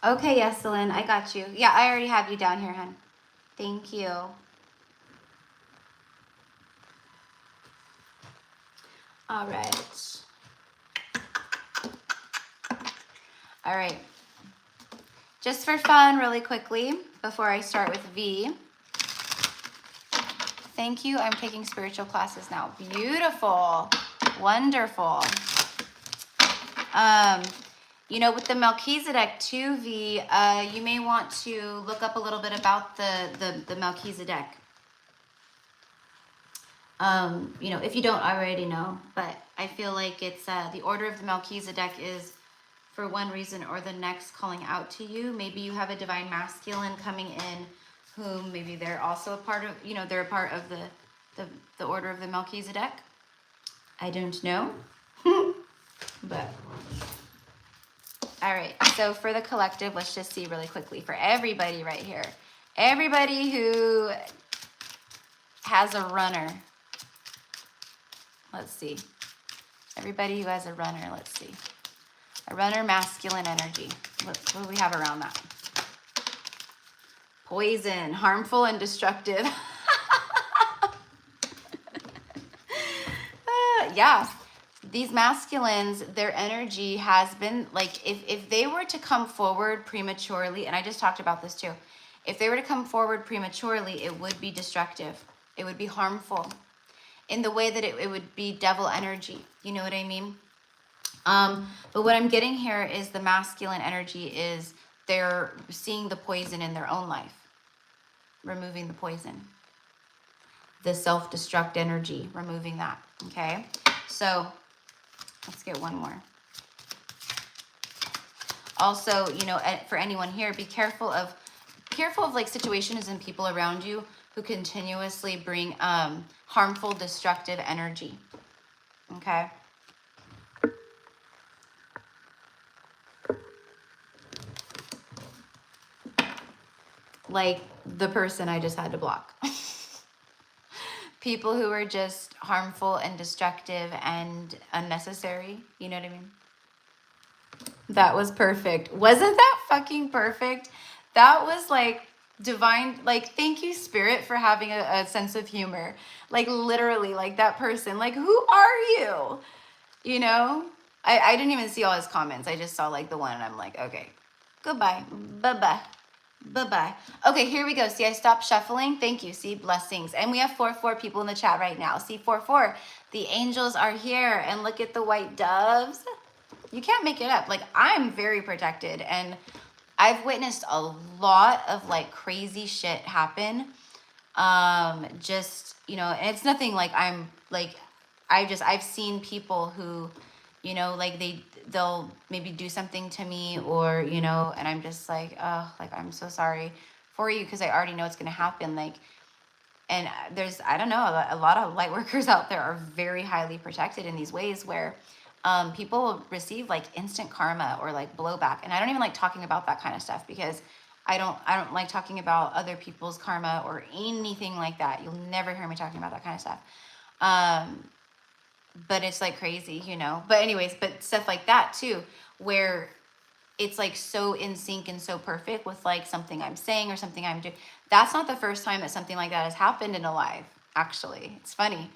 Speaker 1: Okay, Yeselin, I got you. Yeah, I already have you down here, hon. Thank you. All right. All right. Just for fun, really quickly, before I start with V. Thank you. I'm taking spiritual classes now. Beautiful. Wonderful. You know, with the Melchizedek 2V, you may want to look up a little bit about the Melchizedek. You know, if you don't already know, but I feel like it's the order of the Melchizedek is for one reason or the next calling out to you. Maybe you have a divine masculine coming in whom maybe they're also a part of, you know, they're a part of the order of the Melchizedek. I don't know. But all right, so for the collective, let's just see really quickly for everybody right here. Everybody who has a runner. Let's see. Everybody who has a runner, let's see. A runner masculine energy. What do we have around that? Poison, harmful and destructive. Yeah. These masculines, their energy has been like, if they were to come forward prematurely, and I just talked about this too, if they were to come forward prematurely, it would be destructive. It would be harmful in the way that it would be devil energy. You know what I mean? But what I'm getting here is the masculine energy is they're seeing the poison in their own life, removing the poison. The self-destruct energy, removing that, okay? So let's get one more. Also, you know, for anyone here, be careful of like situations and people around you who continuously bring harmful, destructive energy, okay? Like the person I just had to block. People who are just harmful and destructive and unnecessary. You know what I mean? That was perfect. Wasn't that fucking perfect? That was like divine. Like, thank you, Spirit, for having a sense of humor. Like, literally, like that person. Like, who are you? You know? I didn't even see all his comments. I just saw like the one and I'm like, okay, goodbye. Bye-bye. Bye-bye. Okay, here we go. See, I stopped shuffling. Thank you. See, blessings. And we have 4 people in the chat right now. See, 4. The angels are here. And look at the white doves. You can't make it up. Like, I'm very protected. And I've witnessed a lot of, like, crazy shit happen. Just, you know, and it's nothing like I'm, like, I've seen people who, you know, like they'll maybe do something to me or, you know, and I'm just like, oh, like, I'm so sorry for you because I already know it's going to happen. Like, and there's, I don't know, a lot of light workers out there are very highly protected in these ways where people receive like instant karma or like blowback. And I don't even like talking about that kind of stuff because I don't like talking about other people's karma or anything like that. You'll never hear me talking about that kind of stuff. But it's like crazy, you know, but anyways, but stuff like that too, where it's like so in sync and so perfect with like something I'm saying or something I'm doing. That's not the first time that something like that has happened in a live, actually. It's funny.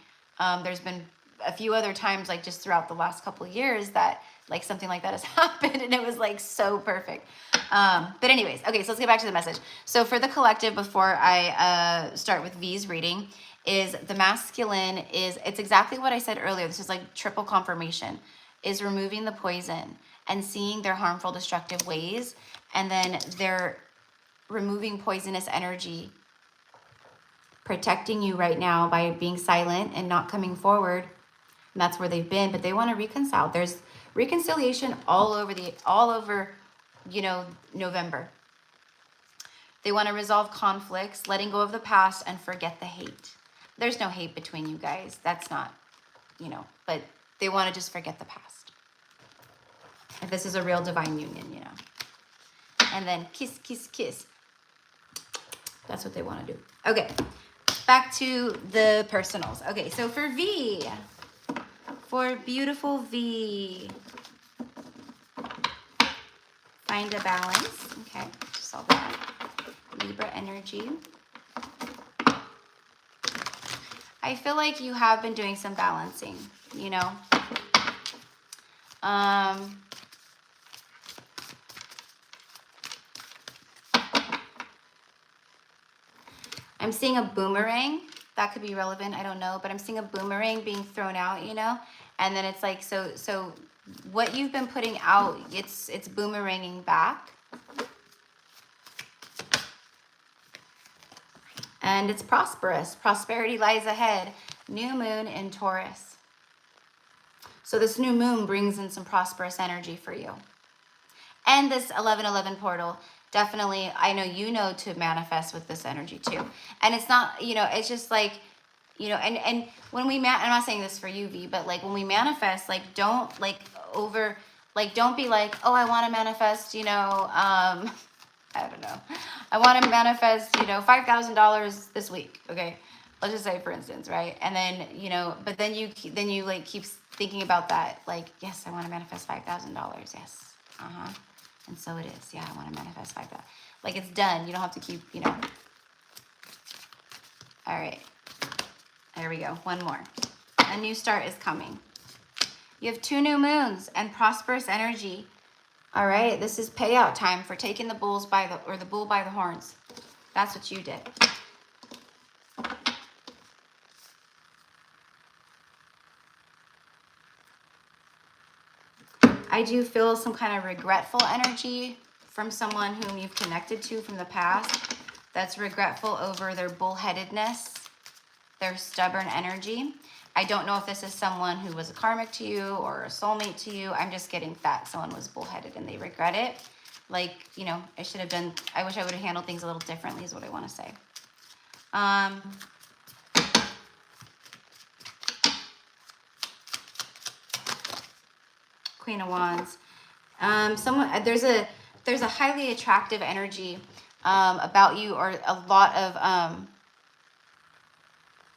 Speaker 1: There's been a few other times, like just throughout the last couple of years that like something like that has happened and it was like so perfect. But anyways, okay, so let's get back to the message. So for the collective, before I start with V's reading, is the masculine is, it's exactly what I said earlier. This is like triple confirmation, is removing the poison and seeing their harmful, destructive ways. And then they're removing poisonous energy, protecting you right now by being silent and not coming forward. And that's where they've been, but they want to reconcile. There's reconciliation all over, you know, November. They want to resolve conflicts, letting go of the past and forget the hate. There's no hate between you guys. That's not, you know, but they want to just forget the past. If this is a real divine union, you know. And then kiss, kiss, kiss. That's what they want to do. Okay, back to the personals. Okay, so for V, for beautiful V, find a balance, Okay, just all that. Libra energy. I feel like you have been doing some balancing, you know. I'm seeing a boomerang. That could be relevant, I don't know, but I'm seeing a boomerang being thrown out, you know, and then it's like, so what you've been putting out, it's boomeranging back. And it's prosperous. Prosperity lies ahead. New moon in Taurus. So this new moon brings in some prosperous energy for you. And this 1111 portal, definitely, I know you know to manifest with this energy too. And it's not, you know, it's just like, you know, and when we, I'm not saying this for you, V, but like when we manifest, like don't like don't be like, oh, I want to manifest, you know, I don't know. I want to manifest, you know, $5,000 this week. Okay. Let's just say, for instance, right? And then, you know, but then you like keep thinking about that. Like, yes, I want to manifest $5,000. Yes. And so it is. Yeah, I want to manifest 5,000. Like it's done. You don't have to keep, you know. All right. There we go. One more. A new start is coming. You have 2 new moons and prosperous energy. All right. This is payout time for taking the bull by the horns. That's what you did. I do feel some kind of regretful energy from someone whom you've connected to from the past that's regretful over their bullheadedness, their stubborn energy. I don't know if this is someone who was a karmic to you or a soulmate to you. I'm just getting that someone was bullheaded and they regret it. Like, you know, I wish I would have handled things a little differently is what I want to say. Queen of Wands. There's a highly attractive energy about you, or a lot of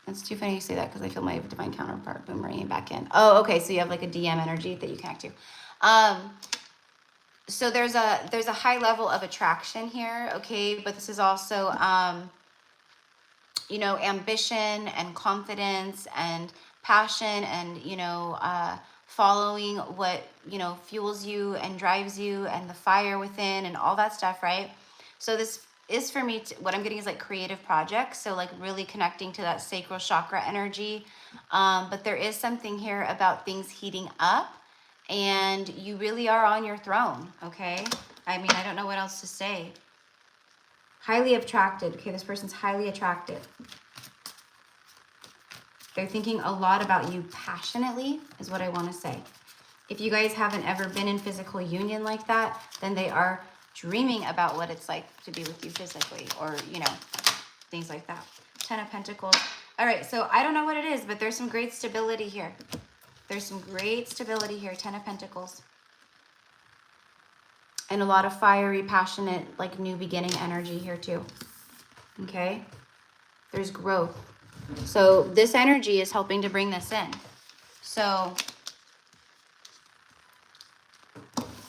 Speaker 1: it's too funny you say that because I feel my divine counterpart boomeranging back in. Oh, okay, so you have like a DM energy that you connect to. So there's a high level of attraction here, okay, but this is also you know, ambition and confidence and passion and, you know, following what, you know, fuels you and drives you and the fire within and all that stuff, right? So this is for me, what I'm getting is like creative projects. So like really connecting to that sacral chakra energy. But there is something here about things heating up and you really are on your throne, okay? I mean, I don't know what else to say. Highly attracted. Okay, this person's highly attracted. They're thinking a lot about you passionately, is what I want to say. If you guys haven't ever been in physical union like that, then they are dreaming about what it's like to be with you physically, or, you know, things like that. 10 of Pentacles. All right, so I don't know what it is, but there's some great stability here. There's some great stability here, 10 of Pentacles. And a lot of fiery, passionate, like new beginning energy here too. Okay? There's growth. So this energy is helping to bring this in. So,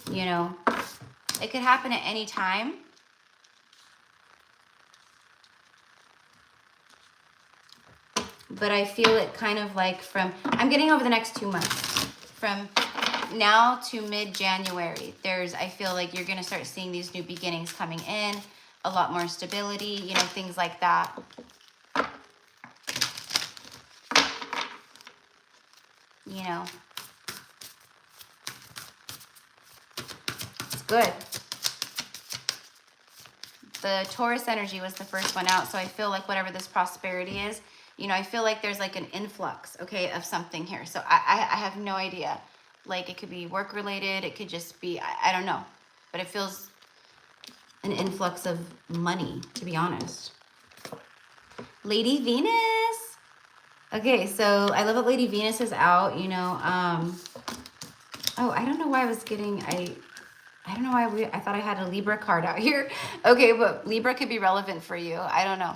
Speaker 1: you know, it could happen at any time. But I feel it kind of like I'm getting over the next 2 months. From now to mid-January, I feel like you're going to start seeing these new beginnings coming in, a lot more stability, you know, things like that. You know, it's good. The Taurus energy was the first one out, so I feel like whatever this prosperity is, you know, I feel like there's like an influx, okay, of something here. So I have no idea. Like it could be work related, it could just be, I don't know, but it feels an influx of money, to be honest. Lady Venus. Okay, so I love that Lady Venus is out, you know. Oh, I don't know why I was getting, I don't know why I thought I had a Libra card out here. Okay, but Libra could be relevant for you. I don't know.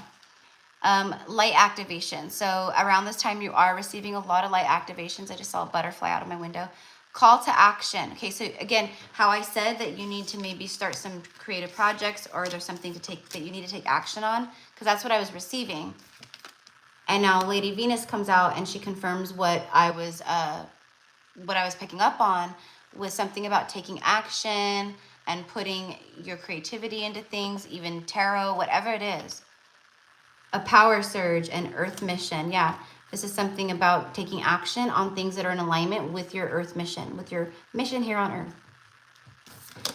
Speaker 1: Light activation. So around this time, you are receiving a lot of light activations. I just saw a butterfly out of my window. Call to action. Okay, so again, how I said that you need to maybe start some creative projects, or there's something to take that you need to take action on, because that's what I was receiving. And now Lady Venus comes out and she confirms what I was picking up on, was something about taking action and putting your creativity into things, even tarot, whatever it is. A power surge and earth mission. Yeah, this is something about taking action on things that are in alignment with your earth mission, with your mission here on earth.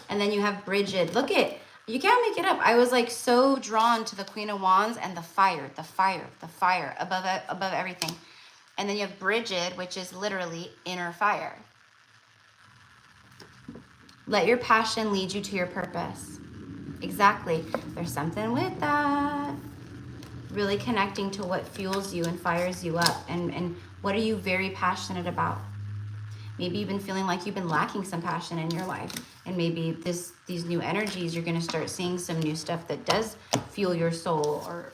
Speaker 1: And then you have Bridget. Look it. You can't make it up. I was like so drawn to the Queen of Wands and the fire above everything. And then you have Bridget, which is literally inner fire. Let your passion lead you to your purpose. Exactly. There's something with that. Really connecting to what fuels you and fires you up, and what are you very passionate about. Maybe you've been feeling like you've been lacking some passion in your life, and maybe these new energies, you're going to start seeing some new stuff that does fuel your soul, or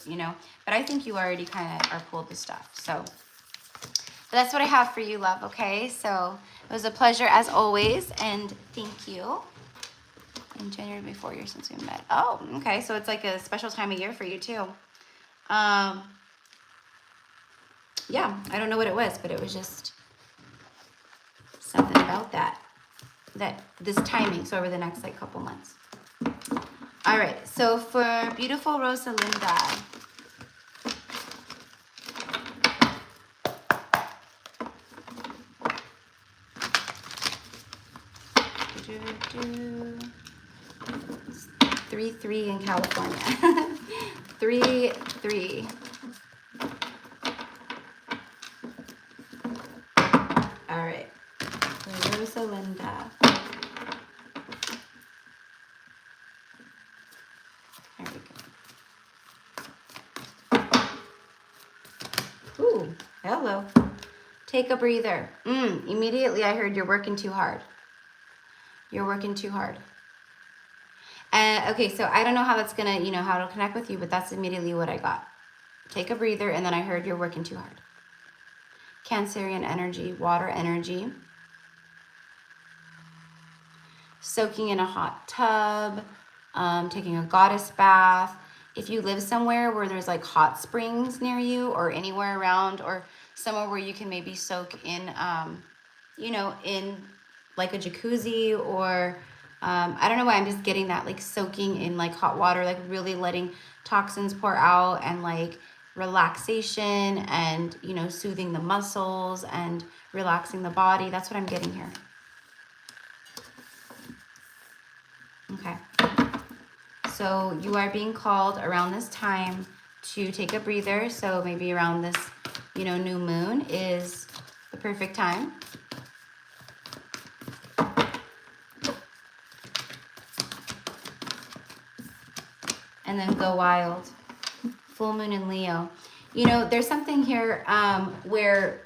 Speaker 1: but I think you already kind of are pulled the stuff. So but that's what I have for you, love. Okay, so it was a pleasure as always, and thank you. In January, before year since we met. Oh, okay, so it's like a special time of year for you too. Yeah, I don't know what it was, but it was just something about that this timing. So over the next like couple months. All right, so for beautiful Rosalinda, it's 3-3 in California. 3-3. All right, Rosalinda. There we go. Ooh, hello. Take a breather. Immediately I heard you're working too hard. You're working too hard. Okay, so I don't know how that's gonna, how it'll connect with you, but that's immediately what I got. Take a breather, and then I heard you're working too hard. Cancerian energy, water energy. Soaking in a hot tub, taking a goddess bath. If you live somewhere where there's like hot springs near you, or anywhere around, or somewhere where you can maybe soak in, in like a jacuzzi, or I don't know why I'm just getting that, like soaking in like hot water, like really letting toxins pour out, and like relaxation, and soothing the muscles and relaxing the body. That's what I'm getting here. Okay, so you are being called around this time to take a breather. So maybe around this new moon is the perfect time. And then go wild. Full moon in Leo. There's something here where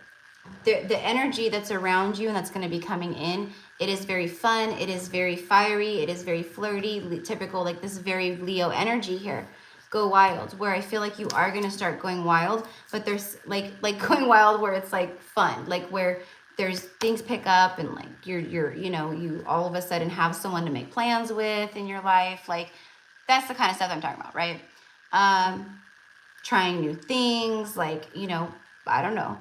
Speaker 1: the energy that's around you and that's going to be coming in, it is very fun. It is very fiery. It is very flirty. Typical, like this very Leo energy here. Go wild. Where I feel like you are going to start going wild, but there's like going wild where it's like fun, like where there's things pick up, and like you all of a sudden have someone to make plans with in your life. Like that's the kind of stuff I'm talking about, right? Trying new things, like, I don't know.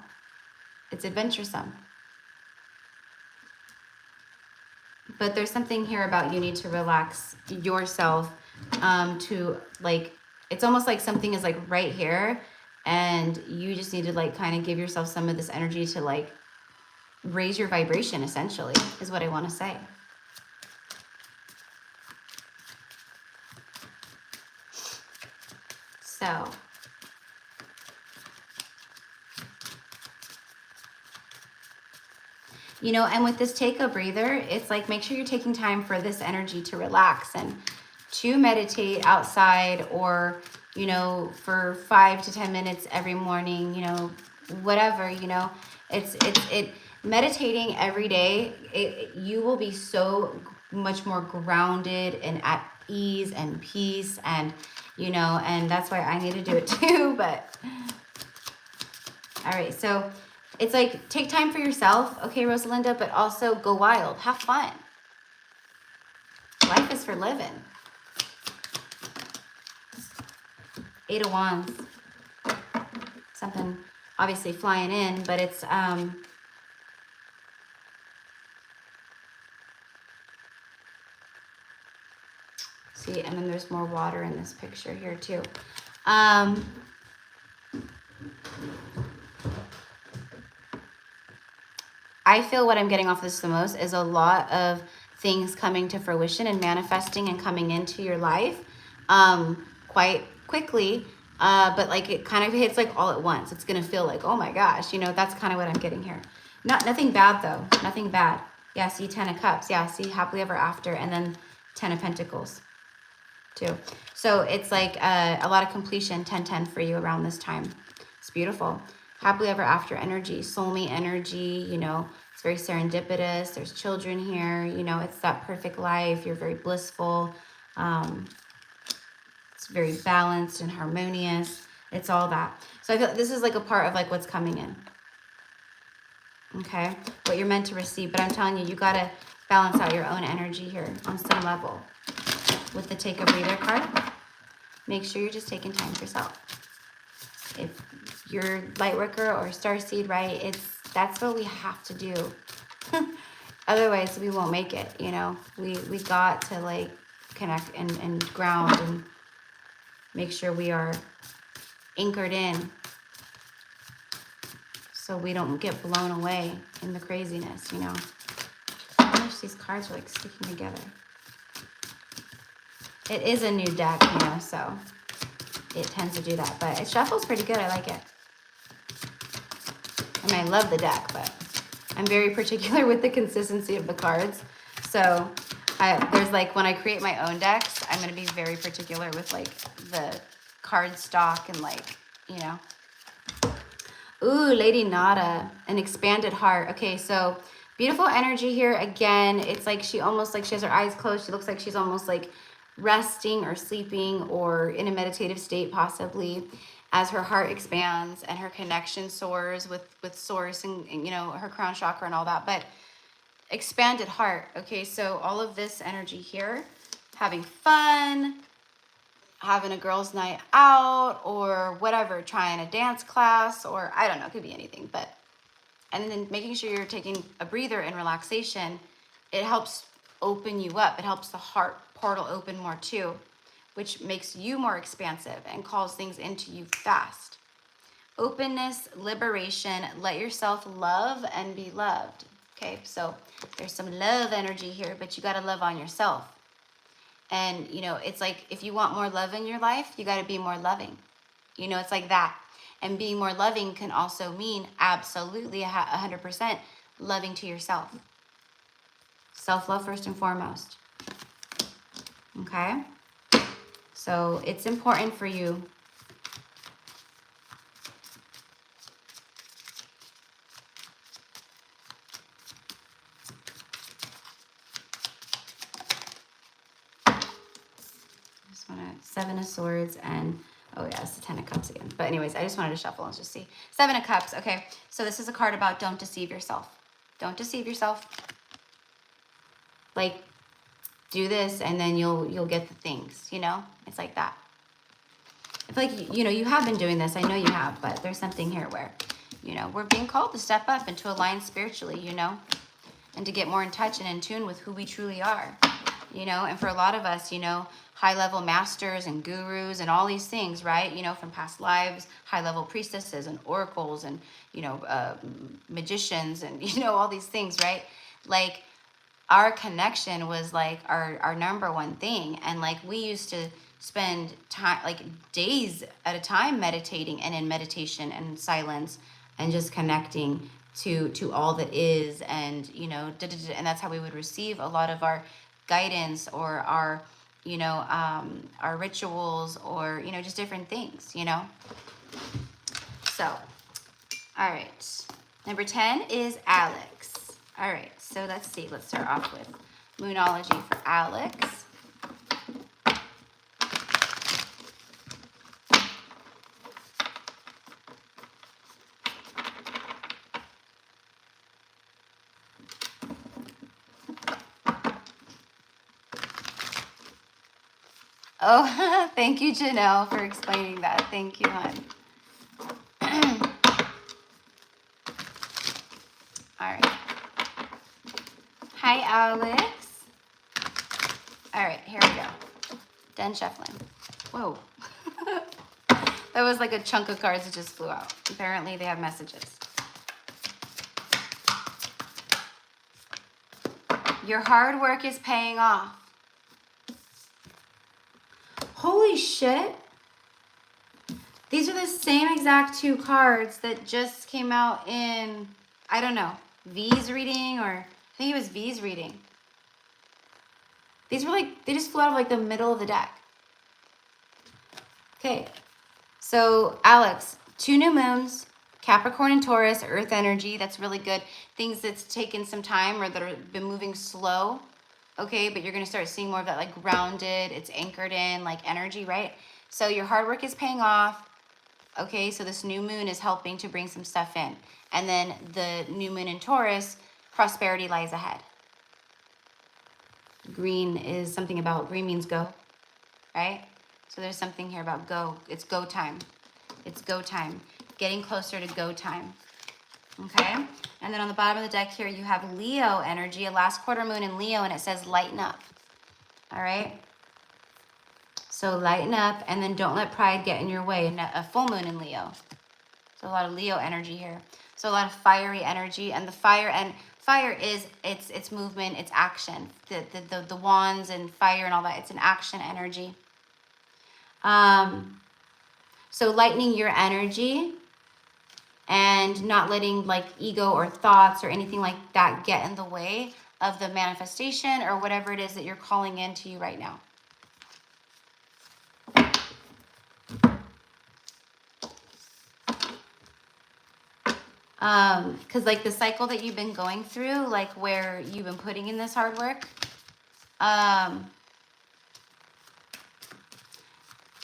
Speaker 1: It's adventuresome. But there's something here about you need to relax yourself, to like, it's almost like something is like right here, and you just need to like kind of give yourself some of this energy to like raise your vibration, essentially, is what I want to say. So and with this take a breather, it's like, make sure you're taking time for this energy to relax and to meditate outside, or, for 5 to 10 minutes every morning, whatever, it's meditating every day. You will be so much more grounded and at ease and peace, and, and that's why I need to do it too. But all right, so It's like, take time for yourself, okay, Rosalinda, but also go wild. Have fun. Life is for living. 8 of Wands. Something obviously flying in, but it's see, and then there's more water in this picture here too. I feel what I'm getting off this the most is a lot of things coming to fruition and manifesting and coming into your life quite quickly. But like it kind of hits like all at once. It's going to feel like, oh my gosh, you know, that's kind of what I'm getting here. Nothing bad though. Nothing bad. Yeah, see 10 of Cups. Yeah, see happily ever after. And then 10 of Pentacles too. So it's like a lot of completion, 10-10 for you around this time. It's beautiful. Happily ever after energy, soulmate energy, you know, it's very serendipitous. There's children here, you know, it's that perfect life. You're very blissful. It's very balanced and harmonious. It's all that. So I feel like this is like a part of like what's coming in. Okay, what you're meant to receive. But I'm telling you, you got to balance out your own energy here on some level. With the Take a Breather card, make sure you're just taking time for yourself. If you're Lightworker or Starseed, right, that's what we have to do. Otherwise, we won't make it, you know. We got to, like, connect and ground and make sure we are anchored in so we don't get blown away in the craziness, you know. Gosh, these cards are, like, sticking together. It is a new deck, you know, so it tends to do that. But it shuffles pretty good. I like it. I mean, I love the deck, but I'm very particular with the consistency of the cards. So there's like, when I create my own decks, I'm going to be very particular with like the card stock and like, you know. Ooh, Lady Nada, an expanded heart. Okay, so beautiful energy here. Again, it's like she almost like she has her eyes closed. She looks like she's almost like resting or sleeping or in a meditative state possibly, as her heart expands and her connection soars with source and you know, her crown chakra and all that. But expanded heart. Okay, so all of this energy here, having fun, having a girls' night out or whatever, trying a dance class, or I don't know, it could be anything. But and then making sure you're taking a breather in relaxation, it helps open you up. It helps the heart portal open more too, which makes you more expansive and calls things into you fast. Openness, liberation, let yourself love and be loved. Okay, so there's some love energy here, but you got to love on yourself. And, you know, it's like if you want more love in your life, you got to be more loving. You know, it's like that. And being more loving can also mean absolutely 100% loving to yourself. Self-love first and foremost. Okay? So it's important for you just want to 7 of Swords and oh yeah, it's the 10 of Cups again. But anyways, I just wanted to shuffle and just see. 7 of Cups. Okay, so this is a card about don't deceive yourself. Don't deceive yourself. Like, do this and then you'll get the things, you know? It's like that. I feel like, you know, you have been doing this. I know you have, but there's something here where, you know, we're being called to step up and to align spiritually, you know, and to get more in touch and in tune with who we truly are, you know. And for a lot of us, you know, high-level masters and gurus and all these things, right, you know, from past lives, high-level priestesses and oracles and, you know, magicians and, you know, all these things, right? Like, our connection was like our number one thing. And like we used to spend time, like days at a time meditating and in meditation and silence and just connecting to all that is. And, you know, and that's how we would receive a lot of our guidance or our, you know, our rituals or, you know, just different things, you know. So, all right. Number 10 is Alex. All right, so let's see. Let's start off with Moonology for Alex. Oh, thank you, Janelle, for explaining that. Thank you, hon. All right. Hi, Alex. All right, here we go. Done shuffling. Whoa. That was like a chunk of cards that just flew out. Apparently, they have messages. Your hard work is paying off. Holy shit. These are the same exact two cards that just came out in, I don't know, V's reading, or I think it was V's reading. These were like, they just flew out of like the middle of the deck. Okay, so Alex, 2 new moons, Capricorn and Taurus, earth energy. That's really good. Things that's taken some time or that have been moving slow. Okay, but you're going to start seeing more of that like grounded, it's anchored in like energy, right? So your hard work is paying off. Okay, so this new moon is helping to bring some stuff in. And then the new moon in Taurus, prosperity lies ahead. Green is something about, green means go, right? So there's something here about go. It's go time. It's go time. Getting closer to go time. Okay? And then on the bottom of the deck here, you have Leo energy, a last quarter moon in Leo, and it says lighten up. All right? So lighten up, and then don't let pride get in your way. A full moon in Leo. So a lot of Leo energy here. So a lot of fiery energy, and the fire is it's movement, it's action. The wands and fire and all that, it's an action energy. So lightening your energy and not letting like ego or thoughts or anything like that get in the way of the manifestation or whatever it is that you're calling into you right now. Because like the cycle that you've been going through, like where you've been putting in this hard work,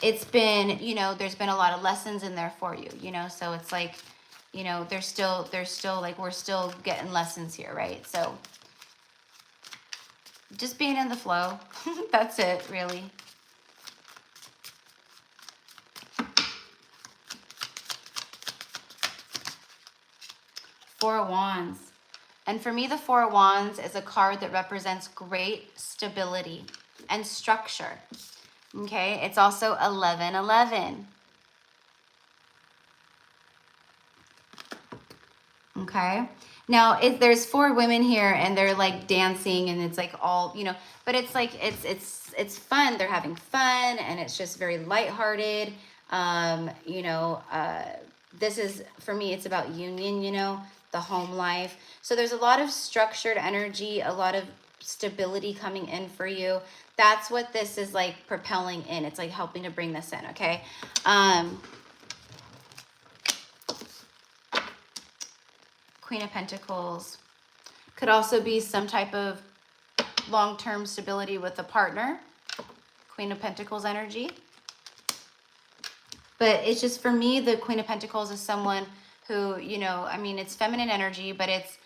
Speaker 1: it's been, you know, there's been a lot of lessons in there for you, you know, so it's like, you know, there's still like, we're still getting lessons here, right? So just being in the flow, that's it, really. Four of Wands. And for me, the Four of Wands is a card that represents great stability and structure. Okay, it's also 1111. Okay, now there's 4 women here and they're like dancing and it's like all, you know, but it's like it's fun. They're having fun and it's just very lighthearted. You know, this is, for me, it's about union, you know, the home life. So there's a lot of structured energy, a lot of stability coming in for you. That's what this is like propelling in. It's like helping to bring this in, okay? Queen of Pentacles. Could also be some type of long-term stability with a partner. Queen of Pentacles energy. But it's just, for me, the Queen of Pentacles is someone who, you know, I mean, it's feminine energy, but it's,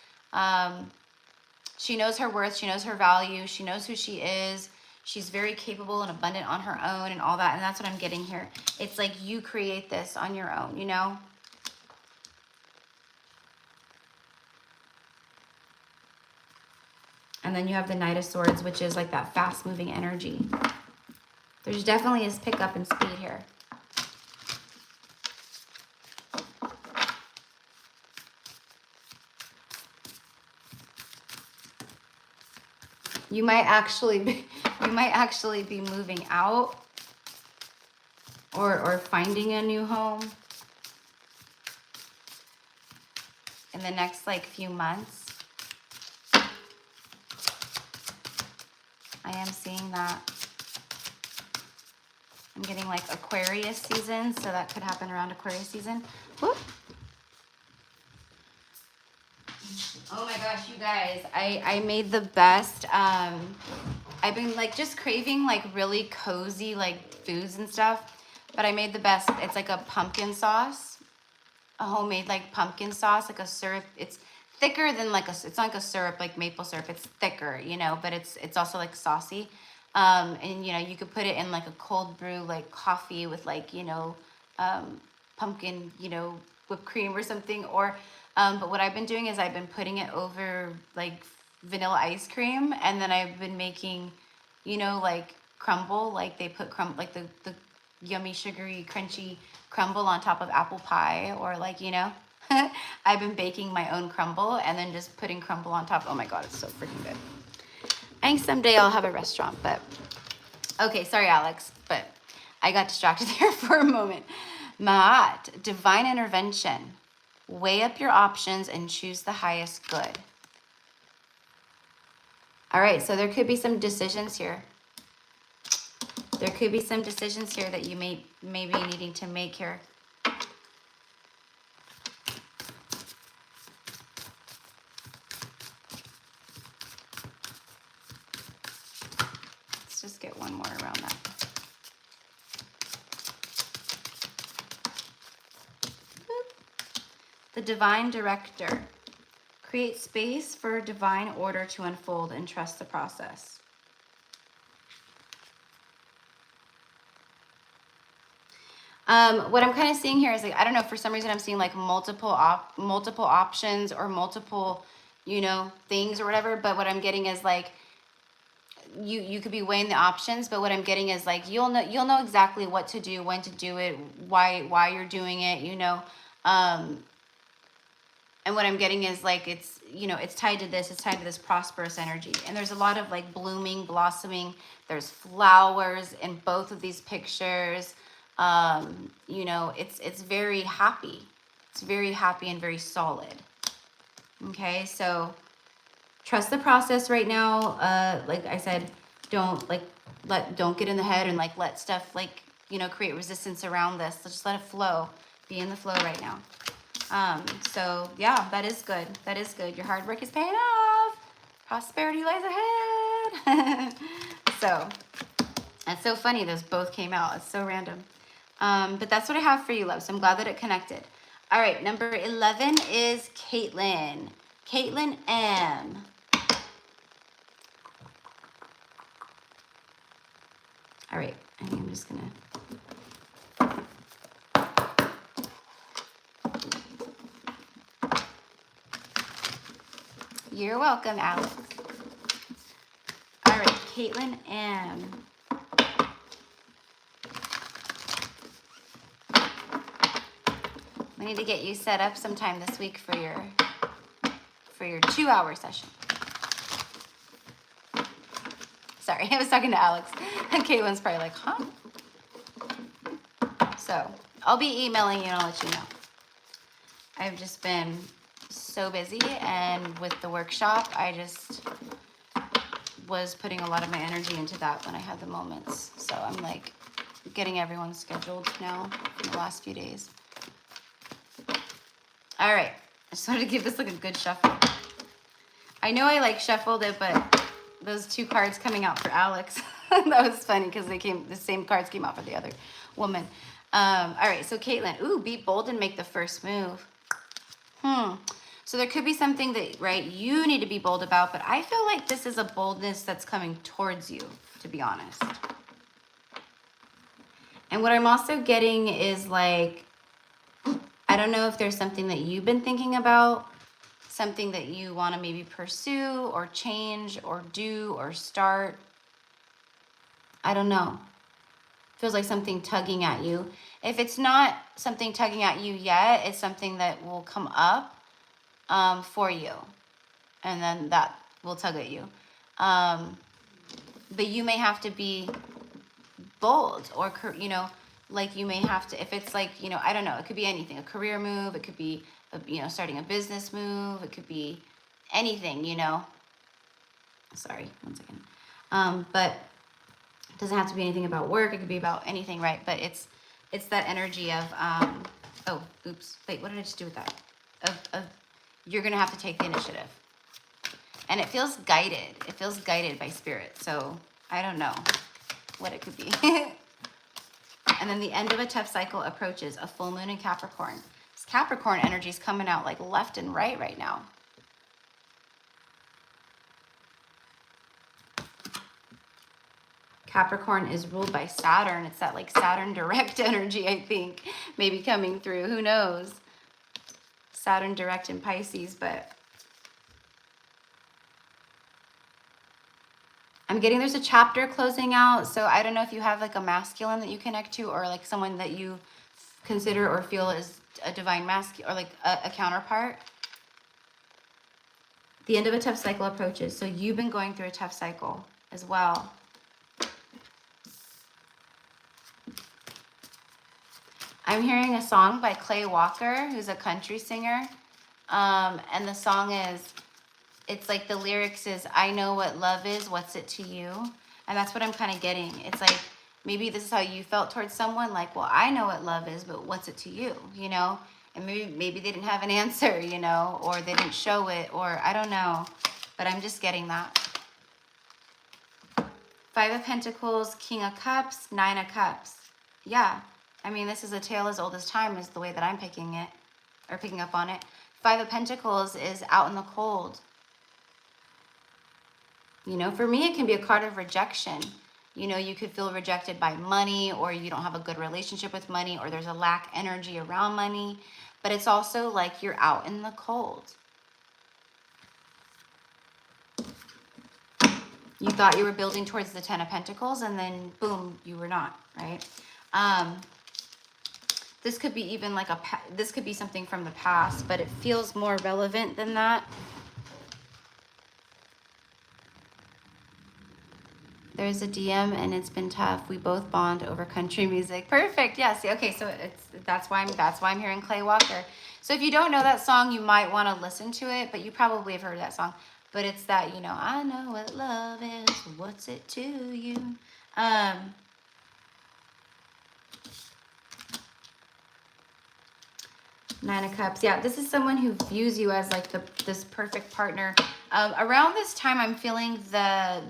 Speaker 1: she knows her worth, she knows her value, she knows who she is. She's very capable and abundant on her own and all that. And that's what I'm getting here. It's like you create this on your own, you know? And then you have the Knight of Swords, which is like that fast-moving energy. There's definitely is pickup in speed here. You might actually be moving out or finding a new home in the next like few months. I am seeing that. I'm getting like Aquarius season, so that could happen around Aquarius season. Whoop. Oh my gosh, you guys, I made the best. I've been like just craving like really cozy like foods and stuff, but I made the best. It's like a pumpkin sauce, a homemade like pumpkin sauce, like a syrup. It's thicker than like it's not like a syrup like maple syrup. It's thicker, you know, but it's also like saucy. And, you know, you could put it in like a cold brew, like coffee with like, you know, pumpkin, you know, whipped cream or something. Or, but what I've been doing is I've been putting it over like vanilla ice cream. And then I've been making, you know, like crumble, like they put like the yummy, sugary, crunchy crumble on top of apple pie, or like, you know, I've been baking my own crumble and then just putting crumble on top. Oh my God, it's so freaking good. I think someday I'll have a restaurant, but okay, sorry, Alex, but I got distracted there for a moment. Maat, divine intervention. Weigh up your options and choose the highest good. All right, so there could be some decisions here. There could be some decisions here that you may be needing to make here. Let's just get one more around that. The divine director. Create space for divine order to unfold and trust the process. What I'm kind of seeing here is like, I don't know, for some reason I'm seeing like multiple options or multiple, you know, things or whatever. But what I'm getting is like, you could be weighing the options, but what I'm getting is like, you'll know exactly what to do, when to do it, why you're doing it, you know. And what I'm getting is like, it's, you know, it's tied to this prosperous energy. And there's a lot of like blooming, blossoming. There's flowers in both of these pictures. You know, it's very happy. It's very happy and very solid. Okay, so trust the process right now. Like I said, don't get in the head and like let stuff like, you know, create resistance around this. So just let it flow. Be in the flow right now. So yeah, that is good. That is good. Your hard work is paying off. Prosperity lies ahead. So that's so funny. Those both came out. It's so random. But that's what I have for you, love. So I'm glad that it connected. All right. Number 11 is Caitlin. Caitlin M. All right. I think I'm just going to. You're welcome, Alex. All right, Caitlin M. We need to get you set up sometime this week for your 2-hour session. Sorry, I was talking to Alex. And Caitlin's probably like, huh? So I'll be emailing you and I'll let you know. I've just been so busy, and with the workshop, I just was putting a lot of my energy into that when I had the moments. So I'm like getting everyone scheduled now in the last few days. All right, I just wanted to give this like a good shuffle. I know I like shuffled it, but those 2 cards coming out for Alex, that was funny because the same cards came out for the other woman. All right, so Caitlin, ooh, be bold and make the first move. So there could be something that, right, you need to be bold about, but I feel like this is a boldness that's coming towards you, to be honest. And what I'm also getting is like, I don't know if there's something that you've been thinking about, something that you want to maybe pursue or change or do or start. I don't know. Feels like something tugging at you. If it's not something tugging at you yet, it's something that will come up for you, and then that will tug at you. But you may have to be bold, or, you know, like you may have to, if it's like, you know, I don't know, it could be anything, a career move, it could be, you know, starting a business move, it could be anything, you know. Sorry, one second. But it doesn't have to be anything about work, it could be about anything, right? But it's that energy of, oh, oops, wait, what did I just do with that? Of you're going to have to take the initiative. And it feels guided. It feels guided by spirit. So I don't know what it could be. And then the end of a tough cycle approaches, a full moon in Capricorn. This Capricorn energy is coming out like left and right now. Capricorn is ruled by Saturn. It's that like Saturn direct energy, I think, maybe coming through. Who knows? Saturn direct in Pisces, but I'm getting there's a chapter closing out. So I don't know if you have like a masculine that you connect to, or like someone that you consider or feel is a divine masculine, or like a counterpart. The end of a tough cycle approaches. So you've been going through a tough cycle as well. I'm hearing a song by Clay Walker, who's a country singer. And the song is, it's like the lyrics is, I know what love is, what's it to you? And that's what I'm kind of getting. It's like, maybe this is how you felt towards someone, like, well, I know what love is, but what's it to you, you know? And maybe they didn't have an answer, you know, or they didn't show it, or I don't know. But I'm just getting that. 5 of Pentacles, King of Cups, 9 of Cups. Yeah. I mean, this is a tale as old as time is the way that I'm picking it, or picking up on it. 5 of Pentacles is out in the cold. You know, for me, it can be a card of rejection. You know, you could feel rejected by money, or you don't have a good relationship with money, or there's a lack energy around money. But it's also like you're out in the cold. You thought you were building towards the 10 of Pentacles, and then boom, you were not, right? This could be even like this could be something from the past, but it feels more relevant than that. There's a DM and it's been tough. We both bond over country music. Perfect. Yes. Yeah, okay. So that's why I'm hearing Clay Walker. So if you don't know that song, you might want to listen to it, but you probably have heard that song. But it's that, you know, I know what love is. What's it to you? 9 of Cups. Yeah, this is someone who views you as like this perfect partner. Around this time, I'm feeling the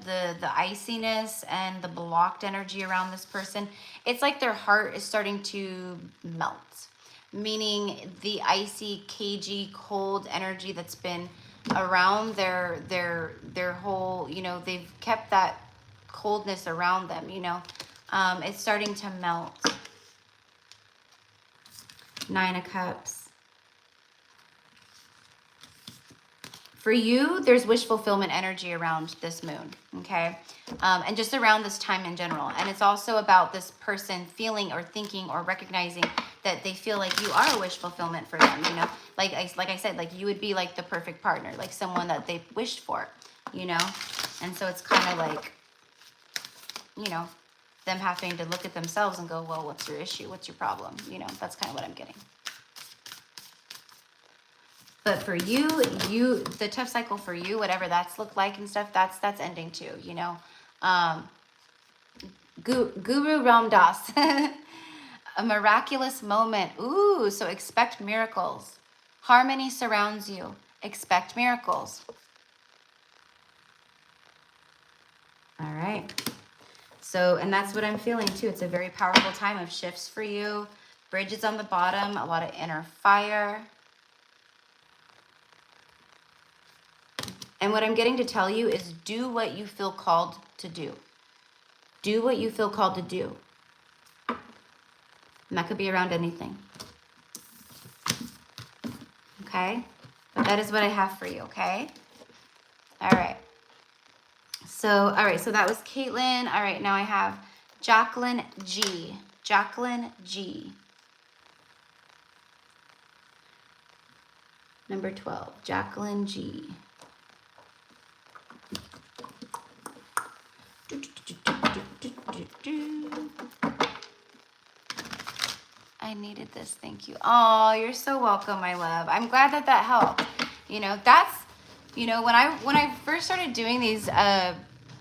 Speaker 1: iciness and the blocked energy around this person. It's like their heart is starting to melt, meaning the icy, cagey, cold energy that's been around their whole, you know, they've kept that coldness around them, you know. It's starting to melt. 9 of Cups. For you, there's wish fulfillment energy around this moon, okay? And just around this time in general. And it's also about this person feeling or thinking or recognizing that they feel like you are a wish fulfillment for them, you know? Like I said, like you would be like the perfect partner, like someone that they wished for, you know? And so it's kind of like, you know, them having to look at themselves and go, well, what's your issue? What's your problem? You know, that's kind of what I'm getting. But for you, the tough cycle for you, whatever that's looked like and stuff, that's ending too, you know. Guru Ram Dass, a miraculous moment. Ooh, so expect miracles. Harmony surrounds you. Expect miracles. All right. So, and that's what I'm feeling too. It's a very powerful time of shifts for you. Bridges on the bottom, a lot of inner fire. And what I'm getting to tell you is do what you feel called to do. Do what you feel called to do. And that could be around anything. Okay? But that is what I have for you, okay? All right. So, all right, so that was Caitlin. All right, now I have Jacqueline G. Jacqueline G. Number 12, Jacqueline G. I needed this, thank you. Oh, you're so welcome, my love. I'm glad that helped. You know, that's, you know, when I first started doing these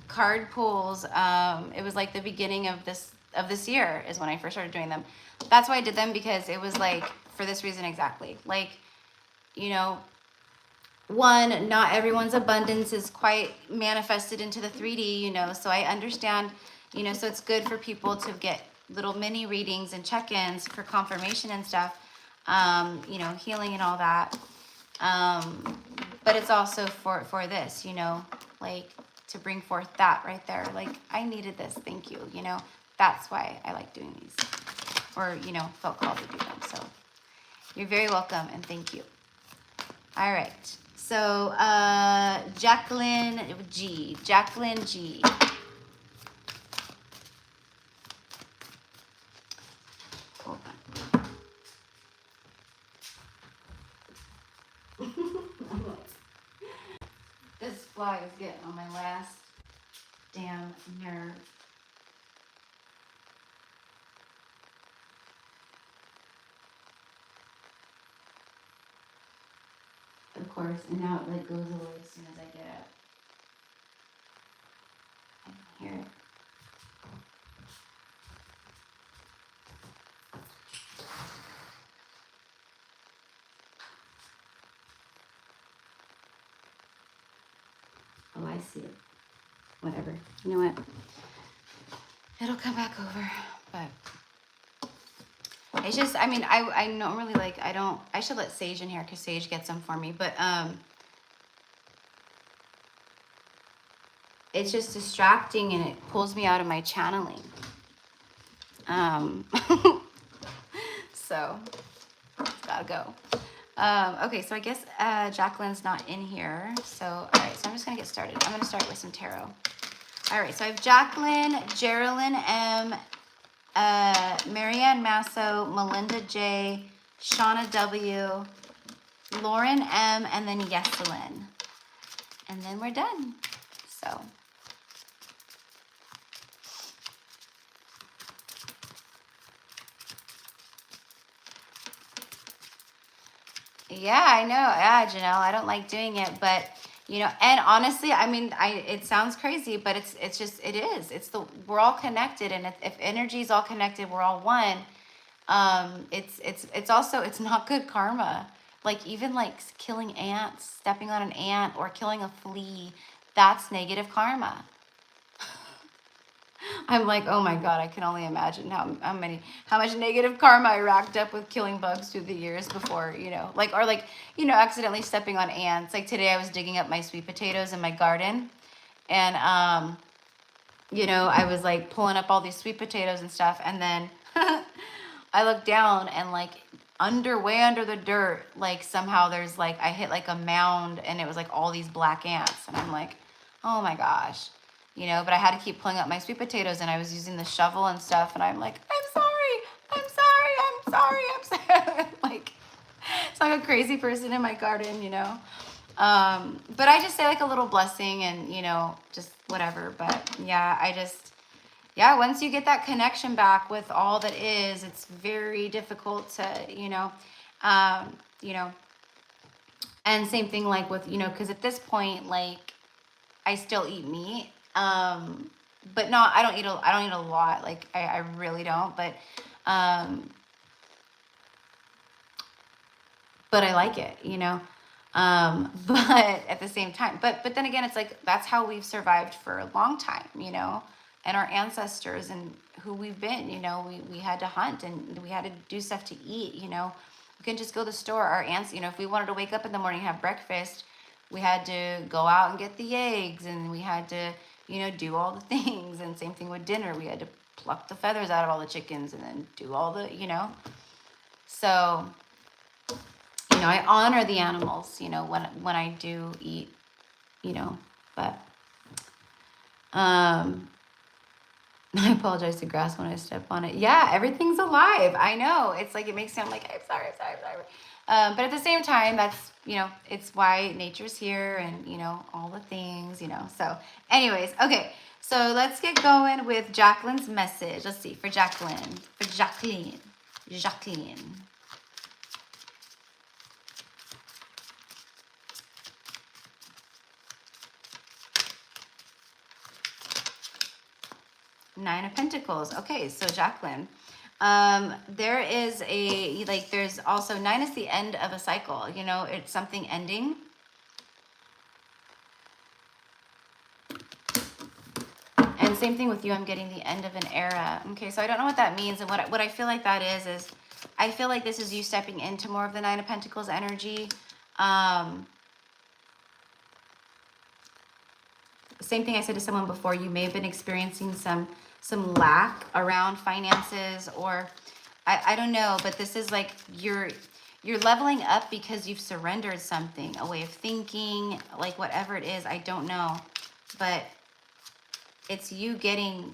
Speaker 1: card pulls, it was like the beginning of this year is when I first started doing them. That's why I did them, because it was like for this reason exactly. Like, you know, one, not everyone's abundance is quite manifested into the 3D, you know, so I understand, you know, so it's good for people to get little mini readings and check-ins for confirmation and stuff, you know, healing and all that. But it's also for this, you know, like to bring forth that right there. Like, I needed this, thank you, you know? That's why I like doing these, or, you know, felt called to do them. So you're very welcome, and thank you. All right, so Jacqueline G. Hold on. This fly is getting on my last damn nerve. Of course, and now it like goes away as soon as I get up. I can hear it. Oh, I see it. Whatever. You know what? It'll come back over, but it's just, I mean, I normally like, I should let Sage in here because Sage gets them for me, but it's just distracting and it pulls me out of my channeling. So gotta go. Okay, so I guess Jacqueline's not in here. So, all right, so I'm just gonna get started. I'm gonna start with some tarot. All right, so I have Jacqueline, Geraldine M, Marianne Masso, Melinda J, Shauna W, Lauren M, and then Yeselin. And then we're done. So. Yeah, I know. Yeah, Janelle, I don't like doing it, but you know, and honestly, I mean, it sounds crazy, but it's just, it is. We're all connected, and if energy is all connected, we're all one. It's also, it's not good karma. Like, even like killing ants, stepping on an ant, or killing a flea, that's negative karma. I'm like, oh my God, I can only imagine how much negative karma I racked up with killing bugs through the years before, you know, like, or like, you know, accidentally stepping on ants. Like today I was digging up my sweet potatoes in my garden, and, you know, I was like pulling up all these sweet potatoes and stuff. And then I looked down, and like way under the dirt, like somehow there's like, I hit like a mound, and it was like all these black ants. And I'm like, oh my gosh. You know, but I had to keep pulling up my sweet potatoes, and I was using the shovel and stuff, and I'm like, I'm sorry. Like, it's like a crazy person in my garden, you know. But I just say like a little blessing, and, you know, just whatever. But yeah, once you get that connection back with all that is, it's very difficult to, you know, and same thing like with, you know, because at this point, like, I still eat meat. But I don't eat a lot. Like, I really don't, but I like it, you know? But at the same time, but then again, it's like, that's how we've survived for a long time, you know, and our ancestors and who we've been, you know, we had to hunt, and we had to do stuff to eat, you know. We couldn't just go to the store. Our aunts, you know, if we wanted to wake up in the morning and have breakfast, we had to go out and get the eggs, and we had to, you know, do all the things. And same thing with dinner. We had to pluck the feathers out of all the chickens and then do all the, you know. So, you know, I honor the animals, you know, when I do eat, you know, but I apologize to grass when I step on it. Yeah, everything's alive. I know. It's like, it makes sound like, I'm sorry. But at the same time, that's, you know, it's why nature's here, and, you know, all the things, you know. So anyways, okay. So let's get going with Jacqueline's message. Let's see, for Jacqueline. Nine of Pentacles. Okay, so Jacqueline, there is there's also, 9 is the end of a cycle, you know, it's something ending. And same thing with you, I'm getting the end of an era. Okay, so I don't know what that means, and what I feel like that is I feel like this is you stepping into more of the 9 of Pentacles energy. same thing I said to someone before, you may have been experiencing some lack around finances, or I don't know, but this is like you're leveling up because you've surrendered something, a way of thinking, like whatever it is, I don't know. But it's you getting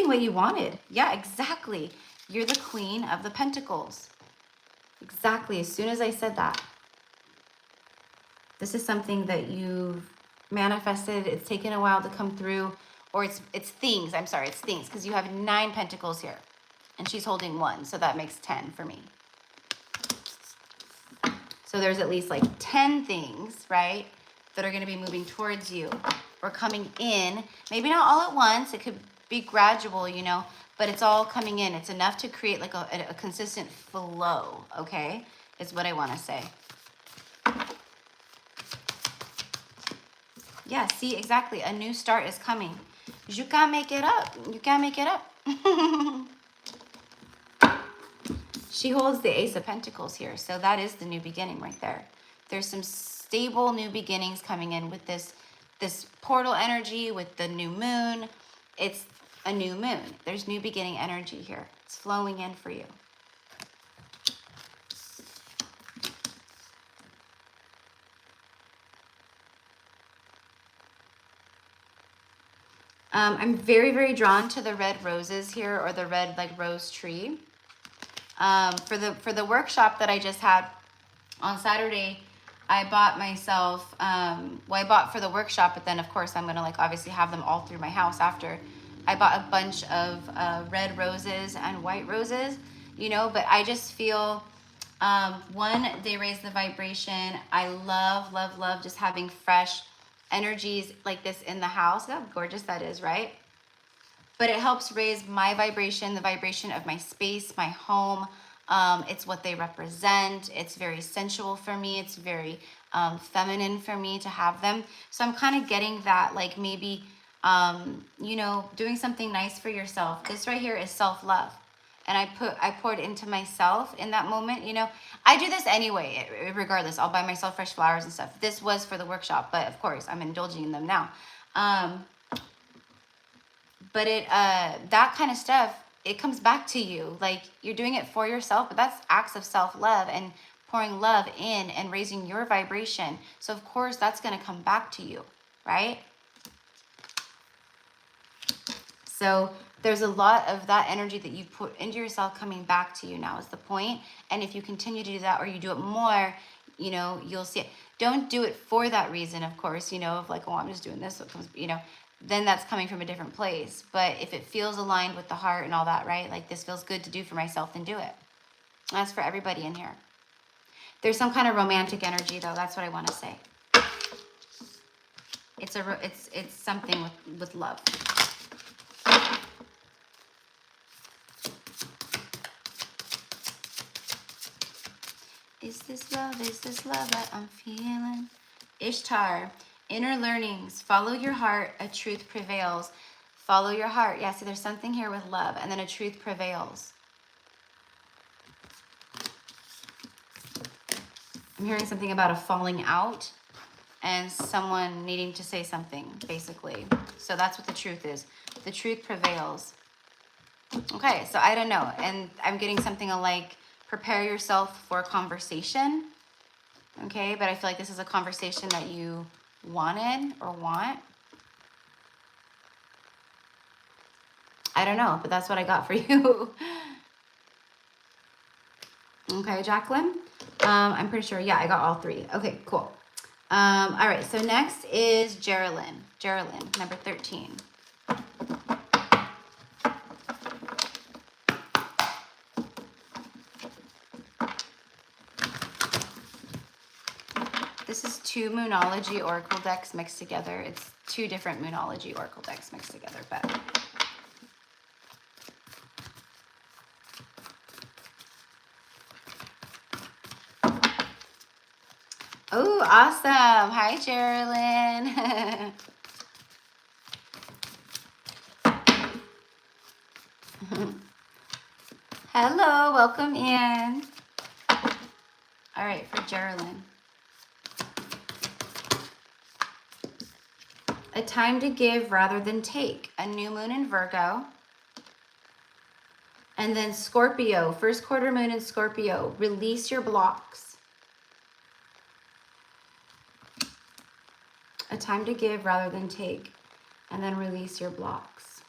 Speaker 1: what you wanted. Yeah, exactly. You're the Queen of the Pentacles. Exactly. As soon as I said that. This is something that you've manifested. It's taken a while to come through. Or it's things. I'm sorry, it's things. Because you have 9 pentacles here. And she's holding 1. So that makes 10 for me. So there's at least like 10 things, right, that are going to be moving towards you or coming in. Maybe not all at once. It could be gradual, you know, but it's all coming in. It's enough to create like a consistent flow, okay, is what I want to say. Yeah, see, exactly. A new start is coming. You can't make it up. You can't make it up. She holds the Ace of Pentacles here. So that is the new beginning right there. There's some stable new beginnings coming in with this portal energy, with the new moon. It's a new moon. There's new beginning energy here. It's flowing in for you. I'm very, very drawn to the red roses here, or the red like rose tree. For the workshop that I just had on Saturday, I bought myself, well, I bought for the workshop, but then of course I'm going to like obviously have them all through my house after. I bought a bunch of red roses and white roses, you know, but I just feel, one, they raise the vibration. I love, love, love just having fresh energies like this in the house. How gorgeous that is, right? But it helps raise my vibration, the vibration of my space, my home. It's what they represent. It's very sensual for me. It's very feminine for me to have them. So I'm kind of getting that, like maybe, you know, doing something nice for yourself. This right here is self-love. And I poured into myself in that moment, you know. I do this anyway, regardless. I'll buy myself fresh flowers and stuff. This was for the workshop, but of course I'm indulging in them now. But that kind of stuff, it comes back to you. Like, you're doing it for yourself, but that's acts of self-love and pouring love in and raising your vibration. So of course that's going to come back to you, right? So there's a lot of that energy that you put into yourself coming back to you now is the point. And if you continue to do that, or you do it more, you know, you'll see it. Don't do it for that reason, of course, you know, of like, oh, I'm just doing this, so it comes, you know, then that's coming from a different place. But if it feels aligned with the heart and all that, right? Like, this feels good to do for myself, then do it. That's for everybody in here. There's some kind of romantic energy though. That's what I want to say. It's something with love. Is this love that I'm feeling? Ishtar, inner learnings, follow your heart, a truth prevails. Follow your heart. Yeah, see, there's something here with love, and then a truth prevails. I'm hearing something about a falling out and someone needing to say something, basically. So that's what the truth is. The truth prevails. Okay, so I don't know. And I'm getting something like, prepare yourself for a conversation. Okay, but I feel like this is a conversation that you wanted or want. I don't know, but that's what I got for you. Okay, Jacqueline. I'm pretty sure, yeah, I got all 3. Okay, cool. All right, so next is Geraldine. Geraldine, number 13. This is 2 Moonology Oracle decks mixed together. It's 2 different Moonology Oracle decks mixed together, but... Oh, awesome. Hi, Geraldine. Hello, welcome in. All right, for Geraldine. A time to give rather than take. A new moon in Virgo. And then Scorpio, first quarter moon in Scorpio. Release your blocks. A time to give rather than take. And then release your blocks.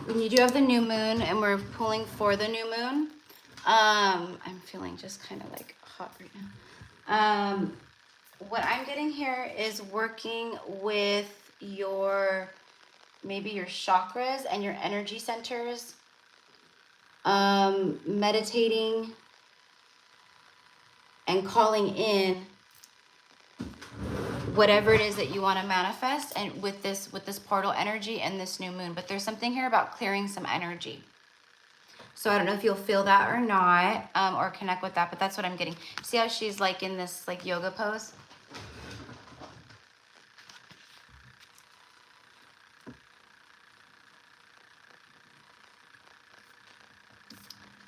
Speaker 1: When you do have the new moon, and we're pulling for the new moon, I'm feeling just kind of like hot right now. What I'm getting here is working with your, maybe your chakras and your energy centers, meditating and calling in whatever it is that you want to manifest, and with this portal energy and this new moon. But there's something here about clearing some energy. So I don't know if you'll feel that or not, or connect with that, but that's what I'm getting. See how she's like in this like yoga pose?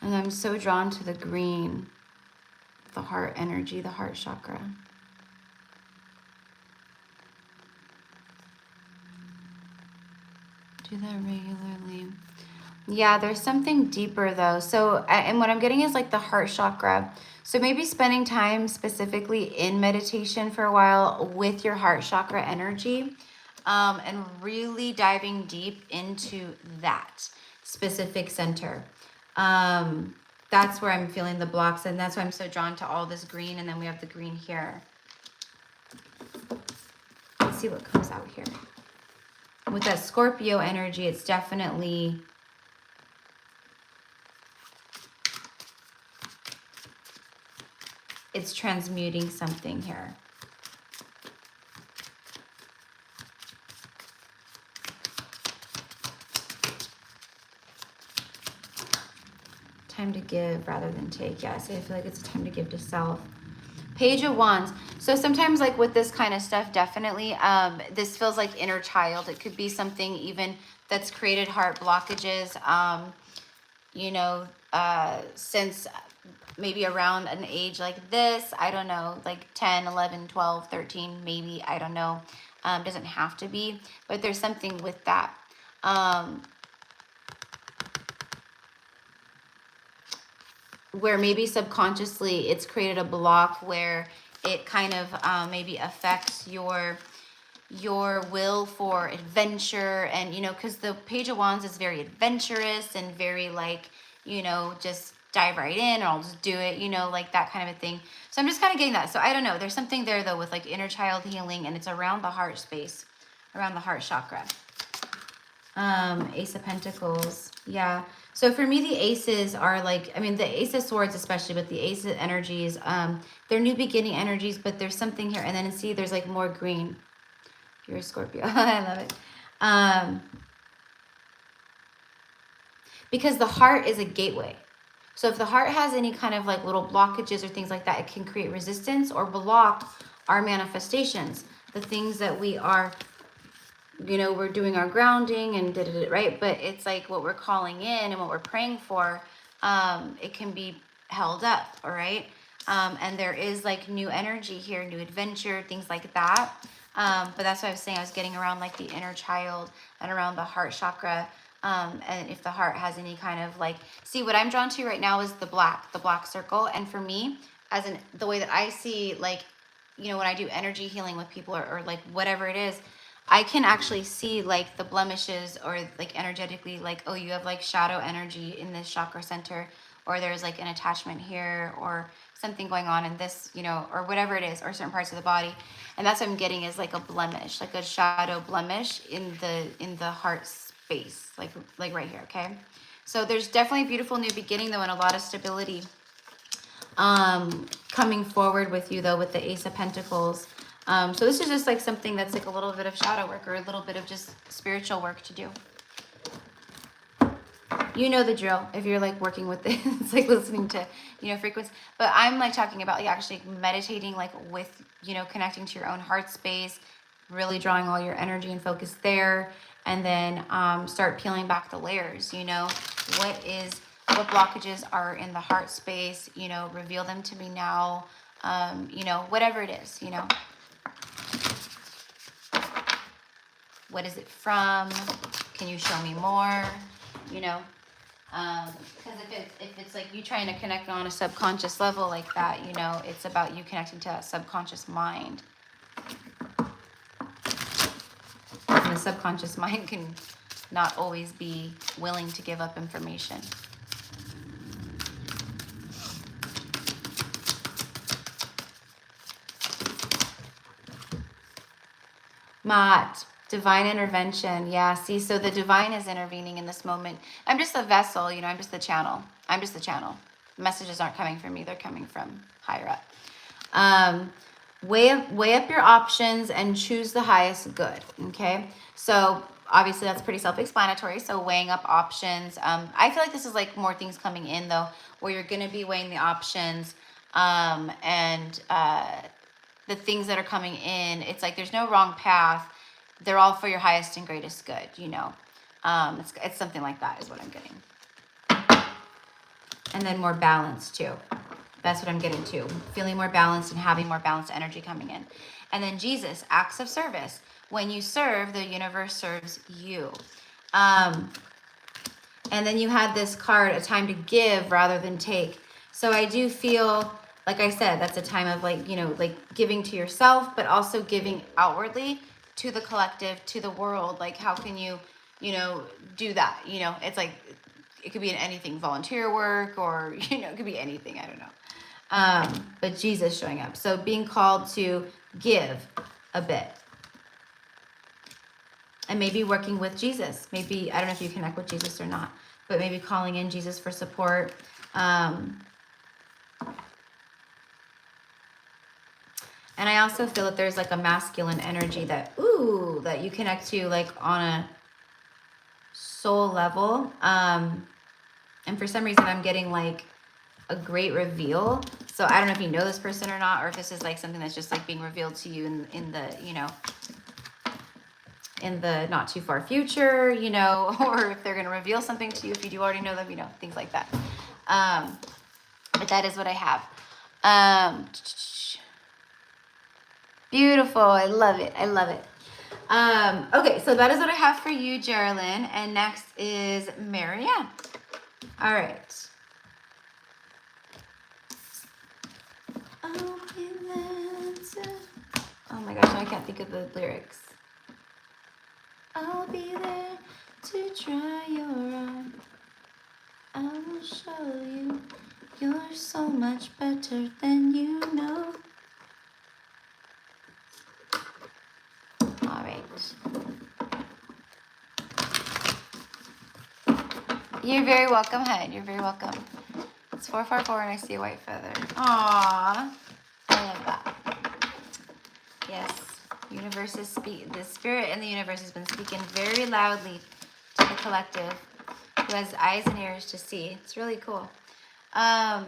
Speaker 1: And I'm so drawn to the green, the heart energy, the heart chakra. Do that regularly. Yeah, there's something deeper though. So, and what I'm getting is like the heart chakra. So maybe spending time specifically in meditation for a while with your heart chakra energy, and really diving deep into that specific center. That's where I'm feeling the blocks, and that's why I'm so drawn to all this green. And then we have the green here. Let's see what comes out here. With that Scorpio energy, it's definitely it's transmuting something here. Time to give rather than take. Yes, I feel like it's a time to give to self. Page of Wands. So sometimes like with this kind of stuff, definitely, this feels like inner child. It could be something even that's created heart blockages, you know, since maybe around an age like this, I don't know, like 10, 11, 12, 13, maybe, I don't know. Doesn't have to be, but there's something with that. Where maybe subconsciously it's created a block where it kind of maybe affects your will for adventure. And, you know, because the Page of Wands is very adventurous and very like, you know, just dive right in, or I'll just do it, you know, like that kind of a thing. So I'm just kind of getting that. So I don't know. There's something there though with like inner child healing, and it's around the heart space, around the heart chakra. Ace of Pentacles. Yeah. So for me, the aces are like, I mean, the Ace of Swords especially, but the Ace of energies, they're new beginning energies, but there's something here. And then see, there's like more green. You're a Scorpio. I love it. Because the heart is a gateway. So if the heart has any kind of like little blockages or things like that, it can create resistance or block our manifestations, the things that we are, you know, we're doing our grounding and did it right, but it's like what we're calling in and what we're praying for, it can be held up. All right. And there is like new energy here, new adventure, things like that. But that's what I was saying. I was getting around like the inner child and around the heart chakra. And if the heart has any kind of like, see, what I'm drawn to right now is the black circle. And for me, as in the way that I see, like, you know, when I do energy healing with people, or like whatever it is, I can actually see like the blemishes, or like energetically, like, oh, you have like shadow energy in this chakra center, or there's like an attachment here, or something going on in this, you know, or whatever it is, or certain parts of the body. And that's what I'm getting is like a blemish, like a shadow blemish in the heart space, like right here. Okay. So there's definitely a beautiful new beginning though, and a lot of stability coming forward with you though, with the Ace of Pentacles. So this is just like something that's like a little bit of shadow work, or a little bit of just spiritual work to do. You know the drill if you're like working with this. It's like listening to, you know, frequency. But I'm like talking about like actually meditating, like with, you know, connecting to your own heart space, really drawing all your energy and focus there, and then start peeling back the layers. You know, what blockages are in the heart space, you know, reveal them to me now. You know, whatever it is, you know. What is it from? Can you show me more? You know, because if it's like you trying to connect on a subconscious level like that, you know, it's about you connecting to that subconscious mind. And the subconscious mind can not always be willing to give up information. Mott, divine intervention. Yeah, see, so the divine is intervening in this moment. I'm just a vessel, you know, I'm just the channel. I'm just the channel. The messages aren't coming from me, they're coming from higher up. Weigh up your options and choose the highest good, okay? So obviously that's pretty self-explanatory, so weighing up options. I feel like this is like more things coming in though, where you're gonna be weighing the options the things that are coming in. It's like there's no wrong path. They're all for your highest and greatest good, you know. It's something like that is what I'm getting. And then more balance too. That's what I'm getting to. Feeling more balanced and having more balanced energy coming in. And then Jesus, acts of service. When you serve, the universe serves you. And then you had this card, a time to give rather than take. So I do feel, like I said, that's a time of like, you know, like giving to yourself, but also giving outwardly to the collective, to the world. Like, how can you, you know, do that? You know, it's like, it could be in anything, volunteer work, or, you know, it could be anything, I don't know. But Jesus showing up. So being called to give a bit. And maybe working with Jesus. Maybe, I don't know if you connect with Jesus or not, but maybe calling in Jesus for support. And I also feel that there's like a masculine energy that, ooh, that you connect to like on a soul level. And for some reason I'm getting like a great reveal. So I don't know if you know this person or not, or if this is like something that's just like being revealed to you in the, you know, in the not too far future, you know, or if they're going to reveal something to you, if you do already know them, you know, things like that. But that is what I have. Beautiful. I love it. I love it. Okay, so that is what I have for you, Geraldine. And next is Marianne. All right. Oh my gosh, I can't think of the lyrics. I'll be there to try your on. I will show you you're so much better than you know. All right. You're very welcome, hun. You're very welcome. It's 444 and I see a white feather. Aww. I love that. Yes. Universe is the spirit in the universe has been speaking very loudly to the collective who has eyes and ears to see. It's really cool. All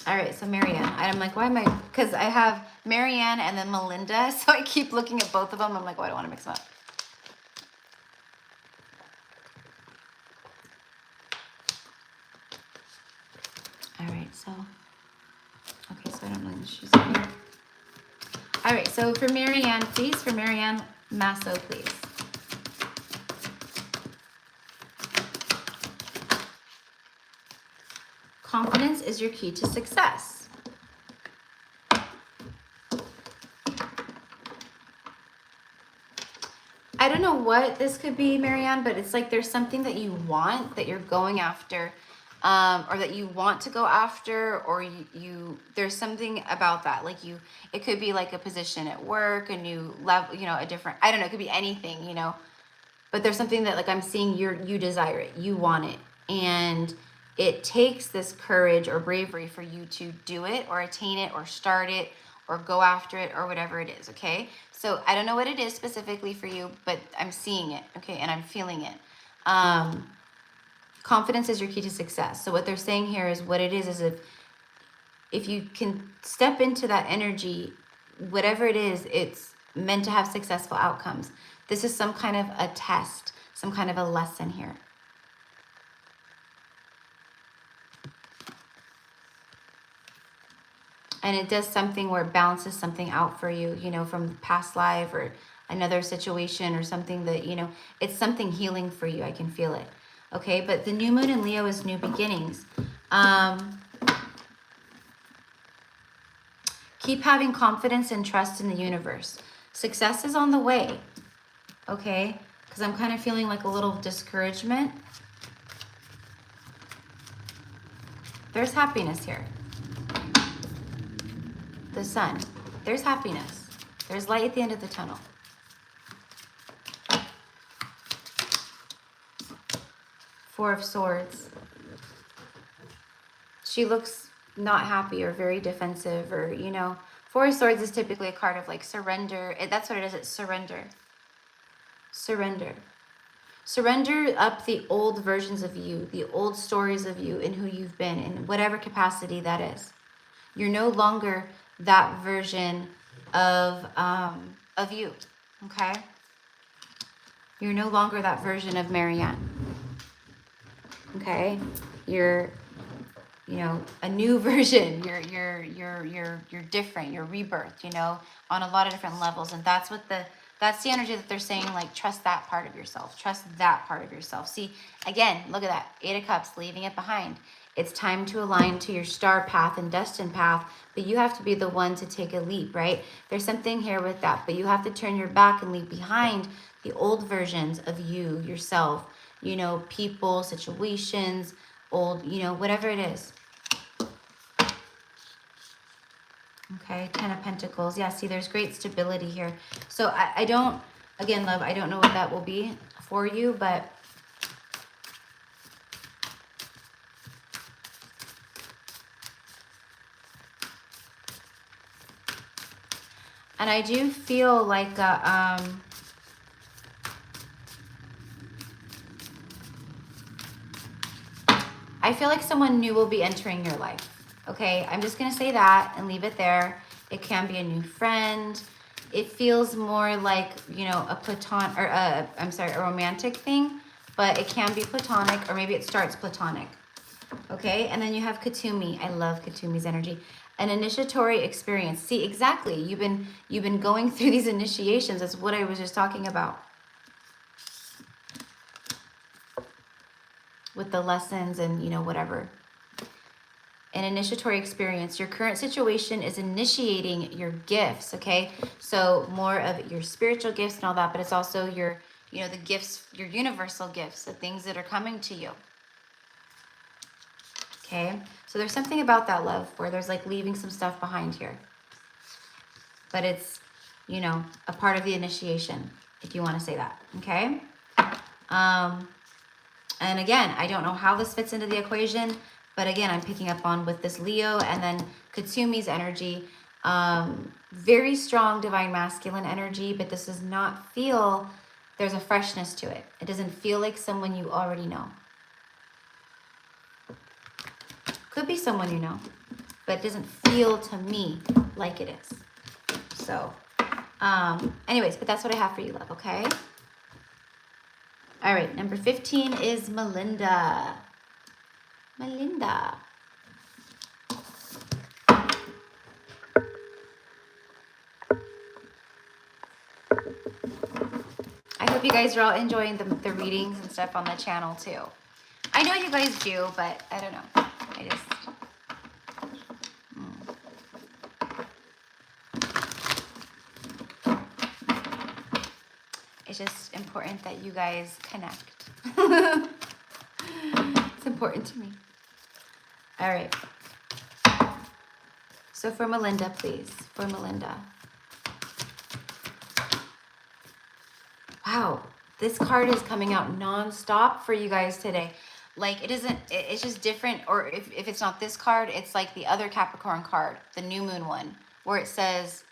Speaker 1: right, so Marianne. I'm like, why am I? Because I have Marianne and then Melinda, so I keep looking at both of them. I'm like, oh, I don't want to mix them up. All right, so okay, so I don't know if she's here. All right, so for Marianne, please, for Marianne Masso, please. Confidence is your key to success. I don't know what this could be, Marianne, but it's like there's something that you want, that you're going after, or that you want to go after, or there's something about that. Like it could be like a position at work, a new level, you know, a different, I don't know, it could be anything, you know, but there's something that like I'm seeing you desire it, you want it. And it takes this courage or bravery for you to do it or attain it or start it or go after it or whatever it is, okay? So I don't know what it is specifically for you, but I'm seeing it, okay, and I'm feeling it. Confidence is your key to success. So what they're saying here is what it is if you can step into that energy, whatever it is, it's meant to have successful outcomes. This is some kind of a test, some kind of a lesson here. And it does something where it balances something out for you, you know, from past life or another situation or something that, you know, it's something healing for you. I can feel it. Okay, but the new moon in Leo is new beginnings. Keep having confidence and trust in the universe. Success is on the way. Okay, because I'm kind of feeling like a little discouragement. There's happiness here. The sun. There's happiness. There's light at the end of the tunnel. Four of Swords. She looks not happy or very defensive, or, you know, Four of Swords is typically a card of like surrender. That's what it is. It's surrender. Surrender. Surrender up the old versions of you, the old stories of you and who you've been in whatever capacity that is. You're no longer that version of you, okay? You're no longer that version of Marianne, okay? You're, you know, a new version. You're different. You're rebirth, you know, on a lot of different levels, and that's the energy that they're saying, like, trust that part of yourself. Trust that part of yourself. See, again, look at that. 8 of Cups, leaving it behind. It's time to align to your star path and destined path, but you have to be the one to take a leap, right? There's something here with that, but you have to turn your back and leave behind the old versions of you, yourself, you know, people, situations, old, you know, whatever it is. Okay, 10 of Pentacles. Yeah, see, there's great stability here. So I don't, again, love, I don't know what that will be for you, but and I do feel like I feel like someone new will be entering your life. Okay, I'm just going to say that and leave it there. It can be a new friend. It feels more like, you know, a platonic, or a romantic thing, but it can be platonic, or maybe it starts platonic. Okay, and then you have Katumi. I love Katumi's energy. An initiatory experience. See, exactly. You've been going through these initiations. That's what I was just talking about. With the lessons and, you know, whatever. An initiatory experience. Your current situation is initiating your gifts, okay? So more of your spiritual gifts and all that, but it's also your, you know, the gifts, your universal gifts, the things that are coming to you. Okay? So there's something about that, love, where there's like leaving some stuff behind here. But it's, you know, a part of the initiation, if you want to say that, okay? And again, I don't know how this fits into the equation, but again, I'm picking up on with this Leo and then Katsumi's energy. Very strong divine masculine energy, but this does not feel, there's a freshness to it. It doesn't feel like someone you already know. Could be someone you know, but it doesn't feel to me like it is. So, anyways, but that's what I have for you, love, okay? All right, number 15 is Melinda. Melinda. I hope you guys are all enjoying the readings and stuff on the channel too. I know you guys do, but I don't know. I just... It's just important that you guys connect. It's important to me. All right. So for Melinda, please. For Melinda. Wow. This card is coming out non-stop for you guys today. Like, it isn't, it's just different. Or if it's not this card, it's like the other Capricorn card, the new moon one, where it says,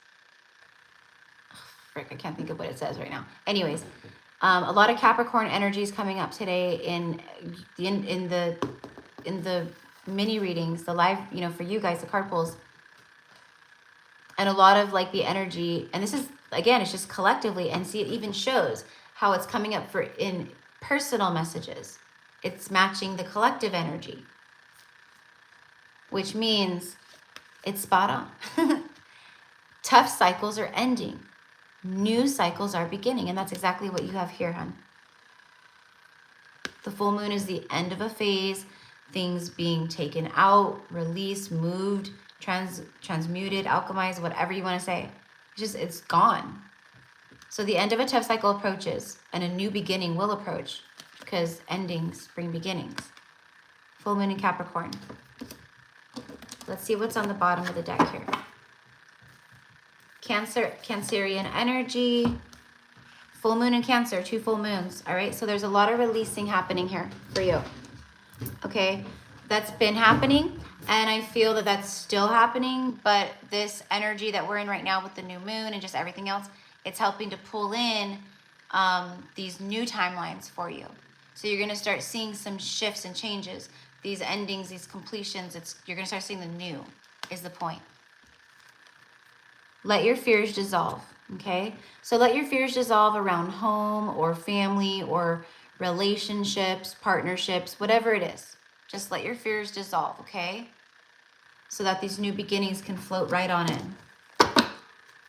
Speaker 1: oh, frick, I can't think of what it says right now. Anyways, a lot of Capricorn energies coming up today in the mini readings, the live, you know, for you guys, the card pulls. And a lot of like the energy, and this is, again, it's just collectively, and see, it even shows how it's coming up for in personal messages. It's matching the collective energy, which means it's spot on. Tough cycles are ending. New cycles are beginning, and that's exactly what you have here, hon. The full moon is the end of a phase, things being taken out, released, moved, transmuted, alchemized, whatever you want to say. It's gone. So the end of a tough cycle approaches, and a new beginning will approach, because endings bring beginnings. Full moon in Capricorn. Let's see what's on the bottom of the deck here. Cancerian energy. Full moon in Cancer, 2 full moons. All right, so there's a lot of releasing happening here for you. Okay, that's been happening, and I feel that that's still happening, but this energy that we're in right now with the new moon and just everything else, it's helping to pull in these new timelines for you. So you're going to start seeing some shifts and changes, these endings, these completions. You're going to start seeing the new is the point. Let your fears dissolve, okay? So let your fears dissolve around home or family or relationships, partnerships, whatever it is. Just let your fears dissolve, okay? So that these new beginnings can float right on in.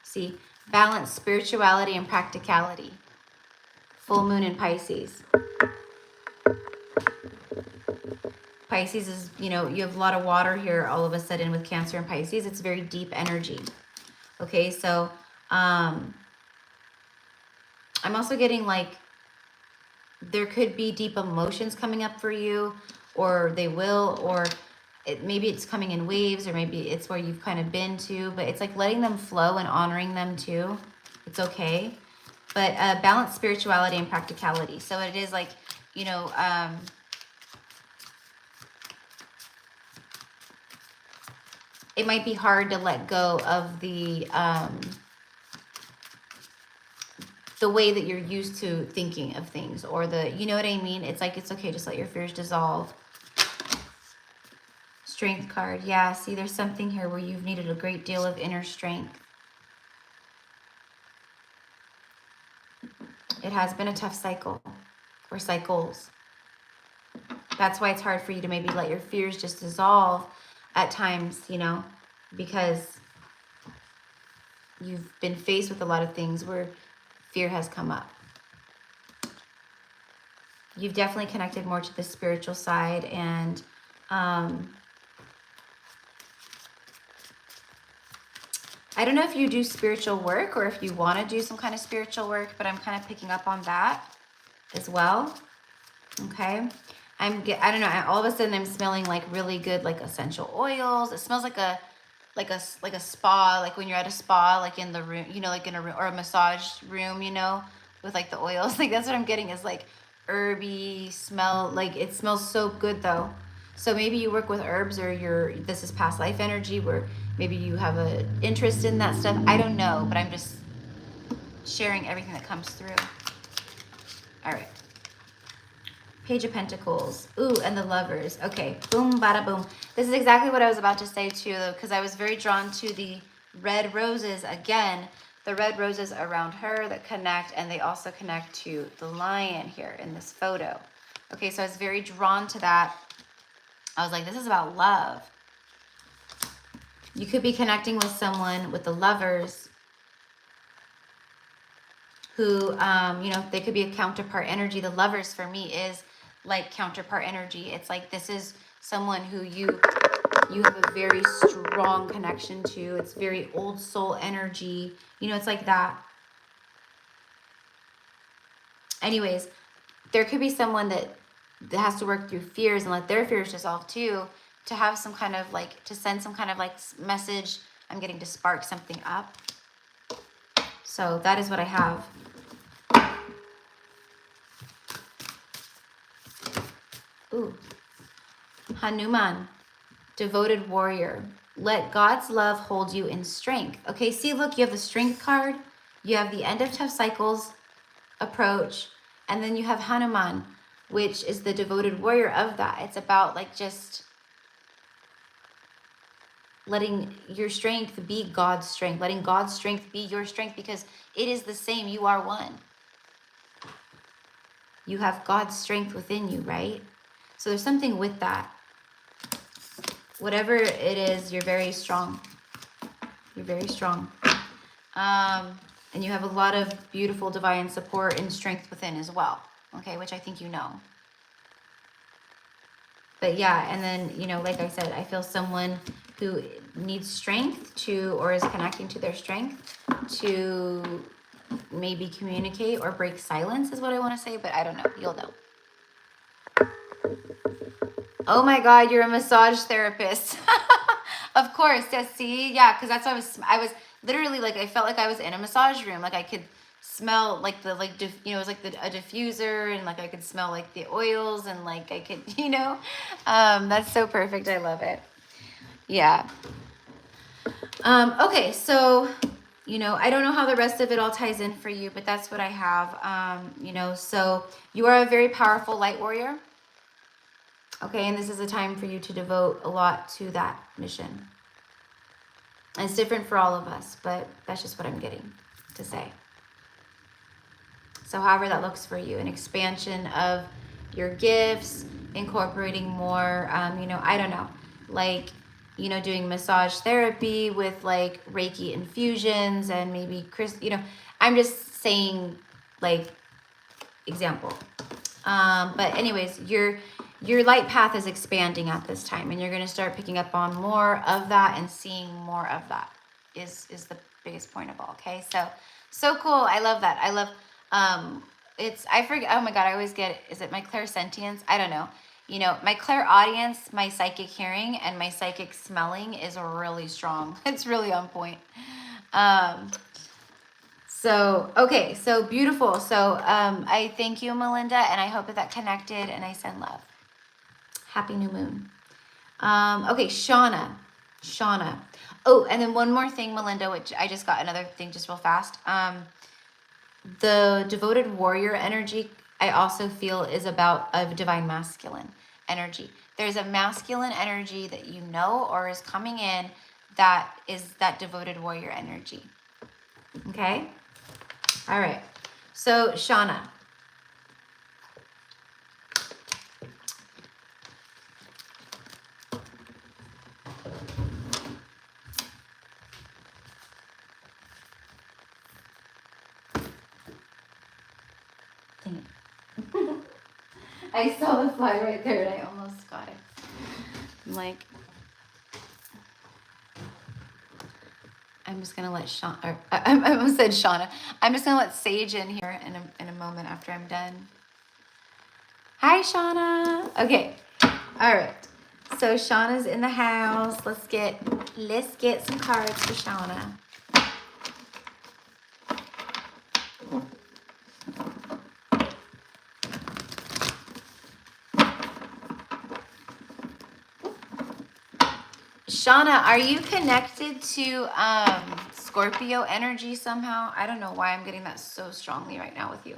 Speaker 1: See, balance spirituality and practicality. Full moon in Pisces. Pisces is, you know, you have a lot of water here all of a sudden with Cancer and Pisces. It's very deep energy. Okay, so I'm also getting like there could be deep emotions coming up for you, or they will, or maybe it's coming in waves, or maybe it's where you've kind of been to, but it's like letting them flow and honoring them too. It's okay. But balance spirituality and practicality. So it is like, you know, it might be hard to let go of the way that you're used to thinking of things, or you know what I mean? It's like, it's okay. Just let your fears dissolve. Strength card. Yeah, see, there's something here where you've needed a great deal of inner strength. It has been a tough cycle, or cycles. That's why it's hard for you to maybe let your fears just dissolve at times, you know, because you've been faced with a lot of things where fear has come up. You've definitely connected more to the spiritual side, and I don't know if you do spiritual work or if you want to do some kind of spiritual work, but I'm kind of picking up on that as well. Okay. I don't know. All of a sudden I'm smelling like really good, like essential oils. It smells like a spa, like when you're at a spa, like in the room, you know, like in a room or a massage room, you know, with like the oils. Like that's what I'm getting, is like herby smell. Like it smells so good though. So maybe you work with herbs, or this is past life energy where maybe you have an interest in that stuff. I don't know, but I'm just sharing everything that comes through. All right. Page of Pentacles. Ooh, and the Lovers. Okay, boom, bada boom. This is exactly what I was about to say too, though, because I was very drawn to the red roses again. The red roses around her that connect, and they also connect to the lion here in this photo. Okay, so I was very drawn to that. I was like, this is about love. You could be connecting with someone with the Lovers who, you know, they could be a counterpart energy. The Lovers for me is like counterpart energy. It's like this is someone who you have a very strong connection to. It's very old soul energy. You know, it's like that. Anyways, there could be someone that has to work through fears and let their fears dissolve too, to have some kind of like, to send some kind of like message. I'm getting to spark something up. So that is what I have. Ooh. Hanuman, devoted warrior. Let God's love hold you in strength. Okay, see, look, you have the strength card. You have the end of tough cycles approach. And then you have Hanuman, which is the devoted warrior of that. It's about like just letting your strength be God's strength. Letting God's strength be your strength, because it is the same. You are one. You have God's strength within you, right? So there's something with that. Whatever it is, you're very strong. You're very strong. And you have a lot of beautiful divine support and strength within as well. Okay, which I think you know. But yeah, and then, you know, like I said, I feel someone who needs strength to, or is connecting to their strength to maybe communicate or break silence is what I want to say, but I don't know. You'll know. Oh my God, you're a massage therapist. Of course. Yeah, see? Yeah, because that's what I was literally like, I felt like I was in a massage room. Like I could smell like the, like, you know, it was like a diffuser, and like I could smell like the oils, and like I could, you know, that's so perfect. I love it. Yeah. Okay. So, you know, I don't know how the rest of it all ties in for you, but that's what I have. You know, so you are a very powerful light warrior. Okay, and this is a time for you to devote a lot to that mission. And it's different for all of us, but that's just what I'm getting to say. So however that looks for you, an expansion of your gifts, incorporating more, you know, I don't know, like, you know, doing massage therapy with like Reiki infusions and maybe you know, I'm just saying like example. But anyways, your light path is expanding at this time, and you're going to start picking up on more of that and seeing more of that is the biggest point of all. Okay. So cool. I love that. I love, I forget. Oh my God. I always get, is it my clairsentience? I don't know. You know, my clairaudience, my psychic hearing, and my psychic smelling is really strong. It's really on point. So, okay, so beautiful. So I thank you, Melinda, and I hope that connected, and I send love. Happy new moon. Okay, Shauna. Oh, and then one more thing, Melinda, which I just got another thing just real fast. The devoted warrior energy, I also feel, is about a divine masculine energy. There's a masculine energy that you know or is coming in that is that devoted warrior energy. Okay? All right. So, Shauna. I saw the fly right there and I almost got it. I'm like, I'm just gonna let I almost said Shauna. I'm just gonna let Sage in here in a moment after I'm done. Hi, Shauna. Okay. All right. So Shauna's in the house. Let's get some cards for Shauna. Shauna, are you connected to Scorpio energy somehow? I don't know why I'm getting that so strongly right now with you.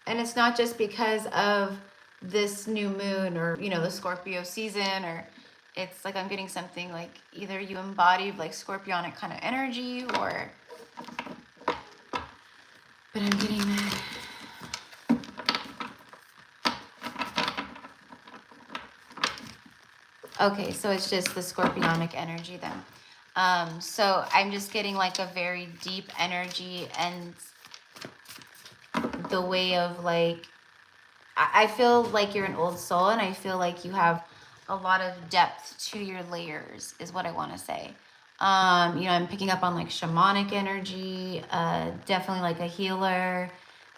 Speaker 1: And it's not just because of this new moon or, you know, the Scorpio season, or it's like I'm getting something like either you embody like Scorpionic kind of energy, or, but I'm getting that. Okay, so it's just the Scorpionic energy then. So I'm just getting like a very deep energy, and the way of like, I feel like you're an old soul, and I feel like you have a lot of depth to your layers is what I want to say. You know, I'm picking up on like shamanic energy, definitely like a healer.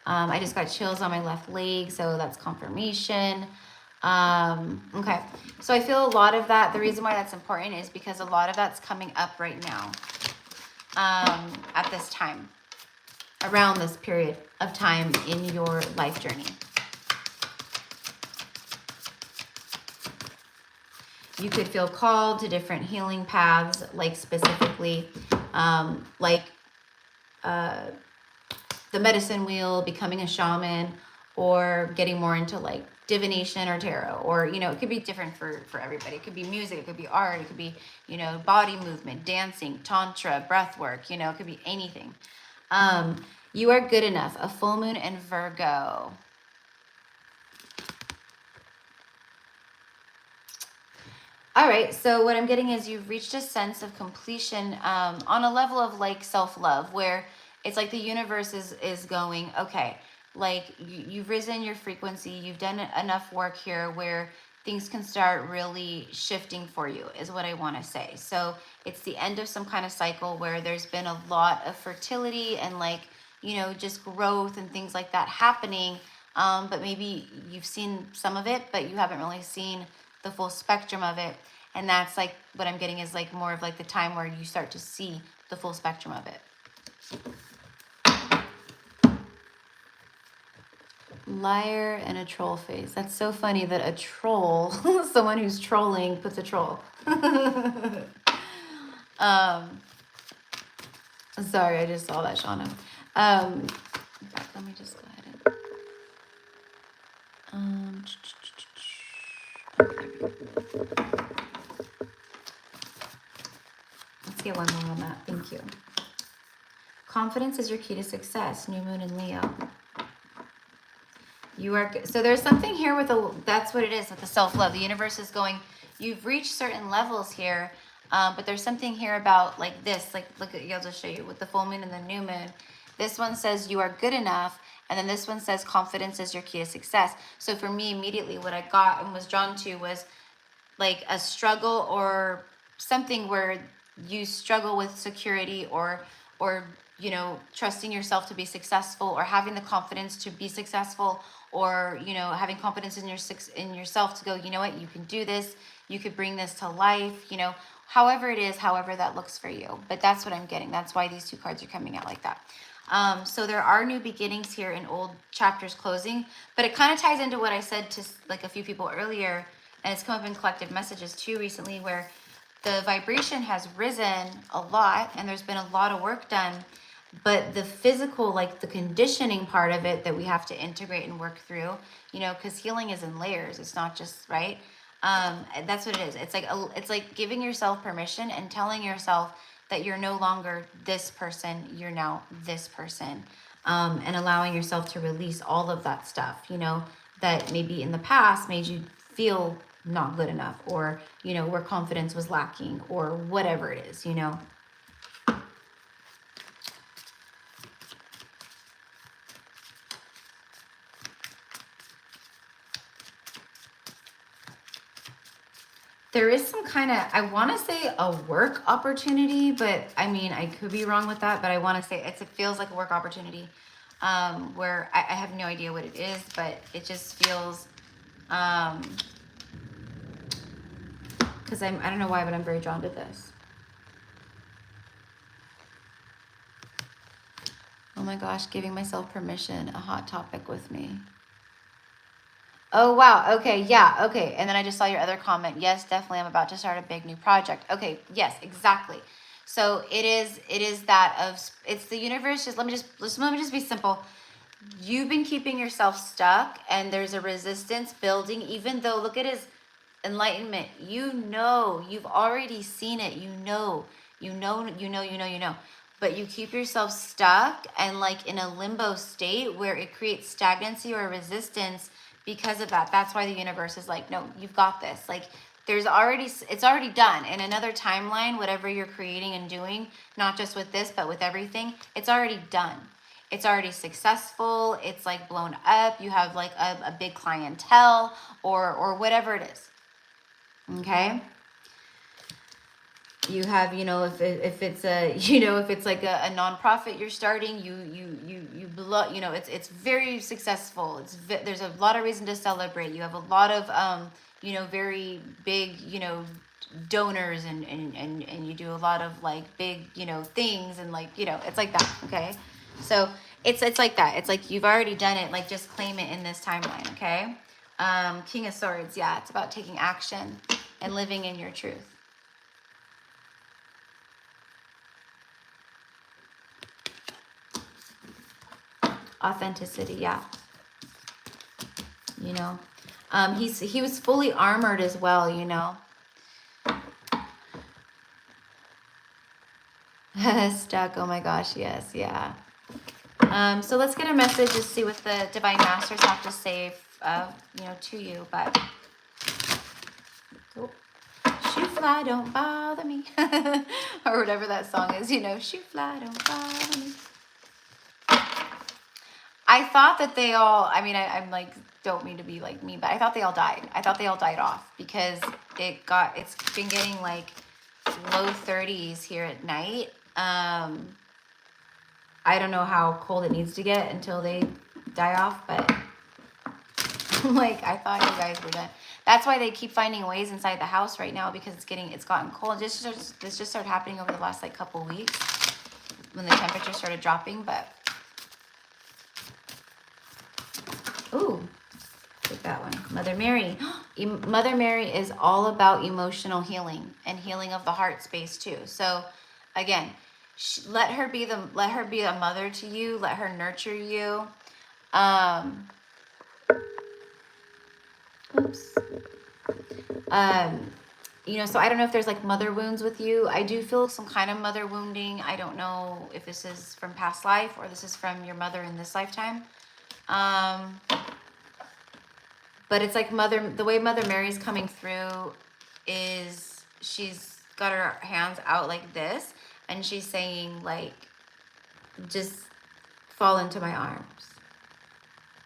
Speaker 1: I just got chills on my left leg, so that's confirmation. Okay, so I feel a lot of that. The reason why that's important is because a lot of that's coming up right now, at this time, around this period of time in your life journey. You could feel called to different healing paths, like specifically, like the medicine wheel, becoming a shaman, or getting more into like divination or tarot, or, you know, it could be different for everybody. It could be music, it could be art, it could be, you know, body movement, dancing, tantra, breath work, you know, it could be anything. You are good enough. A full moon in Virgo. All right, so what I'm getting is you've reached a sense of completion on a level of like self-love, where It's like the universe is going, okay, like you've risen your frequency, you've done enough work here where things can start really shifting for you, is what I want to say. So it's the end of some kind of cycle where there's been a lot of fertility and like, you know, just growth and things like that happening. But maybe you've seen some of it, but you haven't really seen the full spectrum of it. And that's like what I'm getting is like more of like the time where you start to see the full spectrum of it. Liar and a troll face. That's so funny that a troll, someone who's trolling, puts a troll. Sorry, I just saw that, Shauna. In fact, let me just go ahead and let's get one more on that. Thank you. Confidence is your key to success. New moon in Leo. You are, so there's something here with that's what it is with the self-love. The universe is going, you've reached certain levels here, but there's something here about like this, like look at, I'll just show you with the full moon and the new moon. This one says you are good enough, and then this one says confidence is your key to success. So for me, immediately what I got and was drawn to was like a struggle or something where you struggle with security or you know, trusting yourself to be successful, or having the confidence to be successful, or you know, having confidence in yourself to go, you know what, you can do this, you could bring this to life, you know, however it is, however that looks for you. But that's what I'm getting. That's why these two cards are coming out like that. So there are new beginnings here and old chapters closing, but it kind of ties into what I said to like a few people earlier, and it's come up in collective messages too recently, where the vibration has risen a lot and there's been a lot of work done, but the physical, like the conditioning part of it that we have to integrate and work through, you know, because healing is in layers. It's not just, right? That's what it is. It's like giving yourself permission and telling yourself that you're no longer this person, you're now this person, and allowing yourself to release all of that stuff, you know, that maybe in the past made you feel not good enough, or, you know, where confidence was lacking, or whatever it is, you know. There is some kind of, I want to say a work opportunity, but I mean, I could be wrong with that, but I want to say it feels like a work opportunity, where I have no idea what it is, but it just feels, because I don't know why, but I'm very drawn to this. Oh my gosh, giving myself permission, a hot topic with me. Oh, wow. Okay. Yeah. Okay. And then I just saw your other comment. Yes, definitely. I'm about to start a big new project. Okay. Yes, exactly. So it is that of, it's the universe. Let me just be simple. You've been keeping yourself stuck, and there's a resistance building, even though, look at his enlightenment. You know, you've already seen it. You know, but you keep yourself stuck and like in a limbo state where it creates stagnancy or resistance because of that. That's why the universe is like, no, you've got this. Like it's already done. In another timeline, whatever you're creating and doing, not just with this, but with everything, it's already done. It's already successful. It's like blown up. You have like a big clientele or whatever it is. Okay. You have, you know, if it's a, you know, if it's like a nonprofit you're starting, you know, it's very successful. There's a lot of reason to celebrate. You have a lot of, you know, very big, you know, donors and you do a lot of like big, you know, things, and like, you know, it's like that. Okay. So it's like that. It's like you've already done it. Like just claim it in this timeline. Okay. King of Swords. Yeah. It's about taking action and living in your truth. Authenticity, yeah. You know, he was fully armored as well, you know. Stuck, oh my gosh, yes, yeah. So let's get a message to see what the Divine Masters have to say, you know, to you. But oh, shoot fly, don't bother me, or whatever that song is, you know. Shoot fly, don't bother me. I thought that they all, I mean, I'm like, don't mean to be like me, but I thought they all died. I thought they all died off because it's been getting like low 30s here at night. I don't know how cold it needs to get until they die off, but like, I thought you guys were done. That's why they keep finding ways inside the house right now, because it's gotten cold. This just started happening over the last like couple weeks when the temperature started dropping, but ooh, take that one. Mother Mary. Mother Mary is all about emotional healing and healing of the heart space too. So again, let her be a mother to you. Let her nurture you. Oops. You know, so I don't know if there's like mother wounds with you. I do feel some kind of mother wounding. I don't know if this is from past life or this is from your mother in this lifetime. But it's like the way Mother Mary's coming through is she's got her hands out like this, and she's saying like, just fall into my arms,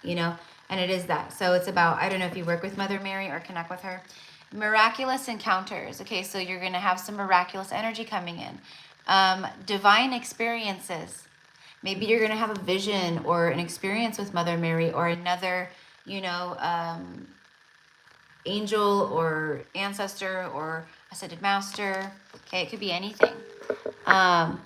Speaker 1: you know? And it is that. So it's about, I don't know if you work with Mother Mary or connect with her. Miraculous encounters. Okay, so you're going to have some miraculous energy coming in. Divine experiences. Maybe you're going to have a vision or an experience with Mother Mary or another, you know, angel or ancestor or ascended master. Okay, it could be anything. And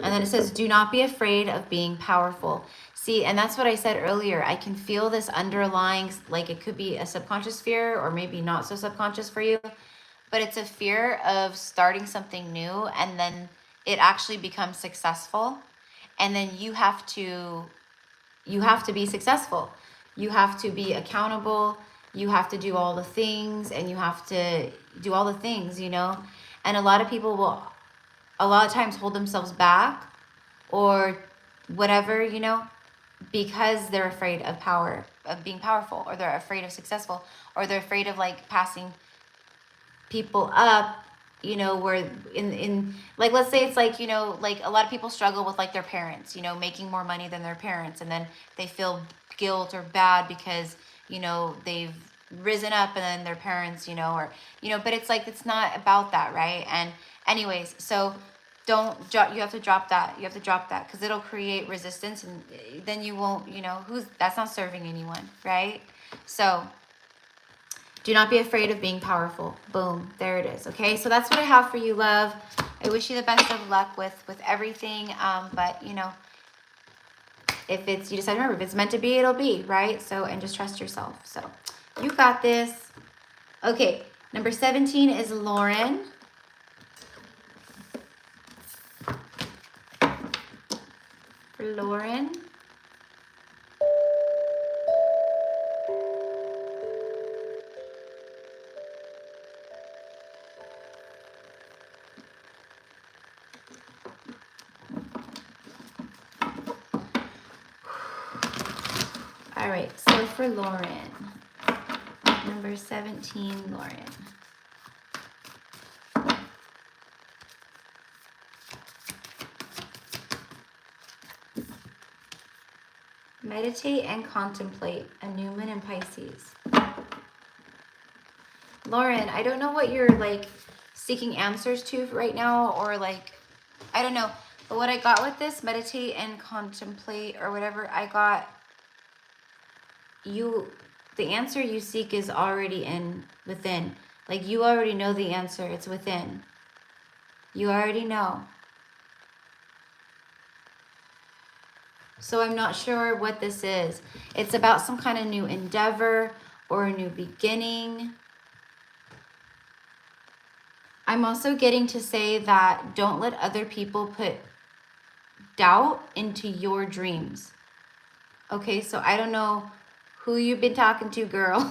Speaker 1: then it says, do not be afraid of being powerful. See, and that's what I said earlier. I can feel this underlying, like it could be a subconscious fear or maybe not so subconscious for you, but it's a fear of starting something new and then it actually becomes successful. And then you have to be successful. You have to be accountable. You have to do all the things, and you have to do all the things, you know? And a lot of people will, a lot of times, hold themselves back or whatever, you know, because they're afraid of power, of being powerful, or they're afraid of successful, or they're afraid of like passing people up, you know, where in like, let's say it's like, you know, like a lot of people struggle with like their parents, you know, making more money than their parents, and then they feel guilt or bad because, you know, they've risen up and then their parents, you know, or, you know, but it's like, it's not about that, right? And anyways, so you have to drop that. You have to drop that because it'll create resistance, and then you won't, you know, that's not serving anyone, right? So do not be afraid of being powerful. Boom, there it is. Okay, so that's what I have for you, love. I wish you the best of luck with everything. But you know, if it's, you decide to remember, if it's meant to be, it'll be, right? So, and just trust yourself. So you got this. Okay, number 17 is Lauren. For Lauren. All right, so for Lauren, number 17, Lauren. Meditate and contemplate, a new moon in Pisces. Lauren, I don't know what you're like seeking answers to right now, or like, I don't know. But what I got with this, meditate and contemplate or whatever, I got the answer you seek is already within. Like you already know the answer, it's within. You already know. So I'm not sure what this is. It's about some kind of new endeavor or a new beginning. I'm also getting to say that don't let other people put doubt into your dreams. Okay, so I don't know who you've been talking to, girl,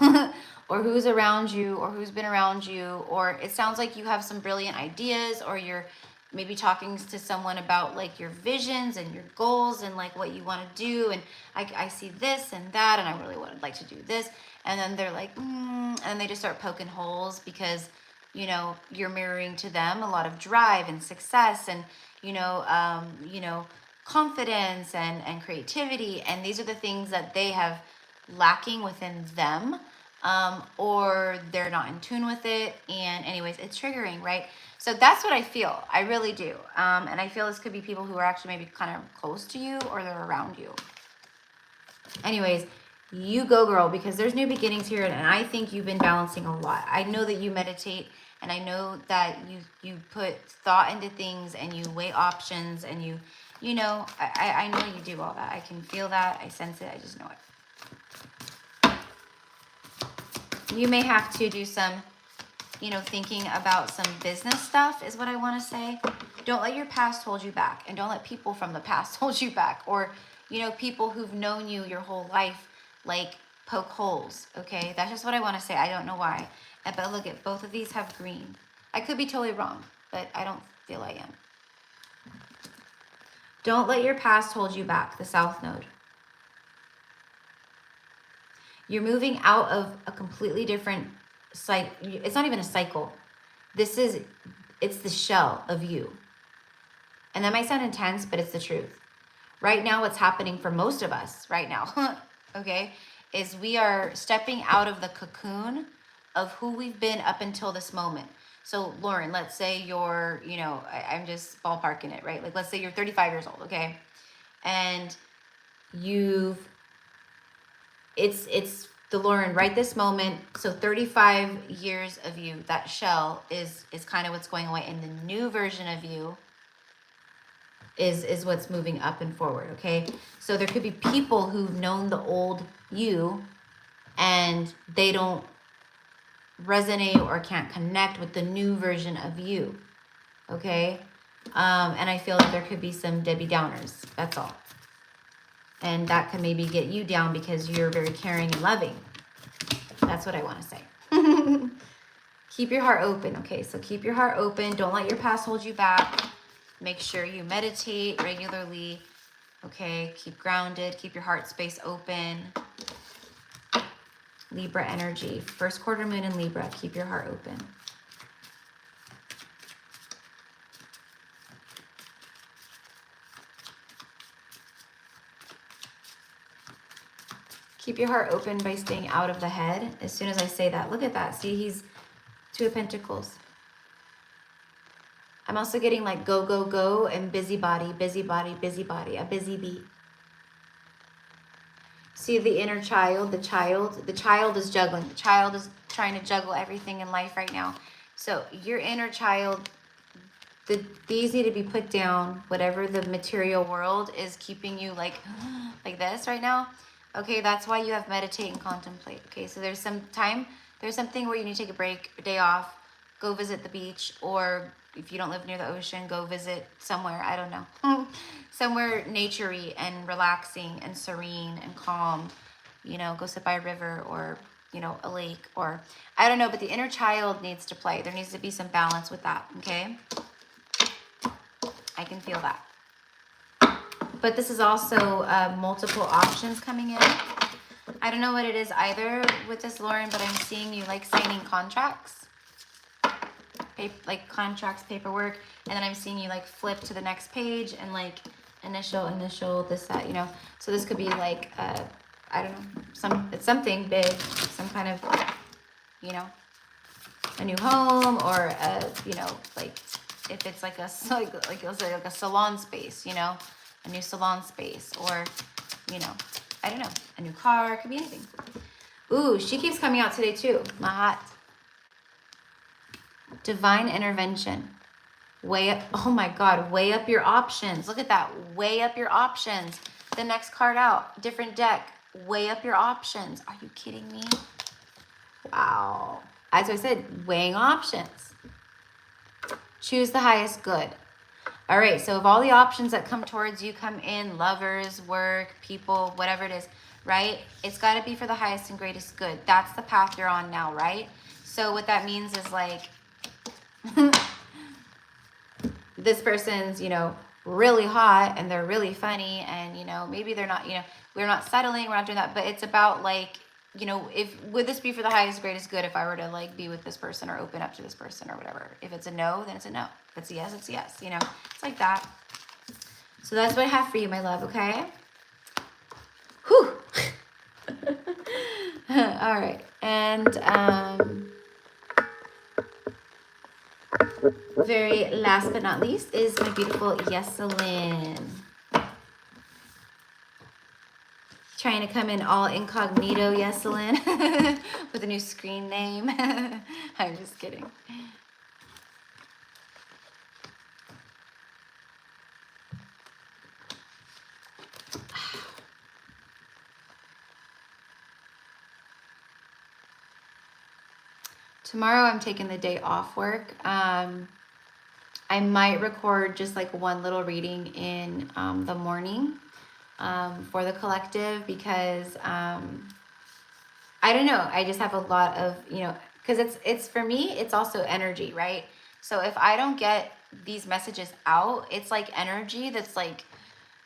Speaker 1: or who's around you, or who's been around you, or it sounds like you have some brilliant ideas, or you're maybe talking to someone about like your visions and your goals and like what you want to do, and I see this and that, and I really would like to do this, and then they're like, and they just start poking holes because, you know, you're mirroring to them a lot of drive and success and, you know, confidence and creativity, and these are the things that they have lacking within them, or they're not in tune with it, and anyways, it's triggering, right? So that's what I feel. I really do. And I feel this could be people who are actually maybe kind of close to you, or they're around you. Anyways, you go, girl, because there's new beginnings here, and I think you've been balancing a lot. I know that you meditate, and I know that you put thought into things, and you weigh options, and you know, I know you do all that. I can feel that. I sense it. I just know it. You may have to do some, you know, thinking about some business stuff is what I want to say. Don't let your past hold you back, and don't let people from the past hold you back, or, you know, people who've known you your whole life, like, poke holes, okay? That's just what I want to say. I don't know why. But look, at both of these have green. I could be totally wrong, but I don't feel I am. Don't let your past hold you back, the South Node. You're moving out of a completely different cycle. It's not even a cycle. It's the shell of you. And that might sound intense, but it's the truth. Right now, what's happening for most of us right now, okay, is we are stepping out of the cocoon of who we've been up until this moment. So Lauren, let's say you're, you know, I'm just ballparking it, right? Like, let's say you're 35 years old, okay? And it's the Lauren right this moment. So 35 years of you, that shell is kind of what's going away. And the new version of you is what's moving up and forward, okay? So there could be people who've known the old you, and they don't resonate or can't connect with the new version of you, okay? And I feel like there could be some Debbie Downers, that's all. And that can maybe get you down because you're very caring and loving. That's what I want to say. Keep your heart open, okay? So keep your heart open. Don't let your past hold you back. Make sure you meditate regularly, okay? Keep grounded. Keep your heart space open. Libra energy. First quarter moon in Libra. Keep your heart open. Keep your heart open by staying out of the head. As soon as I say that, look at that. See, he's Two of Pentacles. I'm also getting like go, go, go, and busybody, busybody, busybody, a busy bee. See the inner child, the child is juggling. The child is trying to juggle everything in life right now. So your inner child, these need to be put down. Whatever the material world is keeping you like this right now. Okay, that's why you have meditate and contemplate. Okay, so there's something where you need to take a break, a day off, go visit the beach, or if you don't live near the ocean, go visit somewhere, I don't know, somewhere naturey and relaxing and serene and calm, you know, go sit by a river or, you know, a lake, or I don't know, but the inner child needs to play. There needs to be some balance with that, okay? I can feel that. But this is also multiple options coming in. I don't know what it is either with this, Lauren, but I'm seeing you like signing contracts. Like contracts, paperwork, and then I'm seeing you like flip to the next page and like initial, this, that, you know. So this could be like, I don't know, it's something big, some kind of, you know, a new home, or you know, like if it's like a salon space, you know, a new salon space, or, you know, I don't know, a new car, it could be anything. Ooh, she keeps coming out today too, Mahat. Divine intervention. Weigh up, oh my God, weigh up your options. Look at that, weigh up your options. The next card out, different deck, weigh up your options. Are you kidding me? Wow. As I said, weighing options. Choose the highest good. All right, so if all the options that come towards you come in, lovers, work, people, whatever it is, right? It's got to be for the highest and greatest good. That's the path you're on now, right? So what that means is like, this person's, you know, really hot and they're really funny, and, you know, maybe they're not, you know, we're not settling, we're not doing that, but it's about like, you know, would this be for the highest, greatest good if I were to like be with this person or open up to this person or whatever? If it's a no, then it's a no. If it's a yes, it's a yes, you know, it's like that. So that's what I have for you, my love, okay? Whew. All right. And very last but not least is my beautiful Yeselin. Trying to come in all incognito, Yeselin, with a new screen name. I'm just kidding. Tomorrow I'm taking the day off work. I might record just like one little reading in the morning for the collective because I don't know. I just have a lot of, you know, because it's for me, it's also energy, right? So if I don't get these messages out, it's like energy that's like,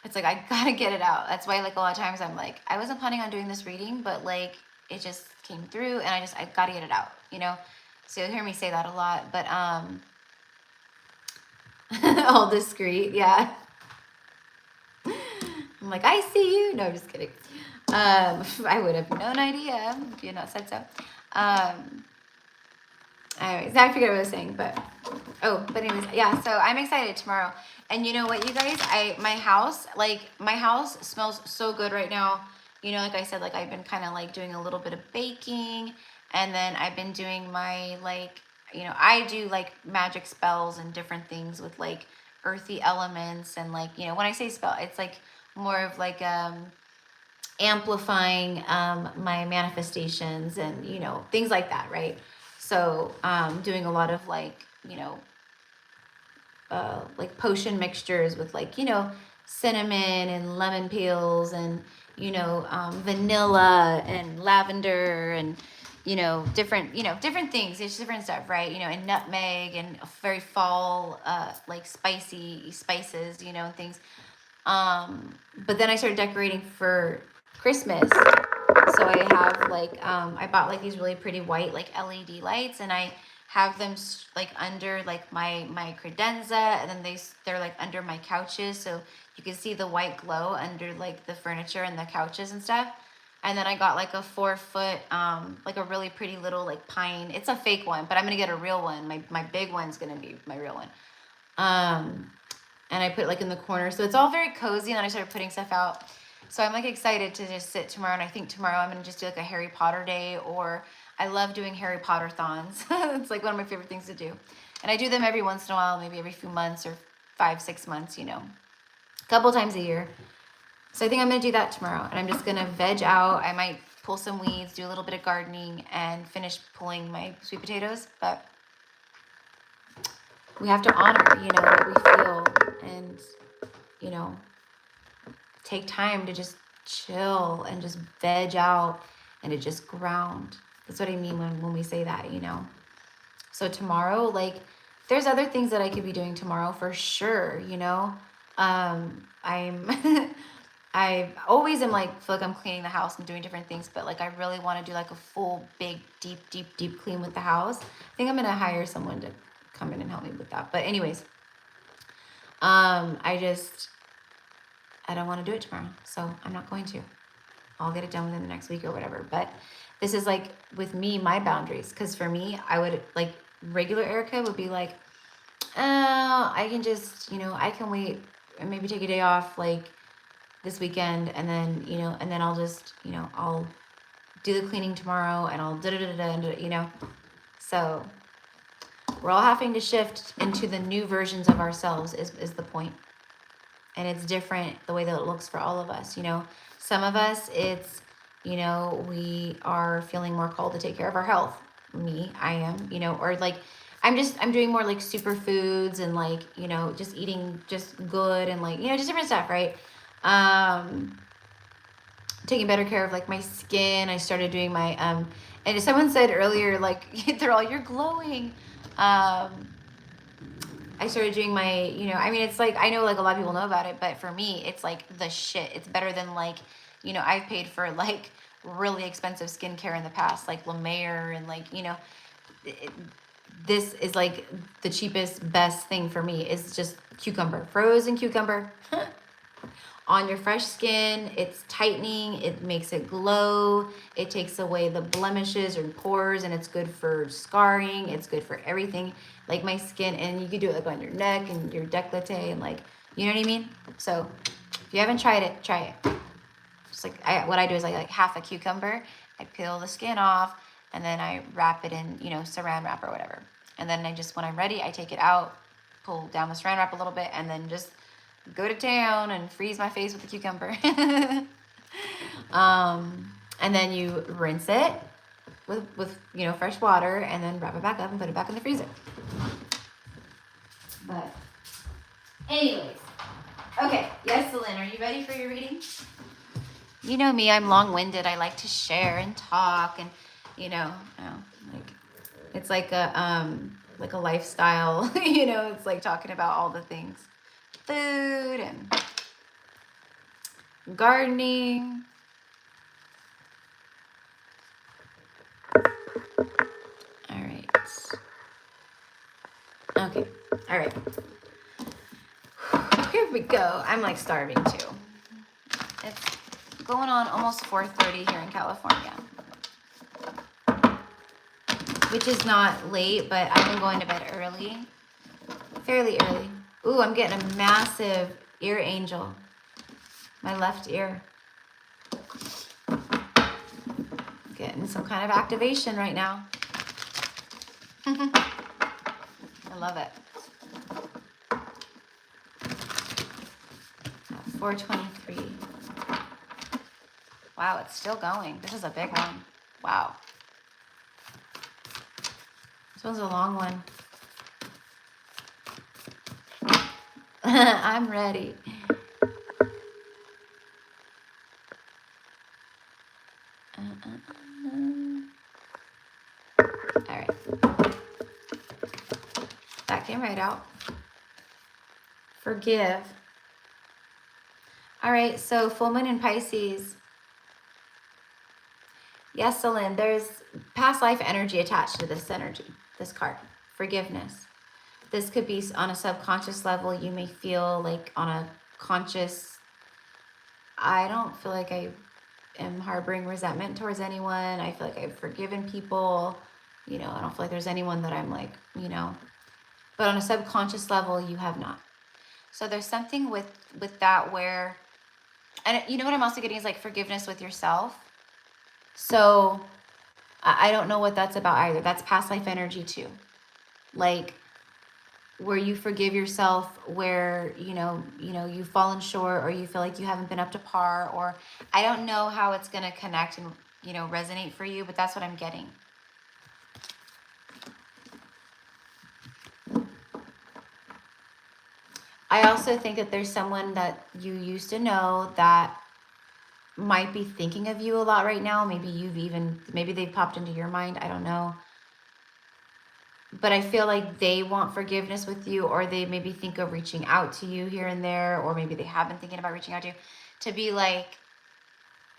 Speaker 1: it's like, I gotta get it out. That's why like a lot of times I'm like, I wasn't planning on doing this reading, but like it just came through and I gotta get it out, you know? So you'll hear me say that a lot, but all discreet, yeah. I'm like, I see you. No, just kidding. I would have no idea if you had not said so. Anyways, I forget what I was saying, but anyways, yeah. So I'm excited tomorrow. And you know what, you guys? My house smells so good right now. You know, like I said, like I've been kind of like doing a little bit of baking, and then I've been doing my like, you know, I do like magic spells and different things with like earthy elements and like, you know, when I say spell, it's like more of like amplifying my manifestations and, you know, things like that, right? So doing a lot of like, you know, like potion mixtures with like, you know, cinnamon and lemon peels and, you know, vanilla and lavender and, you know, different things. It's different stuff, right? You know, and nutmeg and very fall, like spicy spices, you know, and things. But then I started decorating for Christmas. So I have like, I bought like these really pretty white like LED lights, and I have them like under like my credenza, and then they're like under my couches, so you can see the white glow under like the furniture and the couches and stuff. And then I got like a 4-foot, like a really pretty little like pine. It's a fake one, but I'm gonna get a real one. My big one's gonna be my real one. And I put it like in the corner, so it's all very cozy. And then I started putting stuff out. So I'm like excited to just sit tomorrow. And I think tomorrow I'm gonna just do like a Harry Potter day, or I love doing Harry Potter thons. It's like one of my favorite things to do. And I do them every once in a while, maybe every few months or 5-6 months, you know, a couple times a year. So I think I'm gonna do that tomorrow, and I'm just gonna veg out. I might pull some weeds, do a little bit of gardening, and finish pulling my sweet potatoes. But we have to honor, you know, what we feel, and, you know, take time to just chill and just veg out and to just ground. That's what I mean when we say that, you know. So tomorrow, like, there's other things that I could be doing tomorrow for sure, you know. I always am like, feel like I'm cleaning the house and doing different things, but like I really want to do like a full, big, deep clean with the house. I think I'm gonna hire someone to come in and help me with that. But anyways, I don't want to do it tomorrow, so I'm not going to. I'll get it done within the next week or whatever. But this is like, with me, my boundaries, because for me, I would like, regular Erica would be like, oh, I can just, you know, I can wait and maybe take a day off like this weekend, and then, you know, and then I'll just, you know, I'll do the cleaning tomorrow, and I'll you know. So we're all having to shift into the new versions of ourselves is the point. And it's different the way that it looks for all of us, you know. Some of us, it's, you know, we are feeling more called to take care of our health. Me, I am, you know, or like, I'm doing more like superfoods and like, you know, just eating just good and like, you know, just different stuff, right? Taking better care of like my skin. I started doing my, and someone said earlier, like, you're glowing. I started doing my, you know, I mean, it's like, I know like a lot of people know about it, but for me, it's like the shit. It's better than like, you know, I've paid for like really expensive skincare in the past, like La Mer and like, you know, this is like the cheapest, best thing for me is just cucumber, frozen cucumber. On your fresh skin, it's tightening, it makes it glow, it takes away the blemishes or pores, and it's good for scarring, it's good for everything. Like my skin, and you can do it like on your neck and your décolleté and like, you know what I mean? So if you haven't tried it, try it. Just like what I do is like half a cucumber, I peel the skin off, and then I wrap it in, you know, saran wrap or whatever. And then I just, when I'm ready, I take it out, pull down the saran wrap a little bit, and then just go to town and freeze my face with the cucumber. And then you rinse it with you know, fresh water, and then wrap it back up and put it back in the freezer. But anyways, okay, yes, Celine, are you ready for your reading? You know me, I'm long-winded. I like to share and talk, and you know, like it's like a lifestyle. You know, it's like talking about all the things. Food and gardening. All right. Okay. All right. Here we go. I'm like starving too. It's going on almost 4:30 here in California, which is not late, but I've been going to bed early, fairly early. Ooh, I'm getting a massive ear angel. My left ear. Getting some kind of activation right now. I love it. 4:23. Wow, it's still going. This is a big one. Wow. This one's a long one. I'm ready. All right. That came right out. Forgive. All right, so full moon in Pisces. Yes, Celine, there's past life energy attached to this energy, this card. Forgiveness. This could be on a subconscious level. You may feel like on a conscious, I don't feel like I am harboring resentment towards anyone. I feel like I've forgiven people. You know, I don't feel like there's anyone that I'm like, you know, but on a subconscious level, you have not. So there's something with that where, and you know what I'm also getting is like forgiveness with yourself. So I don't know what that's about either. That's past life energy too. Like where you forgive yourself, where, you know, you've fallen short, or you feel like you haven't been up to par, or I don't know how it's going to connect and, you know, resonate for you, but that's what I'm getting. I also think that there's someone that you used to know that might be thinking of you a lot right now. Maybe they've popped into your mind. I don't know. But I feel like they want forgiveness with you, or they maybe think of reaching out to you here and there, or maybe they have been thinking about reaching out to you to be like,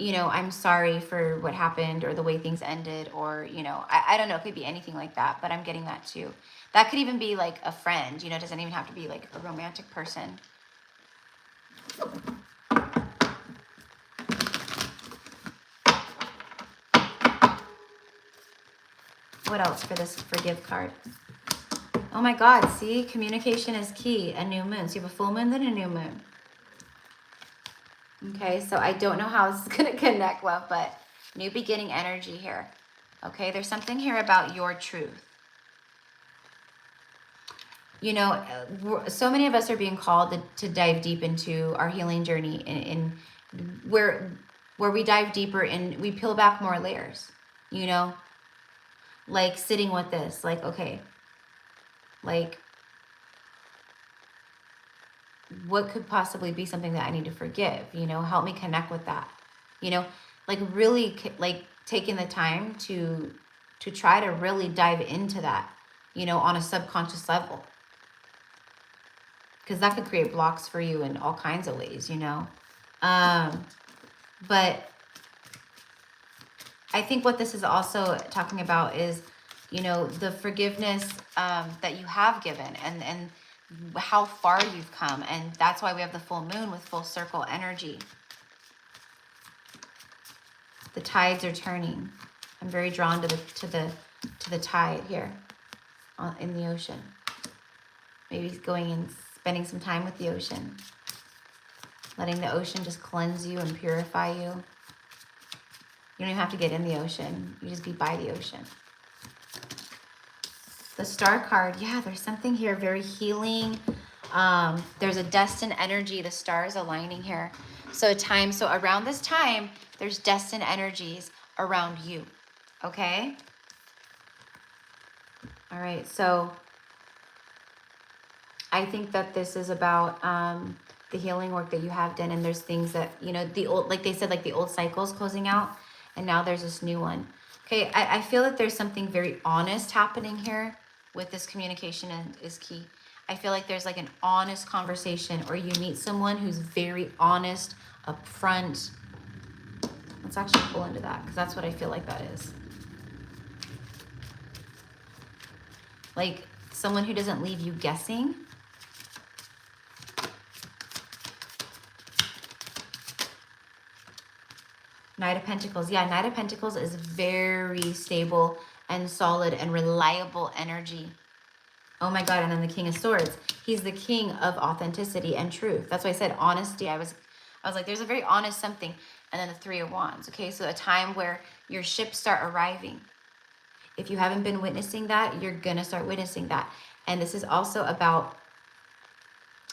Speaker 1: you know, I'm sorry for what happened or the way things ended, or, you know, I don't know. It could be anything like that, but I'm getting that too. That could even be like a friend, you know, it doesn't even have to be like a romantic person. What else for this forgive card? Oh my God, see, communication is key. A new moon. So you have a full moon, then a new moon. Okay, so I don't know how this is going to connect, love, but new beginning energy here. Okay, there's something here about your truth. You know, so many of us are being called to dive deep into our healing journey, in where we dive deeper and we peel back more layers, you know, like sitting with this, like, okay, like what could possibly be something that I need to forgive, you know, help me connect with that, you know, like really like taking the time to try to really dive into that, you know, on a subconscious level. Because that could create blocks for you in all kinds of ways, you know. But I think what this is also talking about is, you know, the forgiveness that you have given, and how far you've come. And that's why we have the full moon with full circle energy. The tides are turning. I'm very drawn to the tide here in the ocean. Maybe going and spending some time with the ocean. Letting the ocean just cleanse you and purify you. You don't even have to get in the ocean. You just be by the ocean. The Star card, yeah, there's something here very healing. There's a destined energy. The stars aligning here. So around this time, there's destined energies around you. Okay? All right, so I think that this is about the healing work that you have done, and there's things that, you know, the old, like they said, like the old cycle's closing out, and now there's this new one. Okay, I feel that there's something very honest happening here with this communication, and is key. I feel like there's like an honest conversation, or you meet someone who's very honest, upfront. Let's actually pull into that, because that's what I feel like that is. Like someone who doesn't leave you guessing. Knight of Pentacles. Yeah, Knight of Pentacles is very stable and solid and reliable energy. Oh my God. And then the King of Swords. He's the king of authenticity and truth. That's why I said honesty. I was like, there's a very honest something. And then the Three of Wands. Okay, so a time where your ships start arriving. If you haven't been witnessing that, you're going to start witnessing that. And this is also about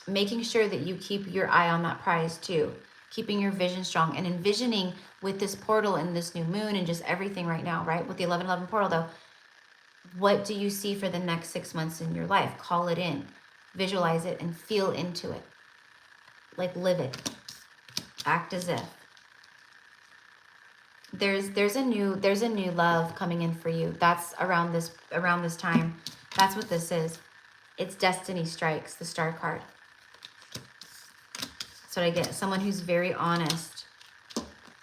Speaker 1: making sure that you keep your eye on that prize too. Keeping your vision strong and envisioning with this portal and this new moon and just everything right now, right? With the 11/11 portal though, what do you see for the next 6 months in your life? Call it in, visualize it, and feel into it. Like live it, act as if. There's a new love coming in for you. That's around this time. That's what this is. It's Destiny Strikes, the Star card. That's what I get. Someone who's very honest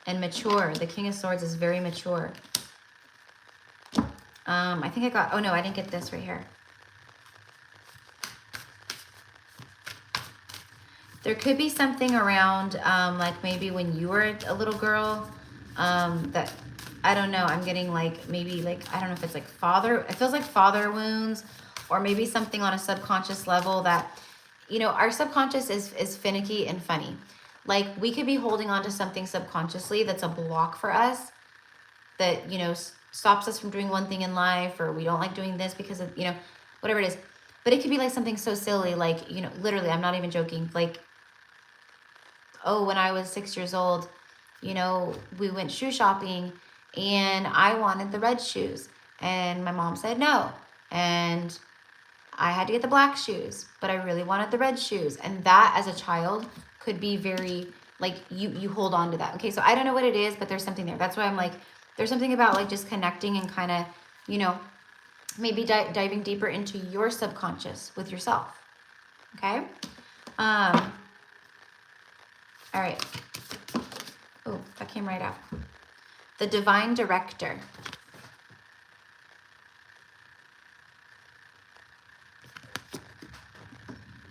Speaker 1: and mature. The King of Swords is very mature. I think I got, oh no, I didn't get this right here. There could be something around, like maybe when you were a little girl, that, I don't know, I'm getting like, maybe like, I don't know if it's like it feels like father wounds, or maybe something on a subconscious level that, you know, our subconscious is finicky and funny. Like we could be holding on to something subconsciously that's a block for us that, you know, stops us from doing one thing in life, or we don't like doing this because of, you know, whatever it is. But it could be like something so silly, like, you know, literally, I'm not even joking. Like, oh, when I was 6 years old, you know, we went shoe shopping and I wanted the red shoes and my mom said no. And I had to get the black shoes, but I really wanted the red shoes. And that as a child could be very, like, you hold on to that. Okay, so I don't know what it is, but there's something there. That's why I'm like, there's something about like just connecting and kind of, you know, maybe diving deeper into your subconscious with yourself. Okay? All right. Oh, that came right out. The Divine Director.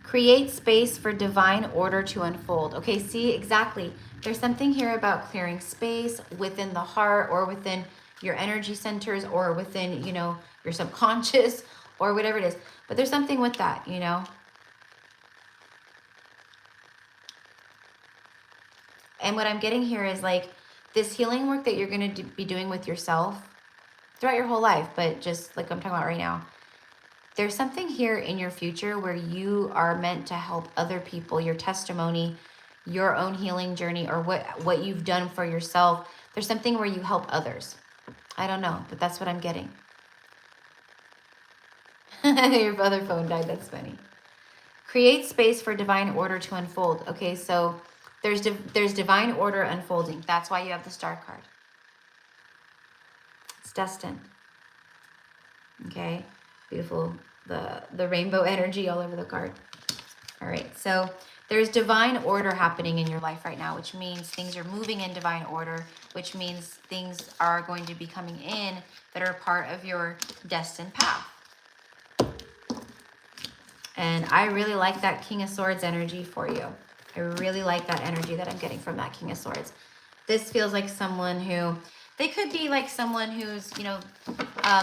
Speaker 1: Create space for divine order to unfold. Okay, see, exactly. There's something here about clearing space within the heart, or within your energy centers, or within, you know, your subconscious, or whatever it is. But there's something with that, you know. And what I'm getting here is like this healing work that you're going to be doing with yourself throughout your whole life, but just like I'm talking about right now. There's something here in your future where you are meant to help other people, your testimony, your own healing journey, or what you've done for yourself. There's something where you help others. I don't know, but that's what I'm getting. Your other phone died. That's funny. Create space for divine order to unfold. Okay, so there's divine order unfolding. That's why you have the Star card. It's destined. Okay, beautiful. The rainbow energy all over the card. All right, so there's divine order happening in your life right now, which means things are moving in divine order, which means things are going to be coming in that are part of your destined path. And I really like that King of Swords energy for you. I really like that energy that I'm getting from that King of Swords. This feels like someone who, they could be like someone who's, you know,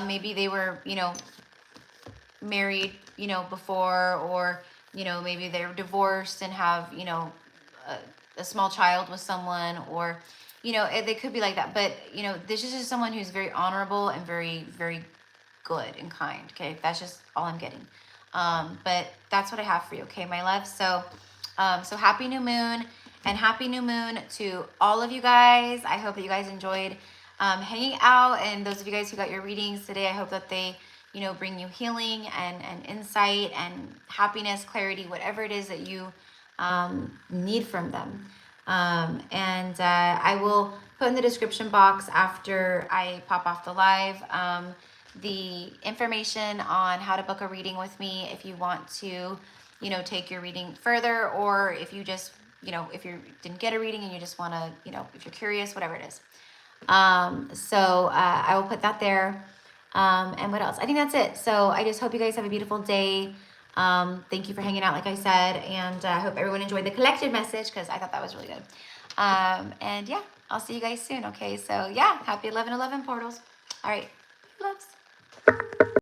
Speaker 1: maybe they were, you know, married, you know, before, or, you know, maybe they're divorced and have, you know, a small child with someone, or, you know, they could be like that. But, you know, this is just someone who's very honorable and very, very good and kind. Okay. That's just all I'm getting. But that's what I have for you. Okay, my love. So, so happy new moon, and happy new moon to all of you guys. I hope that you guys enjoyed, hanging out, and those of you guys who got your readings today, I hope that they, you know, bring you healing and insight and happiness, clarity, whatever it is that you need from them. I will put in the description box after I pop off the live, the information on how to book a reading with me if you want to, you know, take your reading further, or if you just, you know, if you didn't get a reading and you just want to, you know, if you're curious, whatever it is. I will put that there. And what else? I think that's it. So I just hope you guys have a beautiful day. Thank you for hanging out, like I said, and I hope everyone enjoyed the collective message, because I thought that was really good. And yeah, I'll see you guys soon. Okay, so yeah, happy 11/11 portals. All right, loves.